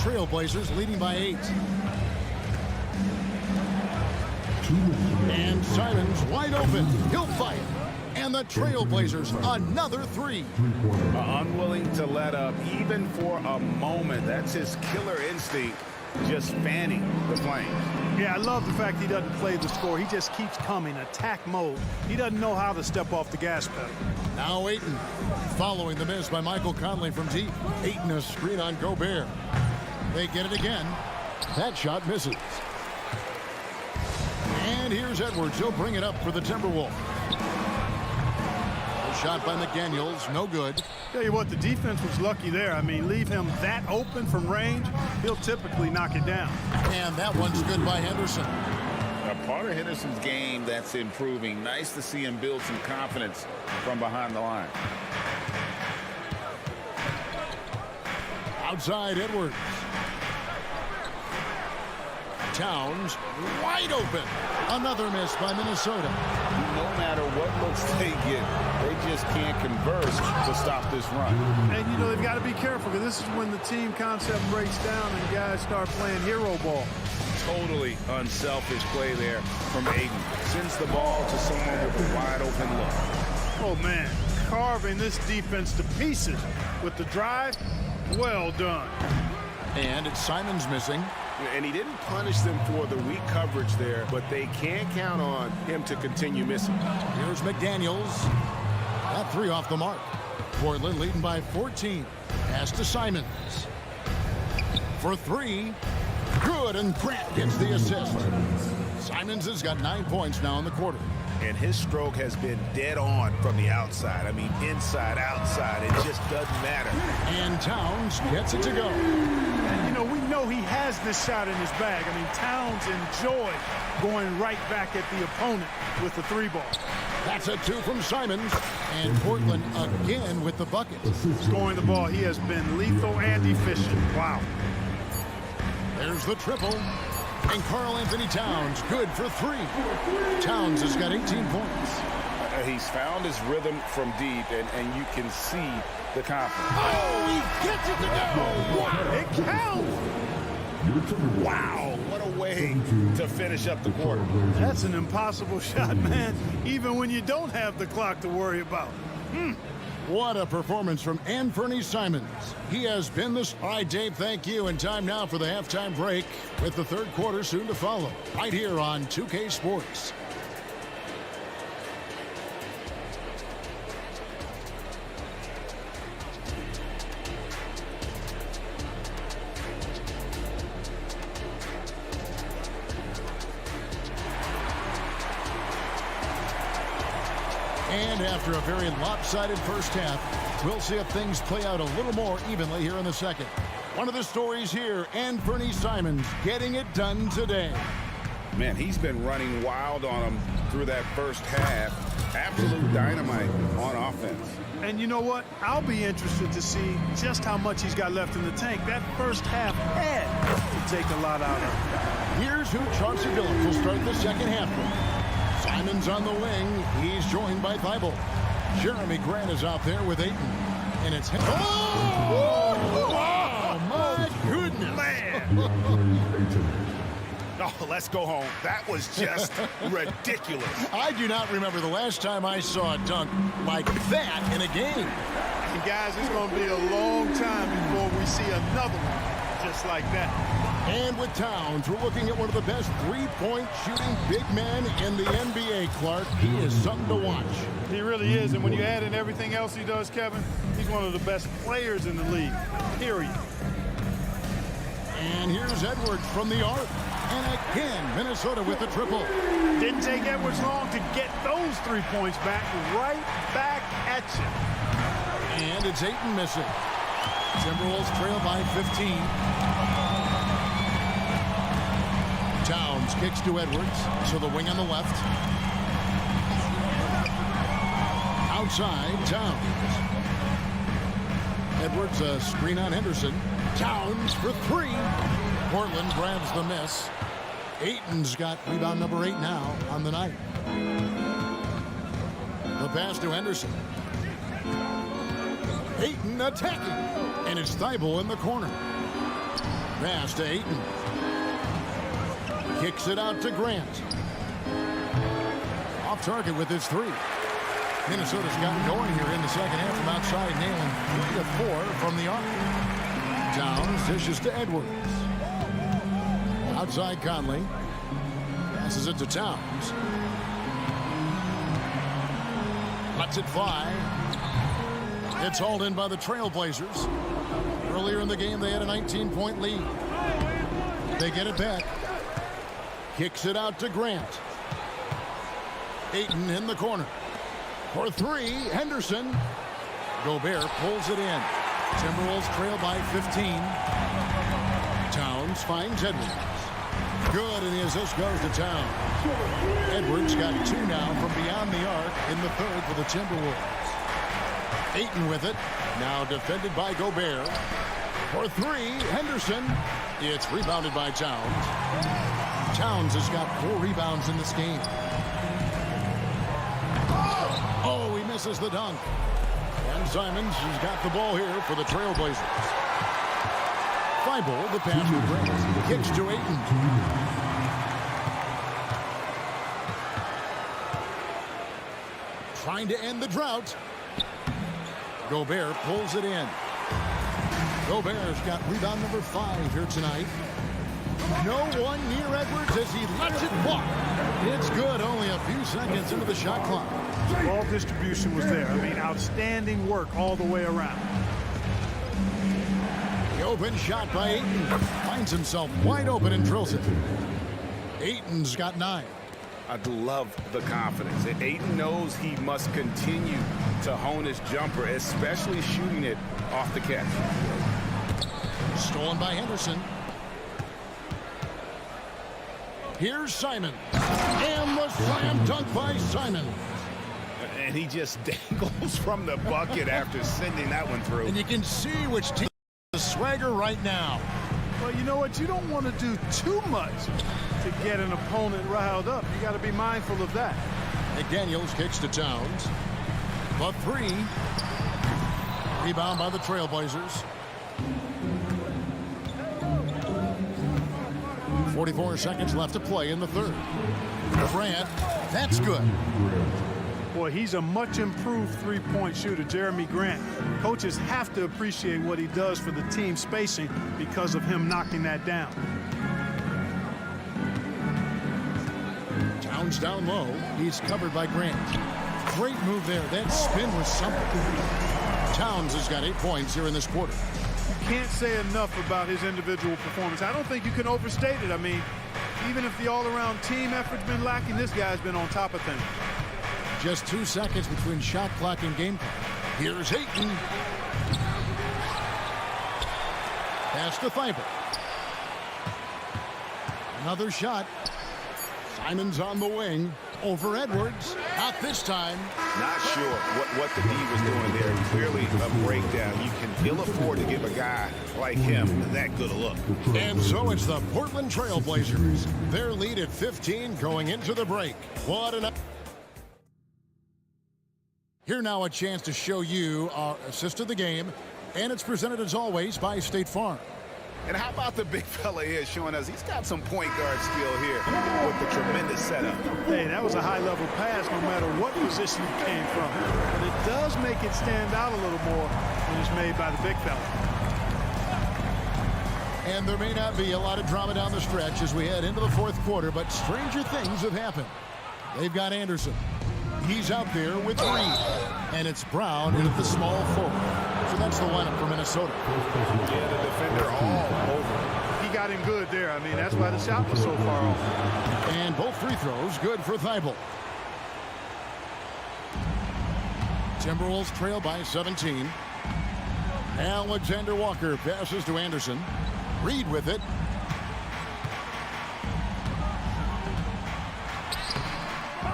Trailblazers leading by 8. And Simon's wide open. He'll fire. And the Trailblazers another 3. Unwilling to let up even for a moment. That's his killer instinct just fanning the Flames. Yeah, I love the fact he doesn't play the score. He just keeps coming, attack mode. He doesn't know how to step off the gas pedal. Now Ayton, following the miss by Michael Conley from deep. Ayton a screen on Gobert. They get it again. That shot misses. And here's Edwards. He'll bring it up for the Timberwolves. Shot by McDaniels, no good. Tell you what, the defense was lucky there. I mean, leave him that open from range, he'll typically knock it down. And that one's good by Henderson. A part of Henderson's game that's improving. Nice to see him build some confidence from behind the line. Outside Edwards. Towns wide open. Another miss by Minnesota. No matter what looks they get, they just can't convert to stop this run. And, you know, they've got to be careful because this is when the team concept breaks down and guys start playing hero ball. Totally unselfish play there from Ayton. Sends the ball to someone with a wide open look. Oh, man, carving this defense to pieces with the drive. Well done. And it's Simons missing. And he didn't punish them for the weak coverage there, but they can't count on him to continue missing. Here's McDaniels. That three off the mark. Portland leading by 14. Pass to Simons. For three. Good, and Grant gets the assist. Simons has got 9 points now in the quarter. And his stroke has been dead on from the outside. I mean, inside, outside, it just doesn't matter. And Towns gets it to go. And, you know, we know he has this shot in his bag. I mean, Towns enjoys going right back at the opponent with the three ball. That's a two from Simons. And Portland again with the bucket. Scoring the ball, he has been lethal and efficient. Wow. There's the triple. And Karl Anthony Towns, good for three. Towns has got 18 points. He's found his rhythm from deep, and you can see the confidence. Oh, he gets it to go. Wow, it counts. Wow, what a way to finish up the quarter. That's an impossible shot, man, even when you don't have the clock to worry about. What a performance from Anthony Simons. He has been this. All right, Dave, thank you. And time now for the halftime break with the third quarter soon to follow. Right here on 2K Sports. And after a very lopsided first half, we'll see if things play out a little more evenly here in the second. One of the stories here, Anthony Simons getting it done today. Man, he's been running wild on him through that first half. Absolute dynamite on offense. And you know what? I'll be interested to see just how much he's got left in the tank. That first half had to take a lot out of him. Here's who Chauncey Billups will start the second half with. Simons on the wing. He's joined by Thibault. Jeremy Grant is out there with Ayton. And it's... Oh, my goodness. Man. Oh, let's go home. That was just ridiculous. I do not remember the last time I saw a dunk like that in a game. And guys, it's going to be a long time before we see another one just like that. And with Towns, we're looking at one of the best three-point shooting big men in the NBA, Clark. He is something to watch. He really is, and when you add in everything else he does, Kevin, he's one of the best players in the league, period. And here's Edwards from the arc. And again, Minnesota with the triple. Didn't take Edwards long to get those 3 points back, right back at you. And it's Ayton missing. Timberwolves trail by 15. Towns kicks to Edwards, so the wing on the left. Outside, Towns. Edwards, a screen on Henderson. Towns for three. Portland grabs the miss. Ayton's got rebound number 8 now on the night. The pass to Henderson. Ayton attacking. And it's Thibault in the corner. Pass to Ayton. Kicks it out to Grant. Off target with his three. Minnesota's gotten going here in the second half from outside, nailing 3 of 4 from the arc. Towns dishes to Edwards. Outside Conley. Passes it to Towns. Lets it fly. It's hauled in by the Trailblazers. Earlier in the game, they had a 19-point lead. They get it back. Kicks it out to Grant. Ayton in the corner. For three, Henderson. Gobert pulls it in. Timberwolves trail by 15. Towns finds Edwards. Good, and the assist goes to Towns. Edwards got two now from beyond the arc in the third for the Timberwolves. Ayton with it. Now defended by Gobert. For three, Henderson. It's rebounded by Towns. Towns has got 4 rebounds in this game. Oh, he misses the dunk. And Simons has got the ball here for the Trailblazers. Thibault, the pass to Grant. Kicks to Ayton. Trying to end the drought. Gobert pulls it in. Gobert's got rebound number 5 here tonight. No one near Edwards as he lets it walk. It's good, only a few seconds into the shot clock. Ball distribution was there. I mean, outstanding work all the way around. The open shot by Ayton. Finds himself wide open and drills it. Ayton's got 9. I love the confidence. And Ayton knows he must continue to hone his jumper, especially shooting it off the catch. Stolen by Henderson. Here's Simon. And the slam dunk by Simon. And he just dangles from the bucket after sending that one through. And you can see which team has the swagger right now. Well, you know what? You don't want to do too much to get an opponent riled up. You got to be mindful of that. McDaniels kicks to Towns. The 3. Rebound by the Trailblazers. 44 seconds left to play in the third. Grant, that's good. Boy, he's a much improved three-point shooter, Jeremy Grant. Coaches have to appreciate what he does for the team spacing because of him knocking that down. Towns down low. He's covered by Grant. Great move there. That spin was something. Towns has got 8 points here in this quarter. You can't say enough about his individual performance. I don't think you can overstate it. I mean, even if the all-around team effort's been lacking, this guy's been on top of things. Just 2 seconds between shot clock and game clock. Here's Ayton. Pass to Thibault. Another shot. Simon's on the wing. Over Edwards. Not this time. Not sure what the D was doing there. Clearly a breakdown. You can ill afford to give a guy like him that good a look. And so it's the Portland Trailblazers. Their lead at 15 going into the break. What an... Here now a chance to show you our assist of the game. And it's presented as always by State Farm. And how about the big fella here showing us he's got some point guard skill here with the tremendous setup. Hey, that was a high-level pass no matter what position it came from. But it does make it stand out a little more when it's made by the big fella. And there may not be a lot of drama down the stretch as we head into the fourth quarter, but stranger things have happened. They've got Anderson. He's out there with Reed. And it's Brown in at the small forward. So that's the lineup for Minnesota. Yeah, the defender all over. He got him good there. I mean, that's why the shot was so far off. And both free throws good for Thibault. Timberwolves trail by 17. Alexander Walker passes to Anderson. Reed with it.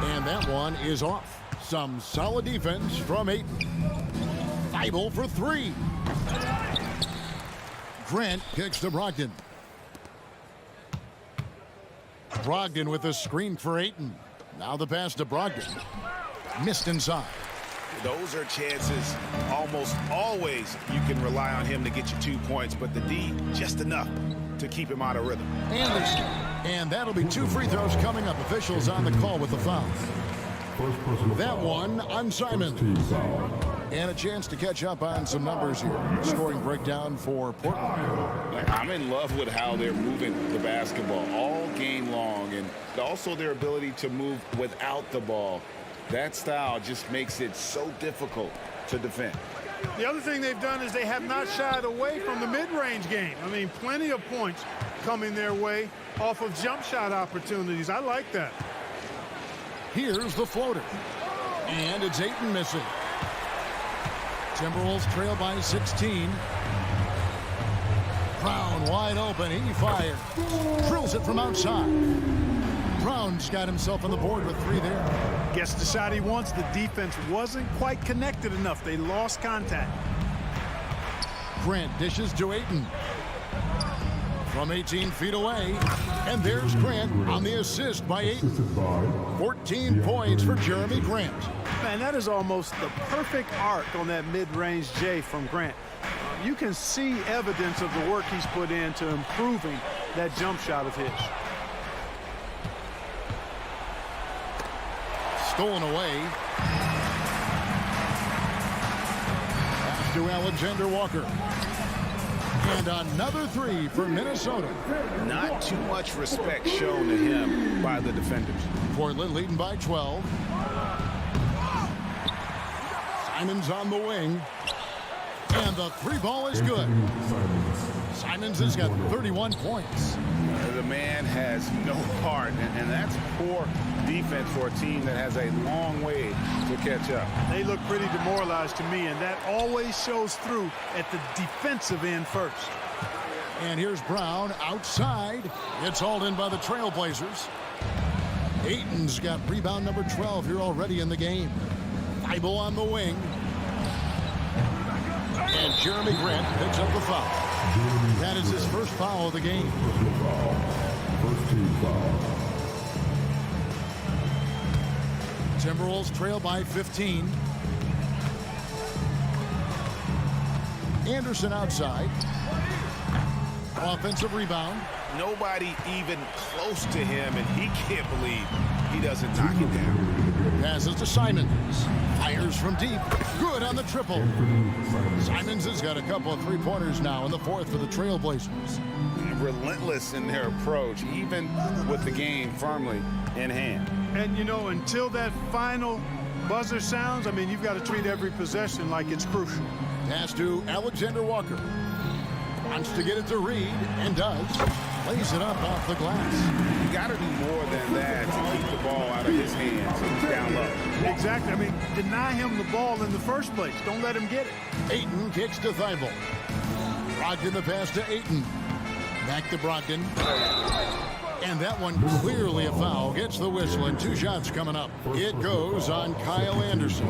And that one is off. Some solid defense from Ayton. Thibault for 3. Grant kicks to Brogdon. Brogdon with a screen for Ayton. Now the pass to Brogdon. Missed inside. Those are chances almost always you can rely on him to get you 2 points, but the D just enough to keep him out of rhythm. Anderson. And that'll be 2 free throws coming up. Officials on the call with the foul. That one on Simon. And a chance to catch up on some numbers here. Scoring breakdown for Portland. I'm in love with how they're moving the basketball all game long, and also their ability to move without the ball. That style just makes it so difficult to defend. The other thing they've done is they have not shied away from the mid-range game. I mean, plenty of points coming their way off of jump shot opportunities. I like that. Here's the floater. And it's Ayton missing. Timberwolves trail by 16. Brown wide open. He fires. Drills it from outside. Brown's got himself on the board with 3 there. Gets the shot he wants. The defense wasn't quite connected enough. They lost contact. Grant dishes to Ayton. From 18 feet away. And there's Grant on the assist by Ayton. 14 points for Jeremy Grant. Man, that is almost the perfect arc on that mid-range J from Grant. You can see evidence of the work he's put into improving that jump shot of his. Stolen away. Pass to Alexander Walker. And another 3 for Minnesota. Not too much respect shown to him by the defenders. Portland leading by 12. Simons on the wing. And the 3 ball is good. Simons has got 31 points. The man has no heart, and that's poor defense for a team that has a long way to catch up. They look pretty demoralized to me, and that always shows through at the defensive end first. And here's Brown outside. It's hauled in by the Trailblazers. Ayton's got rebound number 12 here already in the game. Thibault on the wing. And Jeremy Grant picks up the foul. That is his first foul of the game. First team foul. Timberwolves trail by 15. Anderson outside. Offensive rebound. Nobody even close to him, and he can't believe he doesn't knock it down. Passes to Simons. Fires from deep. Good on the triple. Simons has got a couple of 3-pointers now in the 4th for the Trailblazers. Relentless in their approach, even with the game firmly in hand. And, you know, until that final buzzer sounds, I mean, you've got to treat every possession like it's crucial. Pass to Alexander Walker. Wants to get it to Reed, and does. Lays it up off the glass. You got to do more than that to keep the ball out of his hands down low. Exactly. I mean, deny him the ball in the first place. Don't let him get it. Ayton kicks to Thibault. Brogdon the pass to Ayton. Back to Brogdon. And that one clearly a foul. Gets the whistle, and 2 shots coming up. It goes on Kyle Anderson.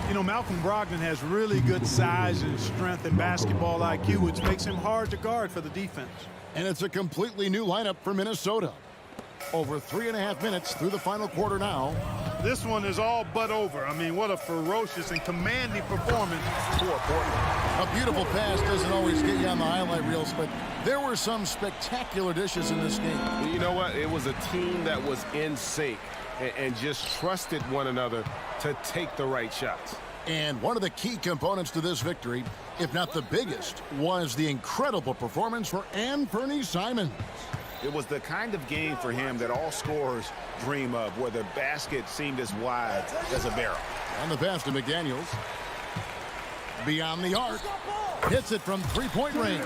You know, Malcolm Brogdon has really good size and strength and basketball IQ, which makes him hard to guard for the defense. And it's a completely new lineup for Minnesota. Over 3.5 minutes through the final quarter now. This one is all but over. I mean, what a ferocious and commanding performance for Portland. A beautiful pass doesn't always get you on the highlight reels, but there were some spectacular dishes in this game. You know what? It was a team that was in sync and just trusted one another to take the right shots. And one of the key components to this victory, if not the biggest, was the incredible performance for Anthony Simons. It was the kind of game for him that all scorers dream of, where the basket seemed as wide as a barrel. On the pass to McDaniels. Beyond the arc. Hits it from 3-point range.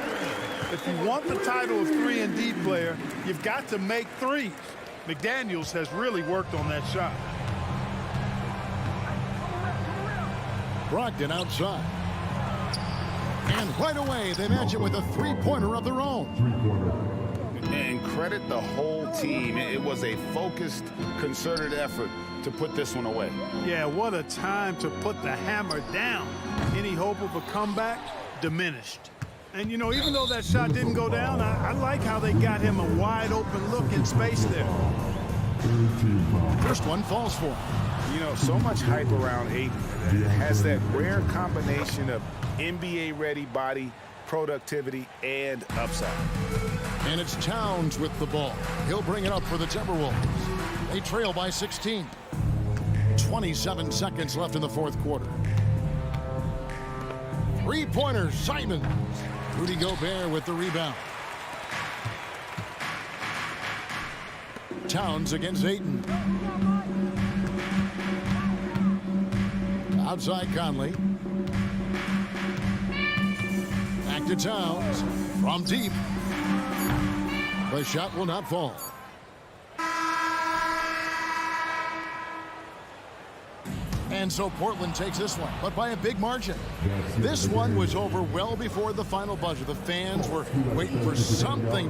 If you want the title of 3-and-D player, you've got to make threes. McDaniels has really worked on that shot. Brogdon outside. And right away, they match it with a 3-pointer of their own. And credit the whole team. It was a focused, concerted effort to put this one away. Yeah, what a time to put the hammer down. Any hope of a comeback diminished. And, you know, even though that shot didn't go down, I like how they got him a wide-open look in space there. First one falls for him. You know, so much hype around Ayton. Has that rare combination of NBA-ready body, productivity, and upside. And it's Towns with the ball. He'll bring it up for the Timberwolves. They trail by 16. 27 seconds left in the 4th quarter. Three-pointer, Simons. Rudy Gobert with the rebound. Towns against Ayton. Outside Conley. Back to Towns. From deep. The shot will not fall. And so Portland takes this one, but by a big margin. This one was over well before the final buzzer. The fans were waiting for something.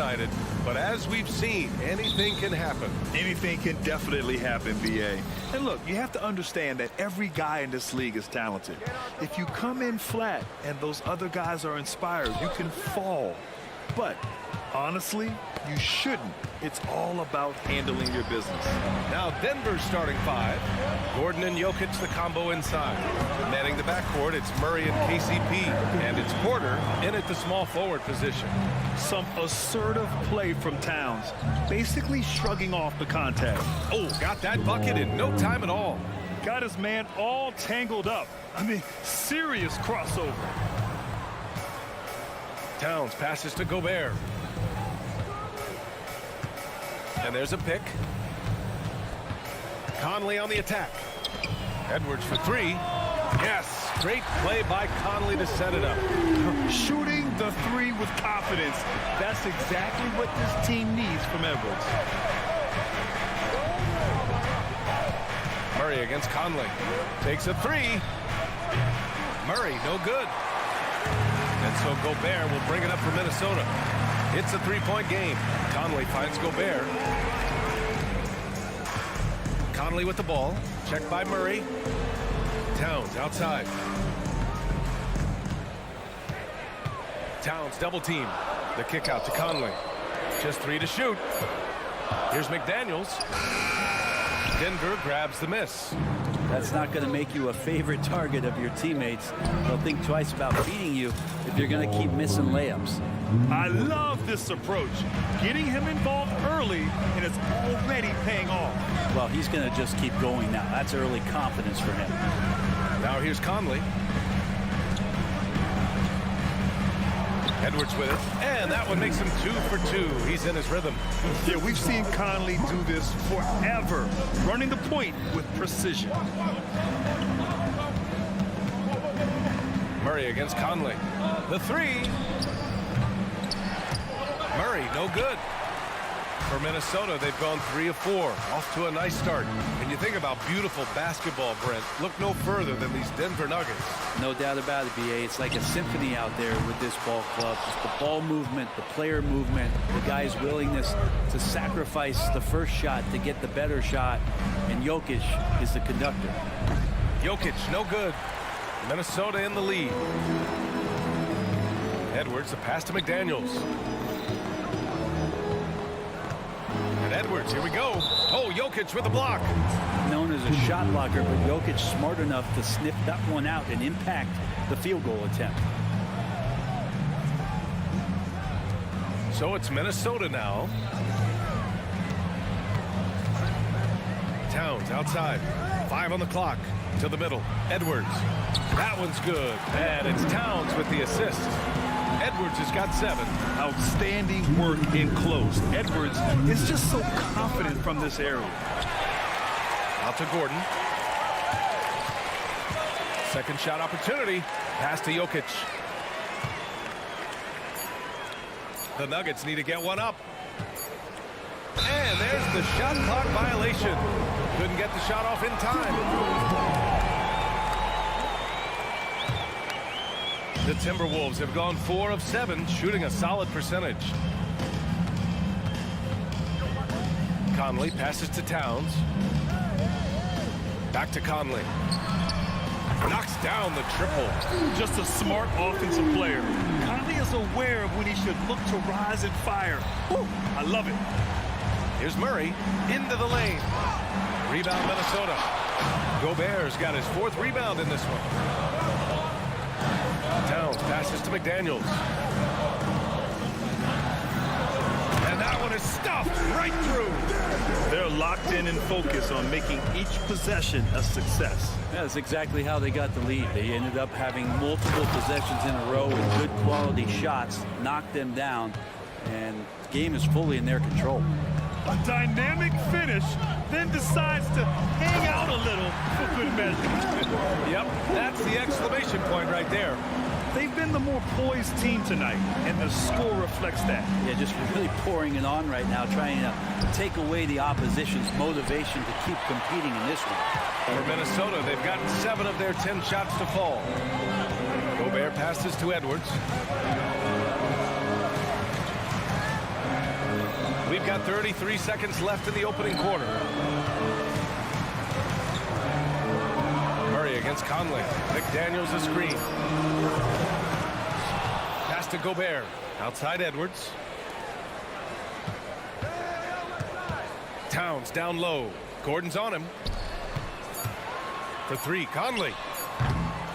excited, but as we've seen, anything can happen. Anything can definitely happen, BA. And look, you have to understand that every guy in this league is talented. If you come in flat and those other guys are inspired, you can fall. But honestly, you shouldn't. It's all about handling your business. Now Denver's starting five. Gordon and Jokic, the combo inside. Manning the backcourt, it's Murray and KCP. And it's Porter in at the small forward position. Some assertive play from Towns, basically shrugging off the contact. Oh, got that bucket in no time at all. Got his man all tangled up. I mean, serious crossover. Towns passes to Gobert. And there's a pick. Conley on the attack. Edwards for three. Yes, great play by Conley to set it up. Shooting the three with confidence. That's exactly what this team needs from Edwards. Murray against Conley. Takes a three. Murray, no good. And so Gobert will bring it up for Minnesota. It's a three-point game. Conley finds Gobert. Conley with the ball. Checked by Murray. Towns outside. Towns double team. The kick out to Conley. Just three to shoot. Here's McDaniels. Denver grabs the miss. That's not going to make you a favorite target of your teammates. They'll think twice about beating you if you're going to keep missing layups. I love this approach. Getting him involved early, and it's already paying off. Well, he's going to just keep going now. That's early confidence for him. Now here's Conley. Edwards with it. And that one makes him 2 for 2. He's in his rhythm. Yeah, we've seen Conley do this forever. Running the point with precision. Murray against Conley. The three. Murray, no good. For Minnesota, they've gone 3 of 4. Off to a nice start. And you think about beautiful basketball, Brent. Look no further than these Denver Nuggets. No doubt about it, BA. It's like a symphony out there with this ball club. Just the ball movement, the player movement, the guy's willingness to sacrifice the first shot to get the better shot. And Jokic is the conductor. Jokic, no good. Minnesota in the lead. Edwards, the pass to McDaniels. And Edwards, here we go. Oh, Jokic with the block. Known as a shot blocker, but Jokic smart enough to sniff that one out and impact the field goal attempt. So it's Minnesota now. Towns outside. 5 on the clock. To the middle. Edwards. That one's good. And it's Towns with the assist. Edwards has got 7. Outstanding work in close. Edwards is just so confident from this area. Out to Gordon. Second shot opportunity. Pass to Jokic. The Nuggets need to get one up. And there's the shot clock violation. Couldn't get the shot off in time. The Timberwolves have gone 4 of 7, shooting a solid percentage. Conley passes to Towns. Back to Conley. Knocks down the triple. Just a smart offensive player. Conley is aware of when he should look to rise and fire. Woo, I love it. Here's Murray into the lane. Rebound Minnesota. Gobert's got his 4th rebound in this one. Towns passes to McDaniels. And that one is stuffed right through. They're locked in and focused on making each possession a success. That's exactly how they got the lead. They ended up having multiple possessions in a row with good quality shots, knocked them down, and the game is fully in their control. A dynamic finish, then decides to hang out a little for good measure. Yep, that's the exclamation point right there. They've been the more poised team tonight, and the score reflects that. Yeah, just really pouring it on right now, trying to take away the opposition's motivation to keep competing in this one. For Minnesota, they've gotten 7 of their 10 shots to fall. Gobert passes to Edwards. We've got 33 seconds left in the opening quarter. Murray against Conley. McDaniels a screen. Pass to Gobert. Outside Edwards. Towns down low. Gordon's on him. For three, Conley.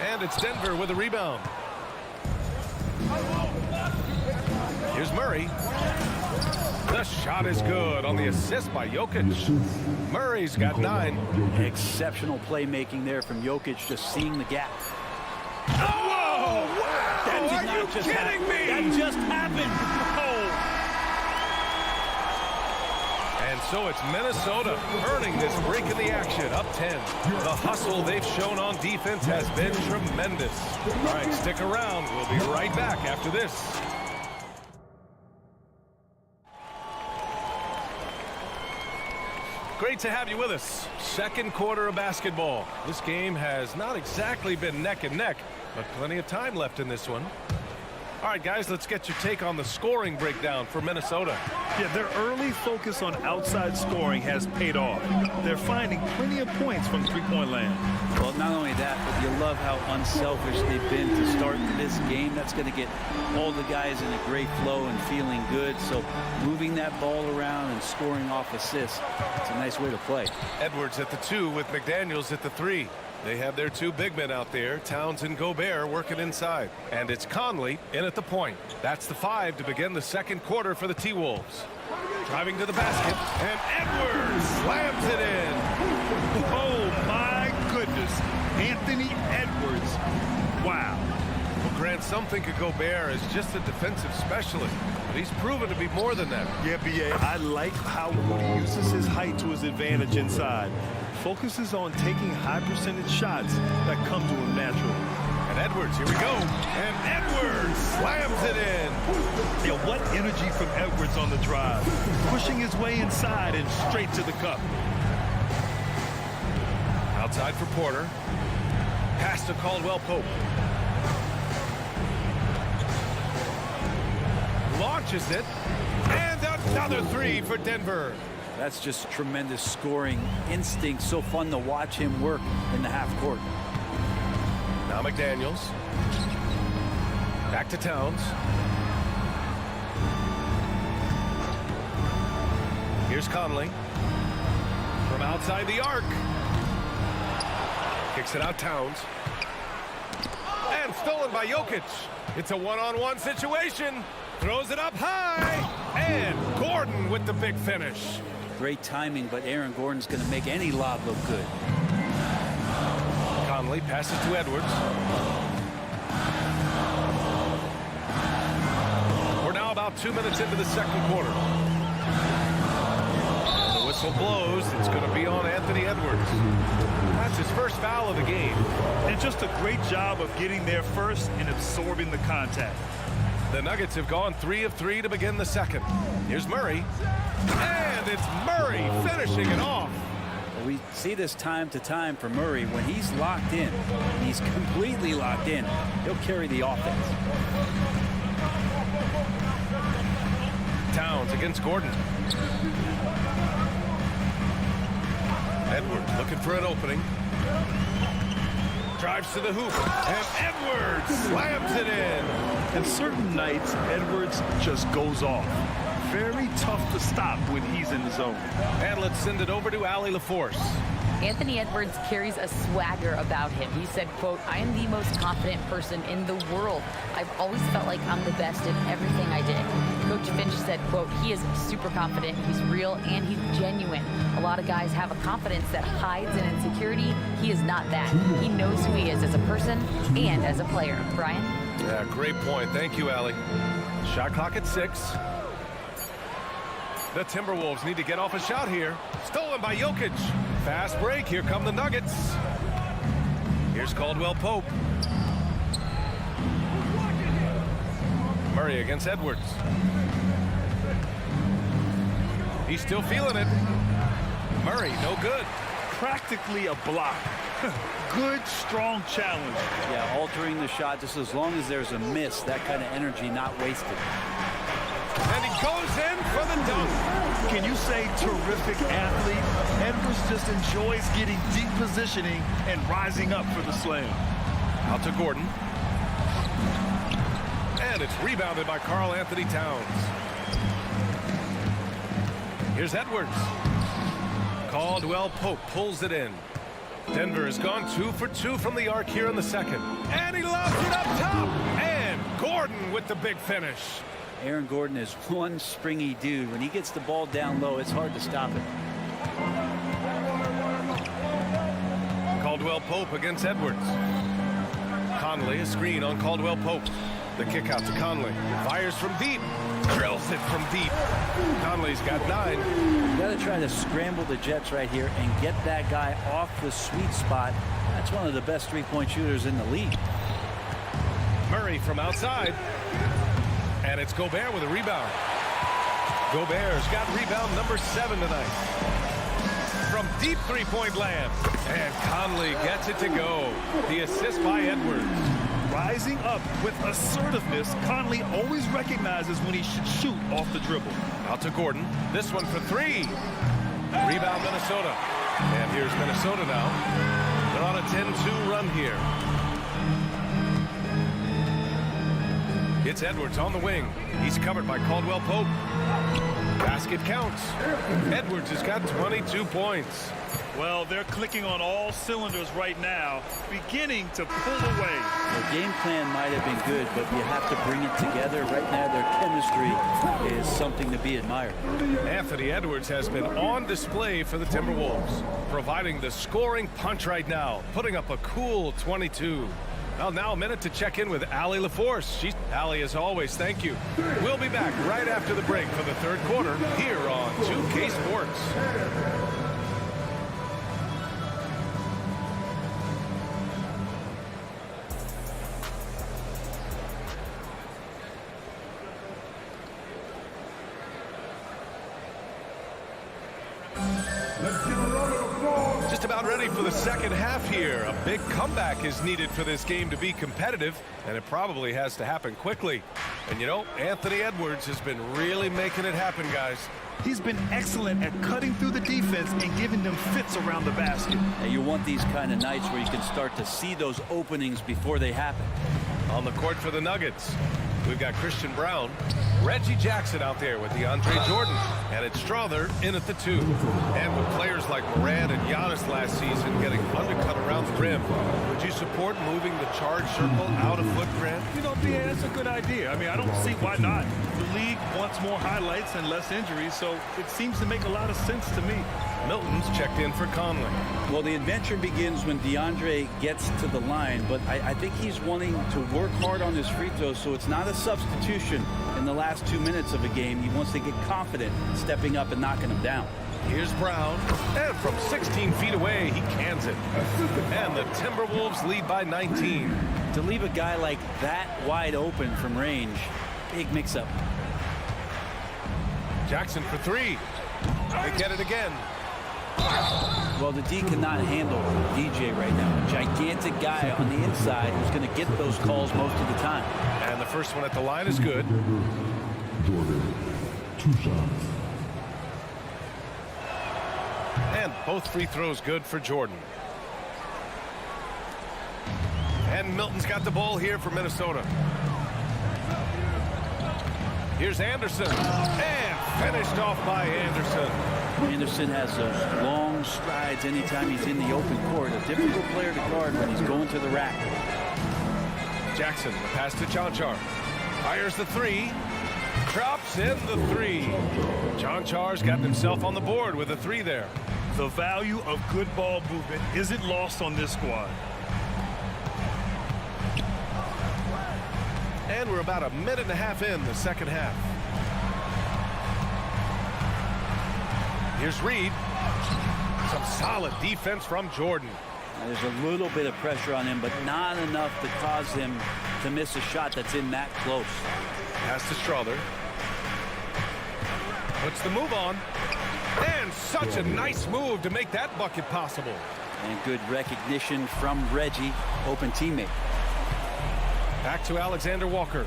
And it's Denver with a rebound. Here's Murray. The shot is good on the assist by Jokic. Murray's got 9. Exceptional playmaking there from Jokic, just seeing the gap. Oh! That did not just happen. That just happened. And so it's Minnesota earning this break in the action, up 10. The hustle they've shown on defense has been tremendous. All right, stick around. We'll be right back after this. Great to have you with us. Second quarter of basketball. This game has not exactly been neck and neck, but plenty of time left in this one. All right, guys, let's get your take on the scoring breakdown for Minnesota. Yeah, their early focus on outside scoring has paid off. They're finding plenty of points from three-point land. Well, not only that, but you love how unselfish they've been to start this game. That's going to get all the guys in a great flow and feeling good. So moving that ball around and scoring off assists, it's a nice way to play. Edwards at the 2 with McDaniels at the 3. They have their 2 big men out there, Towns and Gobert, working inside. And it's Conley in at the point. That's the 5 to begin the second quarter for the T-Wolves. Driving to the basket, and Edwards slams it in. Oh, my goodness. Anthony Edwards. Wow. Well, Grant, some think of Gobert as just a defensive specialist, but he's proven to be more than that. Yeah, B.A., I like how he uses his height to his advantage inside. Focuses on taking high percentage shots that come to him naturally. And Edwards, here we go. And Edwards slams it in. Yeah, what energy from Edwards on the drive. Pushing his way inside and straight to the cup. Outside for Porter. Pass to Caldwell Pope. Launches it. And another 3 for Denver. That's just tremendous scoring instinct. So fun to watch him work in the half court. Now McDaniels. Back to Towns. Here's Conley. From outside the arc. Kicks it out Towns. And stolen by Jokic. It's a one-on-one situation. Throws it up high. And Gordon with the big finish. Great timing, but Aaron Gordon's going to make any lob look good. Conley passes to Edwards. We're now about 2 minutes into the second quarter. The whistle blows. It's going to be on Anthony Edwards. That's his first foul of the game. And just a great job of getting there first and absorbing the contact. The Nuggets have gone 3 of 3 to begin the second. Here's Murray. And it's Murray finishing it off. We see this time to time for Murray. When he's locked in, he's completely locked in, he'll carry the offense. Towns against Gordon. Edwards looking for an opening. Drives to the hoop. And Edwards slams it in. And certain nights, Edwards just goes off. Very tough to stop when he's in the zone. And let's send it over to Allie LaForce. Anthony Edwards carries a swagger about him. He said, quote, "I am the most confident person in the world. I've always felt like I'm the best in everything I did." Coach Finch said, quote, "He is super confident, he's real, and he's genuine. A lot of guys have a confidence that hides an insecurity. He is not that. He knows who he is as a person and as a player." Brian? Yeah, great point. Thank you, Allie. Shot clock at 6. The Timberwolves need to get off a shot here. Stolen by Jokic. Fast break. Here come the Nuggets. Here's Caldwell Pope. Murray against Edwards. He's still feeling it. Murray, no good. Practically a block. Good, strong challenge. Yeah, altering the shot just as long as there's a miss, that kind of energy not wasted. And he goes in for the dunk. Can you say terrific athlete? Edwards just enjoys getting deep positioning and rising up for the slam. Out to Gordon. And it's rebounded by Karl Anthony Towns. Here's Edwards. Caldwell Pope pulls it in. Denver has gone 2 for 2 from the arc here in the second. And he lobs it up top. And Gordon with the big finish. Aaron Gordon is one springy dude. When he gets the ball down low, it's hard to stop it. Caldwell Pope against Edwards. Conley, a screen on Caldwell Pope. The kick out to Conley. Fires from deep. Drills it from deep. Conley's got 9. You got to try to scramble the Jets right here and get that guy off the sweet spot. That's one of the best three-point shooters in the league. Murray from outside. And it's Gobert with a rebound. Gobert's got rebound number 7 tonight. From deep three-point land. And Conley gets it to go. The assist by Edwards. Rising up with assertiveness, Conley always recognizes when he should shoot off the dribble. Out to Gordon. This one for 3. Rebound Minnesota. And here's Minnesota now. They're on a 10-2 run here. It's Edwards on the wing. He's covered by Caldwell Pope. Basket counts. Edwards has got 22 points. Well, they're clicking on all cylinders right now, beginning to pull away. The game plan might have been good, but you have to bring it together. Right now, their chemistry is something to be admired. Anthony Edwards has been on display for the Timberwolves, providing the scoring punch right now, putting up a cool 22. Well, now a minute to check in with Allie LaForce. Allie, as always, thank you. We'll be back right after the break for the third quarter here on 2K Sports. Just about ready for the second half here. A big comeback is needed for this game to be competitive, and it probably has to happen quickly. And you know, Anthony Edwards has been really making it happen, guys. He's been excellent at cutting through the defense and giving them fits around the basket. And you want these kind of nights where you can start to see those openings before they happen. On the court for the Nuggets, we've got Christian Brown, Reggie Jackson out there with DeAndre Jordan, and it's Strother in at the 2. And with players like Morant and Giannis last season getting undercut around the rim, would you support moving the charge circle out of footprint? You know, yeah, that's a good idea. I mean, I don't see why not. The league wants more highlights and less injuries, so it seems to make a lot of sense to me. Milton's checked in for Conley. Well, the adventure begins when DeAndre gets to the line, but I think he's wanting to work hard on his free throws, so it's not a substitution in the last 2 minutes of a game. He wants to get confident stepping up and knocking them down. Here's Brown, and from 16 feet away, he cans it. And the Timberwolves lead by 19. To leave a guy like that wide open from range, big mix-up. Jackson for 3. They get it again. Well, the D cannot handle DJ right now. A gigantic guy on the inside who's going to get those calls most of the time. And the first one at the line is good. Jordan, 2 shots. And both free throws good for Jordan. And Milton's got the ball here for Minnesota. Here's Anderson. And finished off by Anderson. Anderson has those long strides anytime he's in the open court. A difficult player to guard when he's going to the rack. Jackson, the pass to Chanchar. Fires the 3. Drops in the 3. Chanchar's got himself on the board with a 3 there. The value of good ball movement isn't lost on this squad. And we're about a minute and a half in the second half. Here's Reed. Some solid defense from Jordan. Now, there's a little bit of pressure on him, but not enough to cause him to miss a shot that's in that close. Pass to Strother. Puts the move on. And such a nice move to make that bucket possible. And good recognition from Reggie, open teammate. Back to Alexander Walker.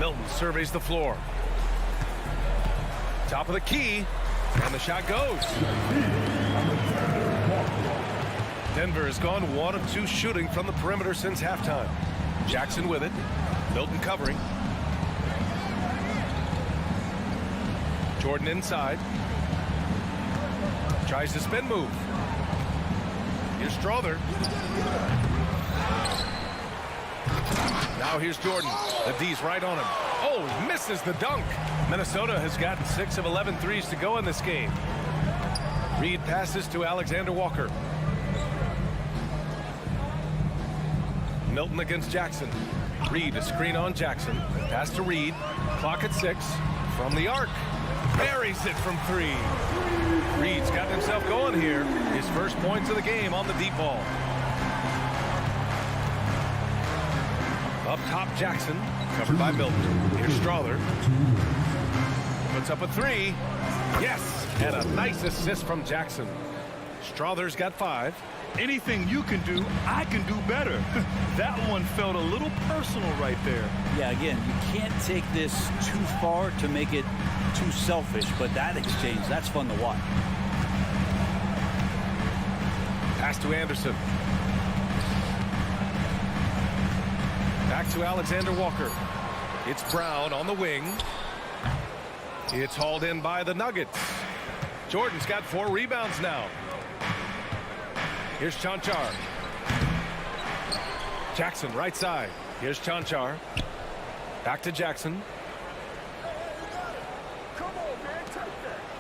Milton surveys the floor. Top of the key, and the shot goes. Denver has gone 1 of 2 shooting from the perimeter since halftime. Jackson with it. Milton covering. Jordan inside. Tries to spin move. Here's Strother. Now here's Jordan. The D's right on him. Oh, he misses the dunk. Minnesota has gotten 6 of 11 threes to go in this game. Reed passes to Alexander Walker. Milton against Jackson. Reed, a screen on Jackson. Pass to Reed. Clock at 6. From the arc. Buries it from 3. Reed's got himself going here. His first points of the game on the deep ball. Up top, Jackson. Covered by Milton. Here's Strother. Puts up a 3. Yes! And a nice assist from Jackson. Strother's got 5. Anything you can do, I can do better. That one felt a little personal right there. Yeah, again, you can't take this too far to make it too selfish, but that exchange, that's fun to watch. Pass to Anderson. Back to Alexander Walker. It's Brown on the wing. It's hauled in by the Nuggets. Jordan's got 4 rebounds now. Here's Chanchar. Jackson right side. Here's Chanchar. Back to Jackson.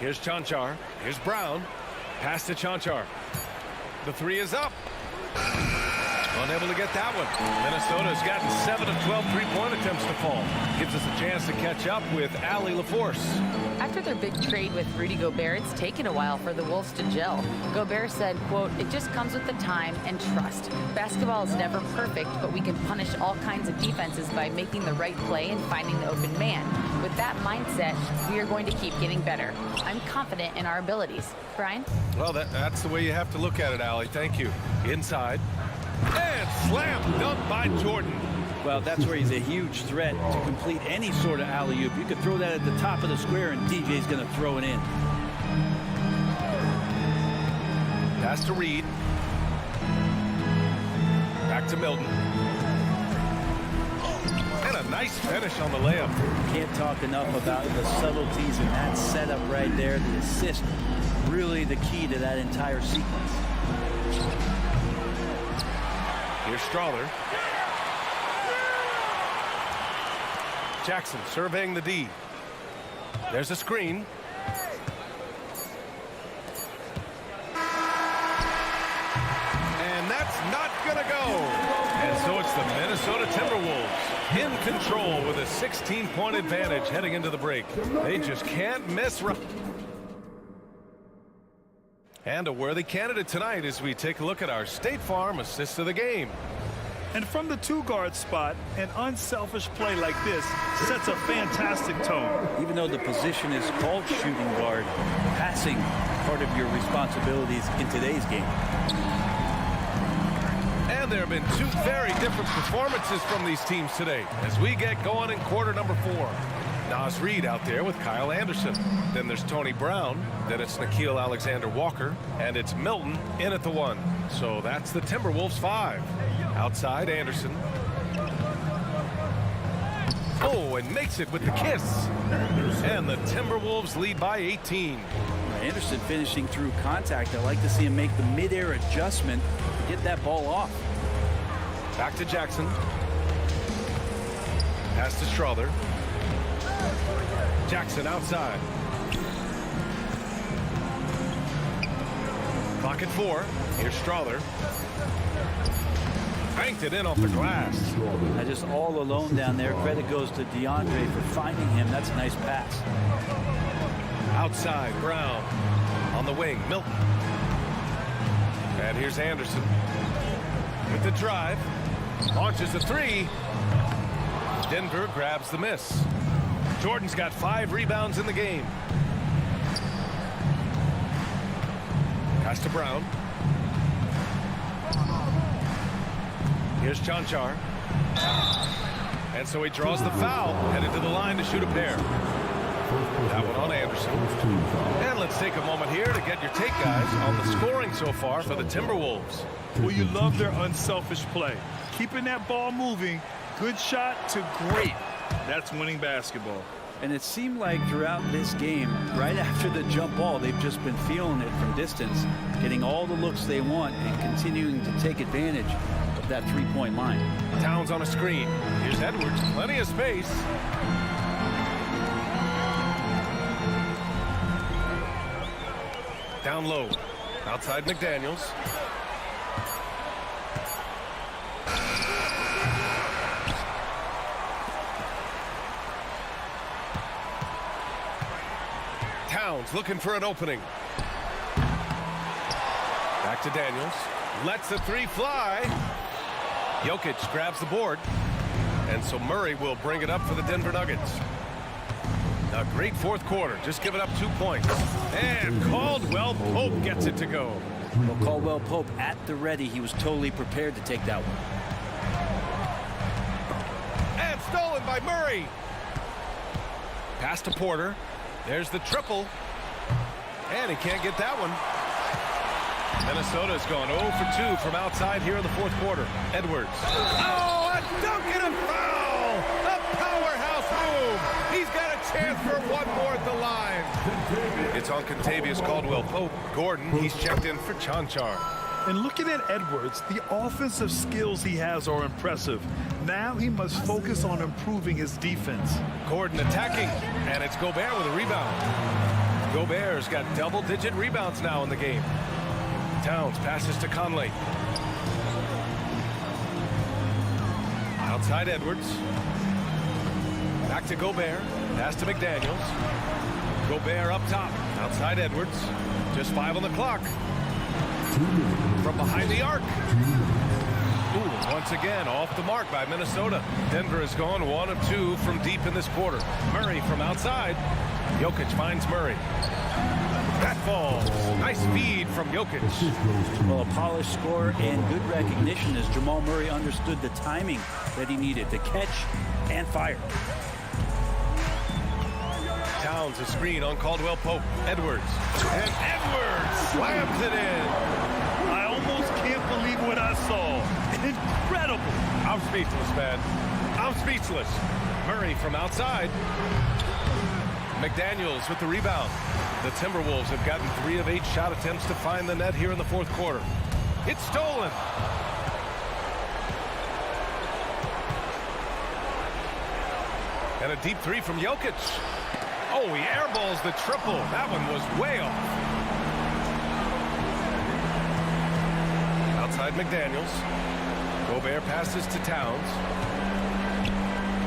Here's Chanchar. Here's Brown. Pass to Chanchar. The 3 is up. Unable to get that one. Minnesota's gotten 7 of 12 3-point attempts to fall. Gives us a chance to catch up with Allie LaForce. After their big trade with Rudy Gobert, it's taken a while for the Wolves to gel. Gobert said, quote, "It just comes with the time and trust. Basketball is never perfect, but we can punish all kinds of defenses by making the right play and finding the open man. With that mindset, we are going to keep getting better. I'm confident in our abilities." Brian? Well, that's the way you have to look at it, Allie. Thank you. Inside. And slam dunk by Jordan. Well, that's where he's a huge threat to complete any sort of alley-oop. You could throw that at the top of the square, and DJ's going to throw it in. Pass to Reed. Back to Milton. And a nice finish on the layup. Can't talk enough about the subtleties in that setup right there. The assist, really the key to that entire sequence. Here's Strother. Jackson surveying the D. There's a screen. And that's not going to go. And so it's the Minnesota Timberwolves in control with a 16-point advantage heading into the break. They just can't miss. And a worthy candidate tonight as we take a look at our State Farm assist of the game. And from the 2-guard spot, an unselfish play like this sets a fantastic tone. Even though the position is called shooting guard, passing part of your responsibilities in today's game. And there have been 2 very different performances from these teams today as we get going in quarter number 4. Naz Reid out there with Kyle Anderson. Then there's Tony Brown. Then it's Nickeil Alexander-Walker. And it's Milton in at the 1. So that's the Timberwolves 5. Outside, Anderson. Oh, and makes it with the kiss. And the Timberwolves lead by 18. Anderson finishing through contact. I like to see him make the mid-air adjustment to get that ball off. Back to Jackson. Pass to Strother. Jackson outside. Clock at 4. Here's Strother. Banked it in off the glass. Just all alone down there. Credit goes to DeAndre for finding him. That's a nice pass. Outside, Brown. On the wing, Milton. And here's Anderson. With the drive. Launches a 3. Denver grabs the miss. Jordan's got 5 rebounds in the game. Pass to Brown. Here's Chanchar. And so he draws the foul, headed to the line to shoot a pair. That one on Anderson. And let's take a moment here to get your take, guys, on the scoring so far for the Timberwolves. Well, you love their unselfish play. Keeping that ball moving, good shot to great. That's winning basketball. And it seemed like throughout this game, right after the jump ball, they've just been feeling it from distance, getting all the looks they want and continuing to take advantage of that three-point line. Towns on a screen. Here's Edwards. Plenty of space. Down low. Outside McDaniels. Towns looking for an opening. Back to Daniels. Lets the three fly. Jokic grabs the board. And so Murray will bring it up for the Denver Nuggets. A great fourth quarter. Just giving up 2 points. And Caldwell Pope gets it to go. Well, Caldwell Pope at the ready. He was totally prepared to take that one. And stolen by Murray. Pass to Porter. There's the triple. And he can't get that one. Minnesota's gone 0 for 2 from outside here in the fourth quarter. Edwards. Oh, a dunk and a foul! A powerhouse move! He's got a chance for one more at the line. It's on Contavious Caldwell-Pope. Gordon, he's checked in for Chanchar. And looking at Edwards, the offensive skills he has are impressive. Now he must focus on improving his defense. Gordon attacking, and it's Gobert with a rebound. Gobert's got double-digit rebounds now in the game. Towns passes to Conley. Outside Edwards. Back to Gobert. Pass to McDaniels. Gobert up top. Outside Edwards. Just 5 on the clock. From behind the arc. Ooh, once again, off the mark by Minnesota. Denver has gone 1 of 2 from deep in this quarter. Murray from outside. Jokic finds Murray. That falls. Nice feed from Jokic. Well, a polished score and good recognition as Jamal Murray understood the timing that he needed to catch and fire. Towns a screen on Caldwell Pope. Edwards. And Edwards slams it in. I almost can't believe what I saw. Incredible. I'm speechless, man. I'm speechless. Murray from outside. McDaniels with the rebound. The Timberwolves have gotten 3 of 8 shot attempts to find the net here in the fourth quarter. It's stolen. And a deep 3 from Jokic. Oh, he airballs the triple. That one was way off. Outside McDaniels. Gobert passes to Towns.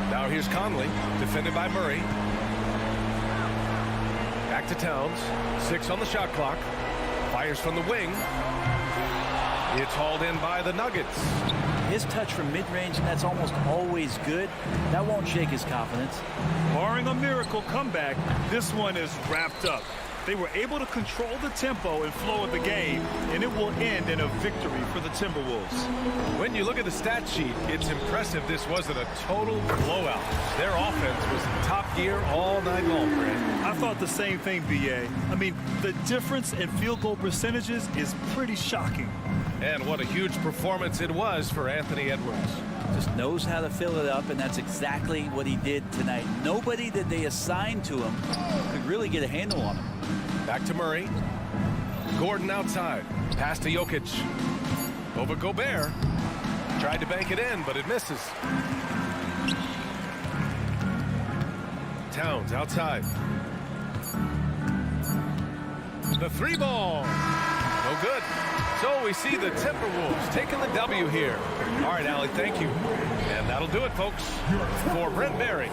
Now here's Conley, defended by Murray. Back to Towns. 6 on the shot clock. Fires from the wing. It's hauled in by the Nuggets. His touch from mid-range, and that's almost always good. That won't shake his confidence. Barring a miracle comeback, this one is wrapped up. They were able to control the tempo and flow of the game, and it will end in a victory for the Timberwolves. When you look at the stat sheet, it's impressive this wasn't a total blowout. Their offense was in top gear all night long, Brad. I thought the same thing, B.A. I mean, the difference in field goal percentages is pretty shocking. And what a huge performance it was for Anthony Edwards. Just knows how to fill it up, and that's exactly what he did tonight. Nobody that they assigned to him could really get a handle on him. Back to Murray. Gordon outside. Pass to Jokic. Over Gobert. Tried to bank it in, but it misses. Towns outside. The 3 ball. No good. So we see the Timberwolves taking the W here. All right, Allie, thank you. And that'll do it, folks. For Brent Barry.